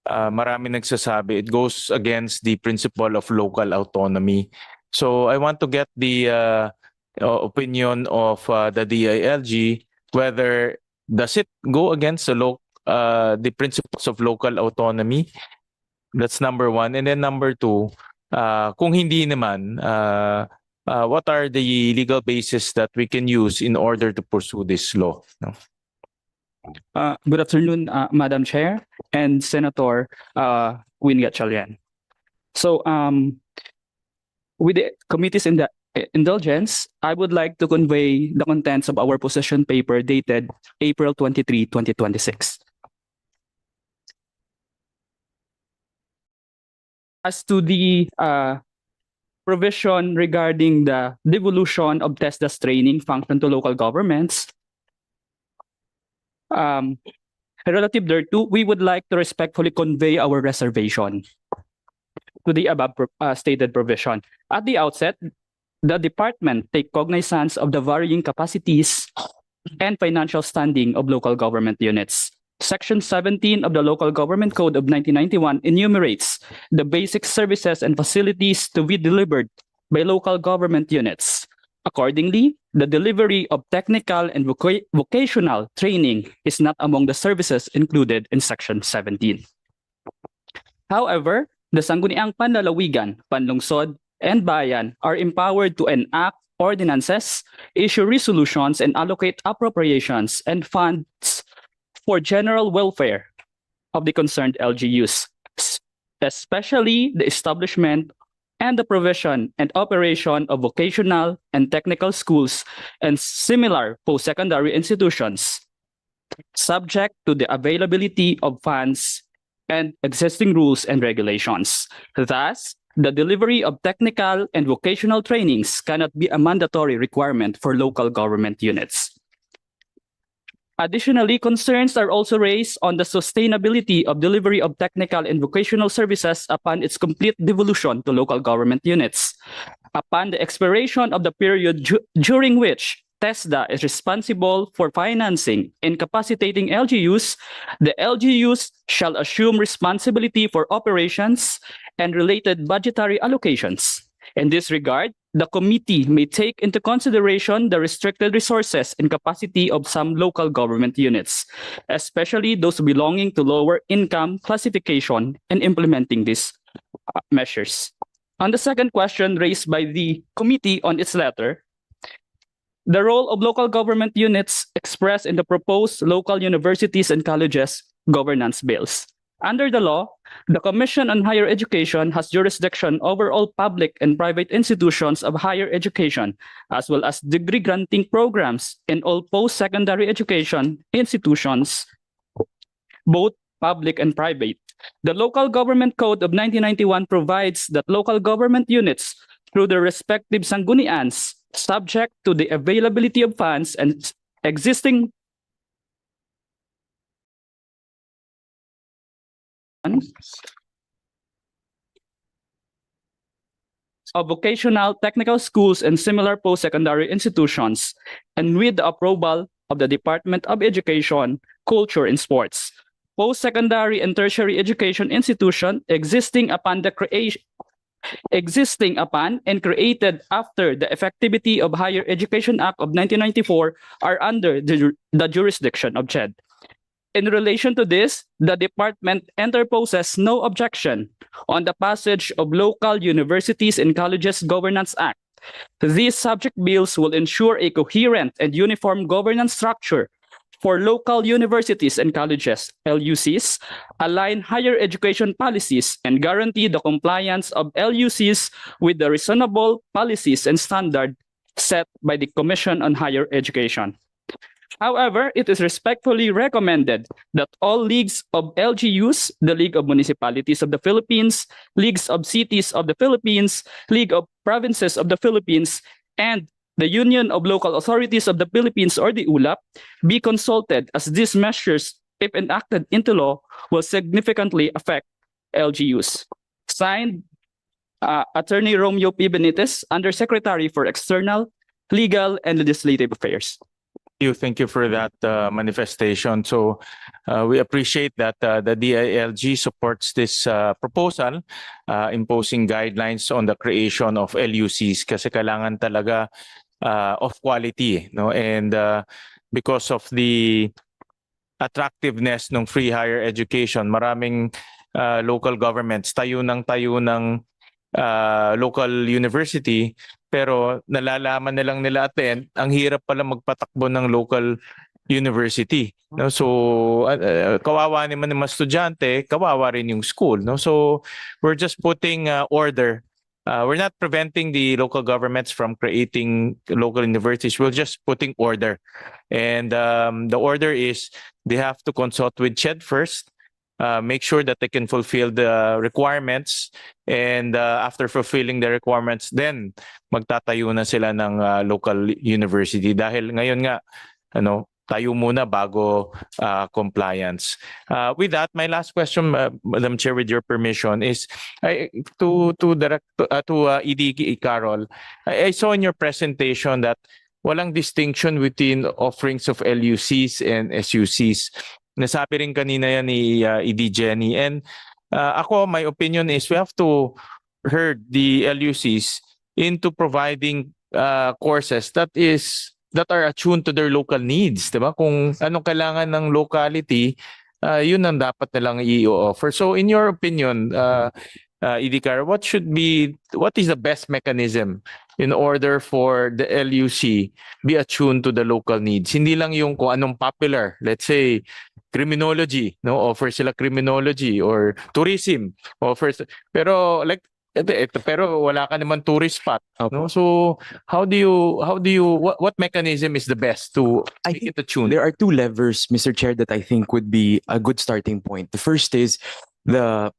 marami nagsasabi, it goes against the principle of local autonomy. So I want to get the opinion of the DILG, whether does it go against the principles of local autonomy? That's number one. And then number two, kung hindi naman, what are the legal basis that we can use in order to pursue this law? No? Good afternoon, Madam Chair and Senator Gatchalian. So, with the committee's indulgence, I would like to convey the contents of our position paper dated April 23, 2026. As to the provision regarding the devolution of TESDA's training function to local governments, relative thereto, we would like to respectfully convey our reservation to the above stated provision. At the outset, the department take cognizance of the varying capacities and financial standing of local government units. Section 17 of the Local Government Code of 1991 enumerates the basic services and facilities to be delivered by local government units. Accordingly, the delivery of technical and vocational training is not among the services included in Section 17. However, the Sangguniang Panlalawigan, Panlungsod, and Bayan are empowered to enact ordinances, issue resolutions, and allocate appropriations and funds for general welfare of the concerned LGUs, especially the establishment and the provision and operation of vocational and technical schools and similar post-secondary institutions, subject to the availability of funds and existing rules and regulations. Thus, the delivery of technical and vocational trainings cannot be a mandatory requirement for local government units. Additionally, concerns are also raised on the sustainability of delivery of technical and vocational services upon its complete devolution to local government units, upon the expiration of the period during which TESDA is responsible for financing incapacitating LGUs, the LGUs shall assume responsibility for operations and related budgetary allocations. In this regard, the committee may take into consideration the restricted resources and capacity of some local government units, especially those belonging to lower income classification, in implementing these measures. On the second question raised by the committee on its letter, the role of local government units expressed in the proposed local universities and colleges governance bills. Under the law, the Commission on Higher Education has jurisdiction over all public and private institutions of higher education, as well as degree-granting programs in all post-secondary education institutions, both public and private. The Local Government Code of 1991 provides that local government units, through their respective sanggunians, subject to the availability of funds and existing of vocational technical schools and similar post-secondary institutions, and with the approval of the Department of Education, Culture, and Sports. Post-secondary and tertiary education institution existing upon and created after the Effectivity of Higher Education Act of 1994 are under the jurisdiction of CHED. In relation to this, the department interposes no objection on the passage of Local Universities and Colleges Governance Act. These subject bills will ensure a coherent and uniform governance structure for local universities and colleges, LUCs, align higher education policies, and guarantee the compliance of LUCs with the reasonable policies and standards set by the Commission on Higher Education. However, it is respectfully recommended that all leagues of LGUs, the League of Municipalities of the Philippines, Leagues of Cities of the Philippines, League of Provinces of the Philippines, and the Union of Local Authorities of the Philippines, or the ULAP, be consulted, as these measures, if enacted into law, will significantly affect LGUs. Signed, Attorney Romeo P. Benitez, Undersecretary for External, Legal, and Legislative Affairs. Thank you for that manifestation. So we appreciate that the DILG supports this proposal, imposing guidelines on the creation of LUCs kasi kailangan talaga of quality, no? And because of the attractiveness ng free higher education, maraming local governments tayo ng local university, pero nalalaman nilang nila attend, ang hirap pala magpatakbo ng local university, no? So kawawa naman ng mga estudyante, kawawa rin yung school, no? So we're just putting order. We're not preventing the local governments from creating local universities. We're just putting order. And the order is they have to consult with CHED first, make sure that they can fulfill the requirements, and after fulfilling the requirements, then magtatayo na sila ng local university. Dahil ngayon nga, tayo muna bago compliance. With that, my last question, Madam Chair, with your permission, is to ED Carol. I saw in your presentation that walang distinction between offerings of LUCs and SUCs. Nasabi rin kanina yan ni ED Jenny. And ako, my opinion is we have to herd the LUCs into providing courses that are attuned to their local needs, diba? Kung anong kailangan ng locality, yun ang dapat nilang i-offer. So in your opinion, Idikar, what is the best mechanism in order for the LUC be attuned to the local needs? Hindi lang yung kung anong popular, let's say criminology, no, offer sila criminology, or tourism offers, pero pero wala ka naman tourist spot, no? So how do you what mechanism is the best to make it attuned? There are two levers, Mr. Chair, that I think would be a good starting point. The first is the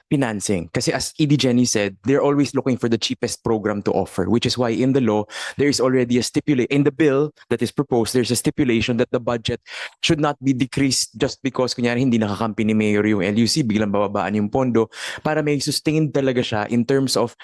financing. Kasi as ED Jenny said, they're always looking for the cheapest program to offer, which is why in the law, there is already a stipulation. In the bill that is proposed, there's a stipulation that the budget should not be decreased just because kunyari hindi nakakampi ni Mayor yung LUC, biglang bababaan yung pondo, para may sustained talaga siya in terms of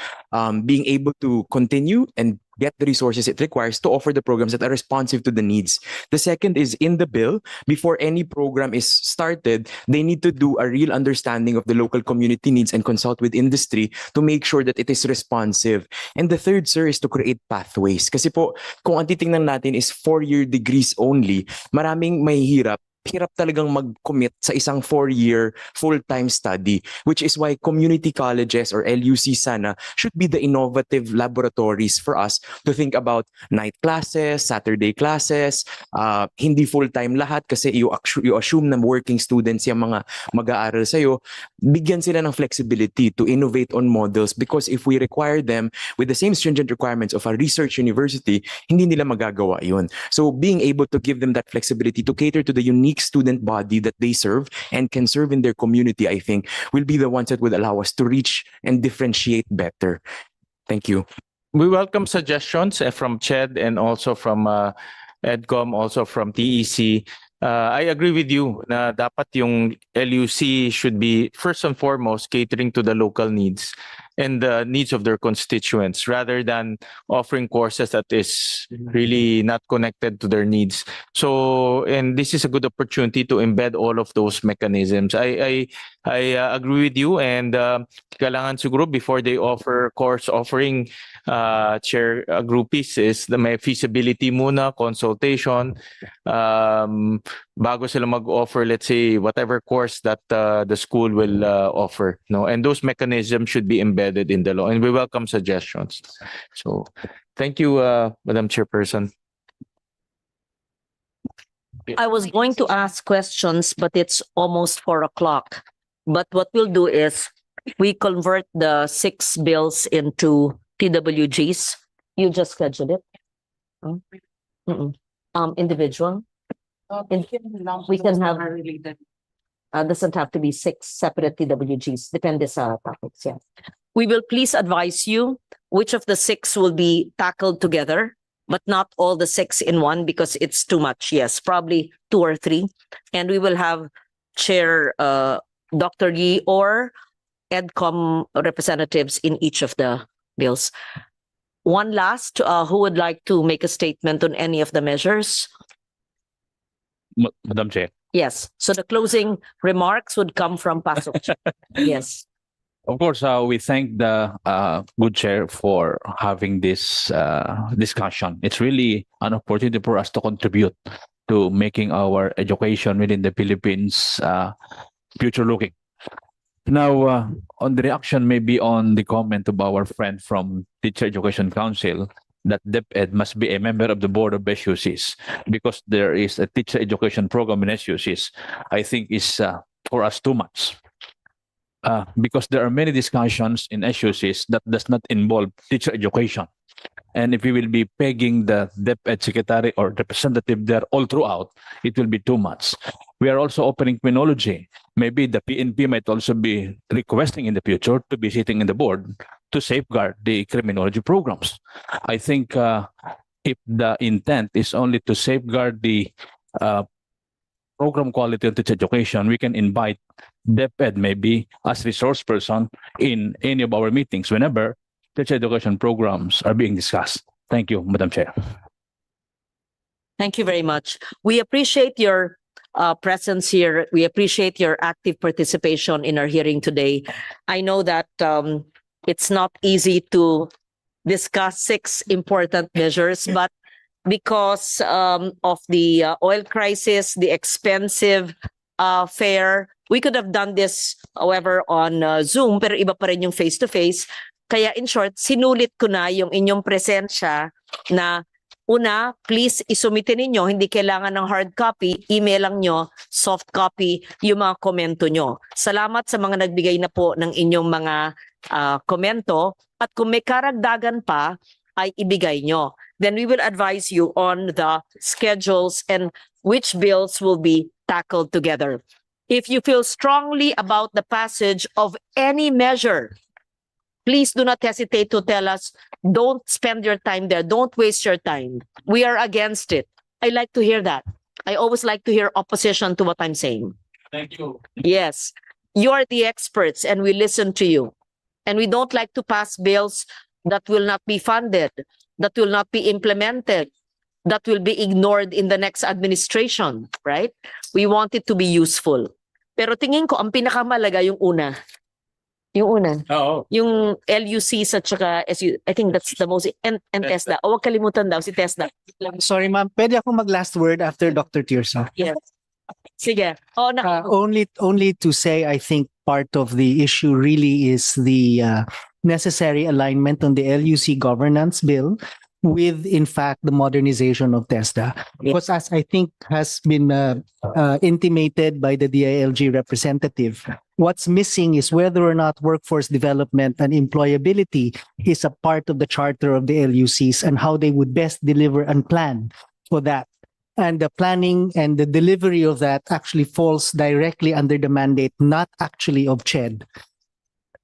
being able to continue and get the resources it requires to offer the programs that are responsive to the needs. The second is in the bill, before any program is started, they need to do a real understanding of the local community needs and consult with industry to make sure that it is responsive. And the third, sir, is to create pathways. Kasi po, kung ang titingnan natin is 4-year degrees only, maraming mahihirap talagang mag-commit sa isang 4-year full-time study, which is why community colleges or LUC sana should be the innovative laboratories for us to think about night classes, Saturday classes, hindi full-time lahat kasi you assume na working students yung mga mag-aaral sa'yo. Bigyan sila ng flexibility to innovate on models because if we require them with the same stringent requirements of a research university, hindi nila magagawa yun. So being able to give them that flexibility to cater to the unique student body that they serve and can serve in their community, I think, will be the ones that would allow us to reach and differentiate better. Thank you. We welcome suggestions from CHED and also from EDCOM, also from TEC. I agree with you na dapat yung LUC should be first and foremost catering to the local needs and the needs of their constituents rather than offering courses that is really not connected to their needs. So, and this is a good opportunity to embed all of those mechanisms. I agree with you, and kailangan siguro before they offer course offering, chair groupies is the may feasibility muna, consultation, bago sila mag-offer, let's say, whatever course that the school will offer. No, and those mechanisms should be embedded in the law, and we welcome suggestions. So, thank you, Madam Chairperson. I was going to ask questions, but it's almost 4 o'clock. But what we'll do is we convert the 6 bills into TWGs. You just schedule it. Individual. We can have doesn't have to be 6 separate TWGs. Depende sa topics. Yeah. We will please advise you which of the 6 will be tackled together, but not all the 6 in one because it's too much. Yes, probably 2 or 3. And we will have Chair Dr. Yee or EDCOM representatives in each of the bills. One last, who would like to make a statement on any of the measures? Madam Chair. Yes. So the closing remarks would come from Pasok. Yes. Of course, we thank the good chair for having this discussion. It's really an opportunity for us to contribute to making our education within the Philippines future-looking. Now, on the reaction maybe on the comment of our friend from Teacher Education Council, that DepEd must be a member of the board of SUCs because there is a teacher education program in SUCs, I think is for us too much. Because there are many discussions in SUCs that does not involve teacher education. And if we will be pegging the DepEd secretary or representative there all throughout, it will be too much. We are also opening criminology. Maybe the PNP might also be requesting in the future to be sitting in the board to safeguard the criminology programs. I think if the intent is only to safeguard the program quality of teacher education, we can invite DepEd maybe as resource person in any of our meetings whenever teacher education programs are being discussed. Thank you, Madam Chair. Thank you very much. We appreciate your presence here. We appreciate your active participation in our hearing today. I know that it's not easy to discuss 6 important measures, but because of the oil crisis, the expensive fare, we could have done this, however, on Zoom, pero iba pa rin yung face-to-face. Kaya in short, sinulit ko na yung inyong presensya na una, please isumitin ninyo, hindi kailangan ng hard copy, email lang nyo, soft copy, yung mga komento nyo. Salamat sa mga nagbigay na po ng inyong mga komento at kung may karagdagan pa, ay ibigay nyo. Then we will advise you on the schedules and which bills will be tackled together. If you feel strongly about the passage of any measure, please do not hesitate to tell us, don't spend your time there. Don't waste your time. We are against it. I like to hear that. I always like to hear opposition to what I'm saying. Thank you. Yes, you are the experts and we listen to you. And we don't like to pass bills that will not be funded. that will not be implemented, that will be ignored in the next administration, right? We want it to be useful. Pero tingin ko, ang pinakamalaga yung una. Yung una. Oo. Yung LUCs at saka SU, I think that's the most, and TESDA. O, wag kalimutan daw si TESDA. Sorry ma'am, pwede ako mag-last word after Dr. Tirsa? Yes. Sige. Oh, Only to say, I think part of the issue really is the necessary alignment on the LUC governance bill with, in fact, the modernization of TESDA. Because as I think has been intimated by the DILG representative, what's missing is whether or not workforce development and employability is a part of the charter of the LUCs and how they would best deliver and plan for that. And the planning and the delivery of that actually falls directly under the mandate, not actually of CHED,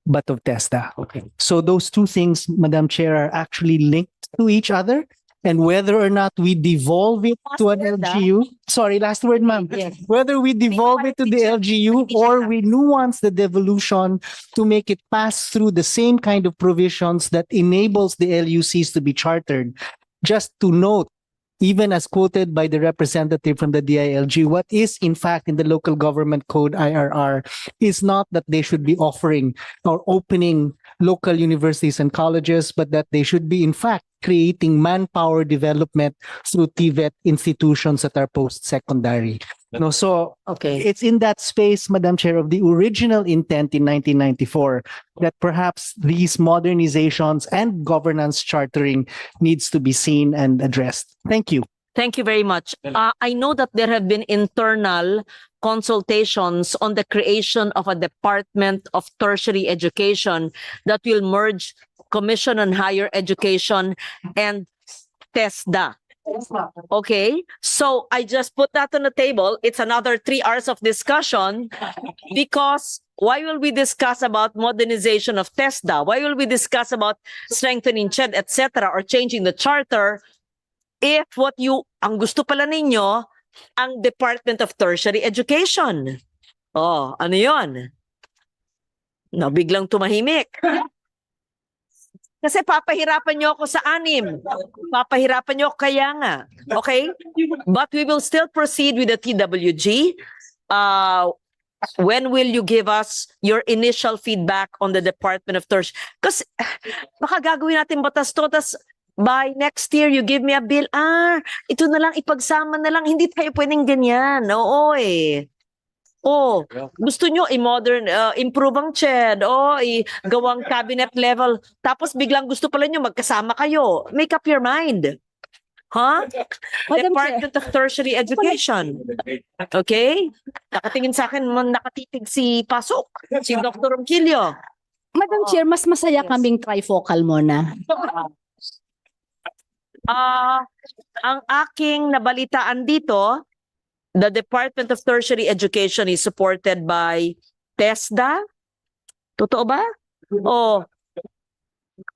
but of TESDA. Okay. So those two things, Madam Chair, are actually linked to each other. And whether or not we devolve it to an LGU, sorry, last word, ma'am. Yes. Whether we devolve it to the LGU or we nuance the devolution to make it pass through the same kind of provisions that enables the LUCs to be chartered, just to note, even as quoted by the representative from the DILG, what is in fact in the local government code IRR is not that they should be offering or opening local universities and colleges, but that they should be in fact creating manpower development through TVET institutions that are post-secondary. No, so it's in that space, Madam Chair, of the original intent in 1994 that perhaps these modernizations and governance chartering needs to be seen and addressed. Thank you. Thank you very much. I know that there have been internal consultations on the creation of a Department of Tertiary Education that will merge Commission on Higher Education and TESDA. Okay, so I just put that on the table. It's another 3 hours of discussion because why will we discuss about modernization of TESDA? Why will we discuss about strengthening CHED, etc., or changing the charter if ang gusto pala ninyo, ang Department of Tertiary Education? Oh, ano yun? No, biglang tumahimik. Kasi papahirapan nyo ako sa 6. Papahirapan nyo ako kaya nga. Okay? But we will still proceed with the TWG. When will you give us your initial feedback on the Department of Tertiary? Kasi baka gagawin natin batas to, tas by next year you give me a bill. Ito na lang, ipagsama na lang. Hindi tayo pwedeng ganyan. Oo eh. Oh, gusto nyo i-modern, improve ang CHED, gawang cabinet level, tapos biglang gusto pala nyo magkasama kayo. Make up your mind. Huh? Department of Tertiary Education. Okay? Nakatingin sa akin, nakatitig si Pasok, si Dr. Ronquillo. Madam Chair, mas masaya kaming trifocal muna. Ang aking nabalitaan dito, the Department of Tertiary Education is supported by TESDA. Totoo ba? O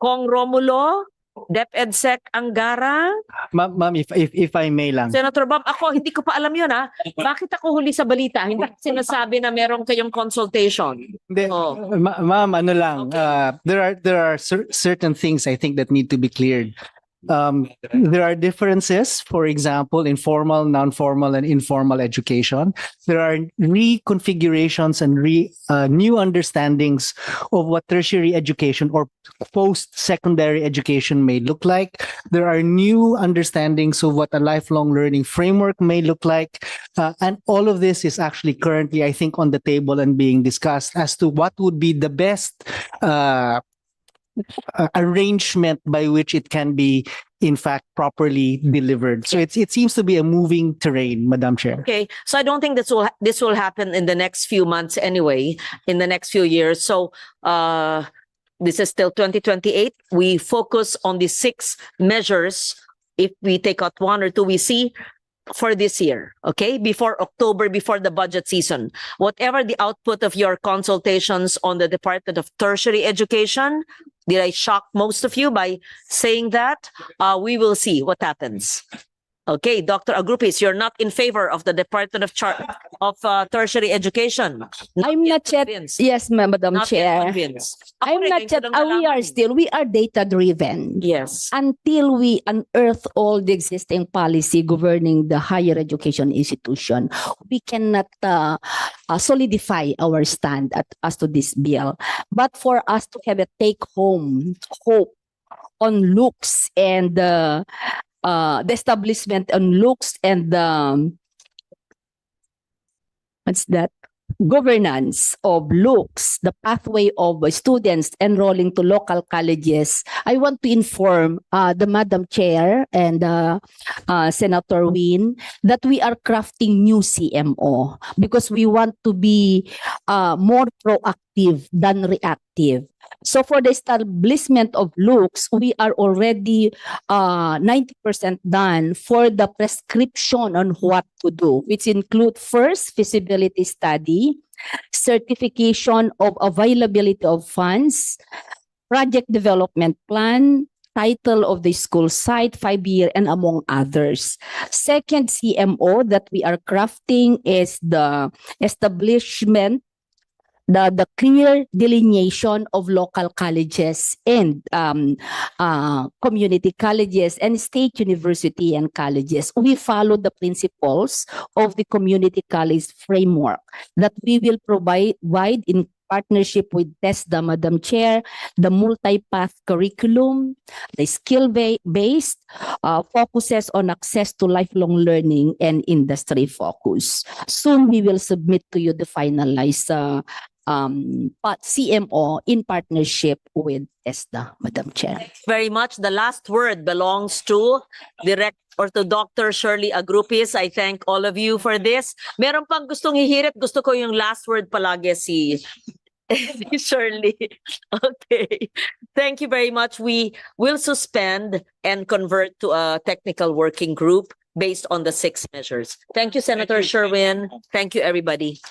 Kong Romulo, DepEdsec Angara. Ma'am, if I may lang. Senator Bob, ako hindi ko pa alam yun ha. Bakit ako huli sa balita? Hindi sinasabi na meron kayong consultation. Ma'am, ano lang. There are certain things I think that need to be cleared. There are differences, for example, in formal, non-formal, and informal education. There are reconfigurations and new understandings of what tertiary education or post-secondary education may look like. There are new understandings of what a lifelong learning framework may look like. And all of this is actually currently, I think, on the table and being discussed as to what would be the best arrangement by which it can be in fact properly delivered. So it seems to be a moving terrain, Madam Chair. Okay, so I don't think this will happen in the next few months anyway, in the next few years. So this is still 2028. We focus on the 6 measures. If we take out 1 or 2, we see for this year, okay? Before October, before the budget season. Whatever the output of your consultations on the Department of Tertiary Education, did I shock most of you by saying that? We will see what happens. Okay, Dr. Agrupis, you're not in favor of the Department of Tertiary Education. I'm not yet, convinced. yes, Madam Not yet Chair. convinced. I'm Ako rin, not ngayon yet, ko lang we are nalaman. still, we are data driven. Yes. Until we unearth all the existing policy governing the higher education institution, we cannot solidify our stand as to this bill. But for us to have a take-home hope on looks and the establishment on looks and what's that? Governance of looks, the pathway of students enrolling to local colleges. I want to inform the Madam Chair and Senator Win that we are crafting new CMO because we want to be more proactive than reactive. So for the establishment of looks, we are already 90% done for the prescription on what to do, which include first feasibility study, certification of availability of funds, project development plan, title of the school site, 5-year, and among others. Second CMO that we are crafting is the establishment, the clear delineation of local colleges and community colleges and state university and colleges. We follow the principles of the community college framework that we will provide in partnership with TESDA, Madam Chair, the multi-path curriculum, the skill-based focuses on access to lifelong learning and industry focus. Soon we will submit to you the finalized CMO in partnership with TESDA, Madam Chair. Thank you very much. The last word belongs to Dr. Shirley Agrupis. I thank all of you for this. Meron pang gustong hihirit. Gusto ko yung last word palagi si Shirley. Okay. Thank you very much. We will suspend and convert to a technical working group based on the 6 measures. Thank you, Senator Sherwin. Thank you, everybody.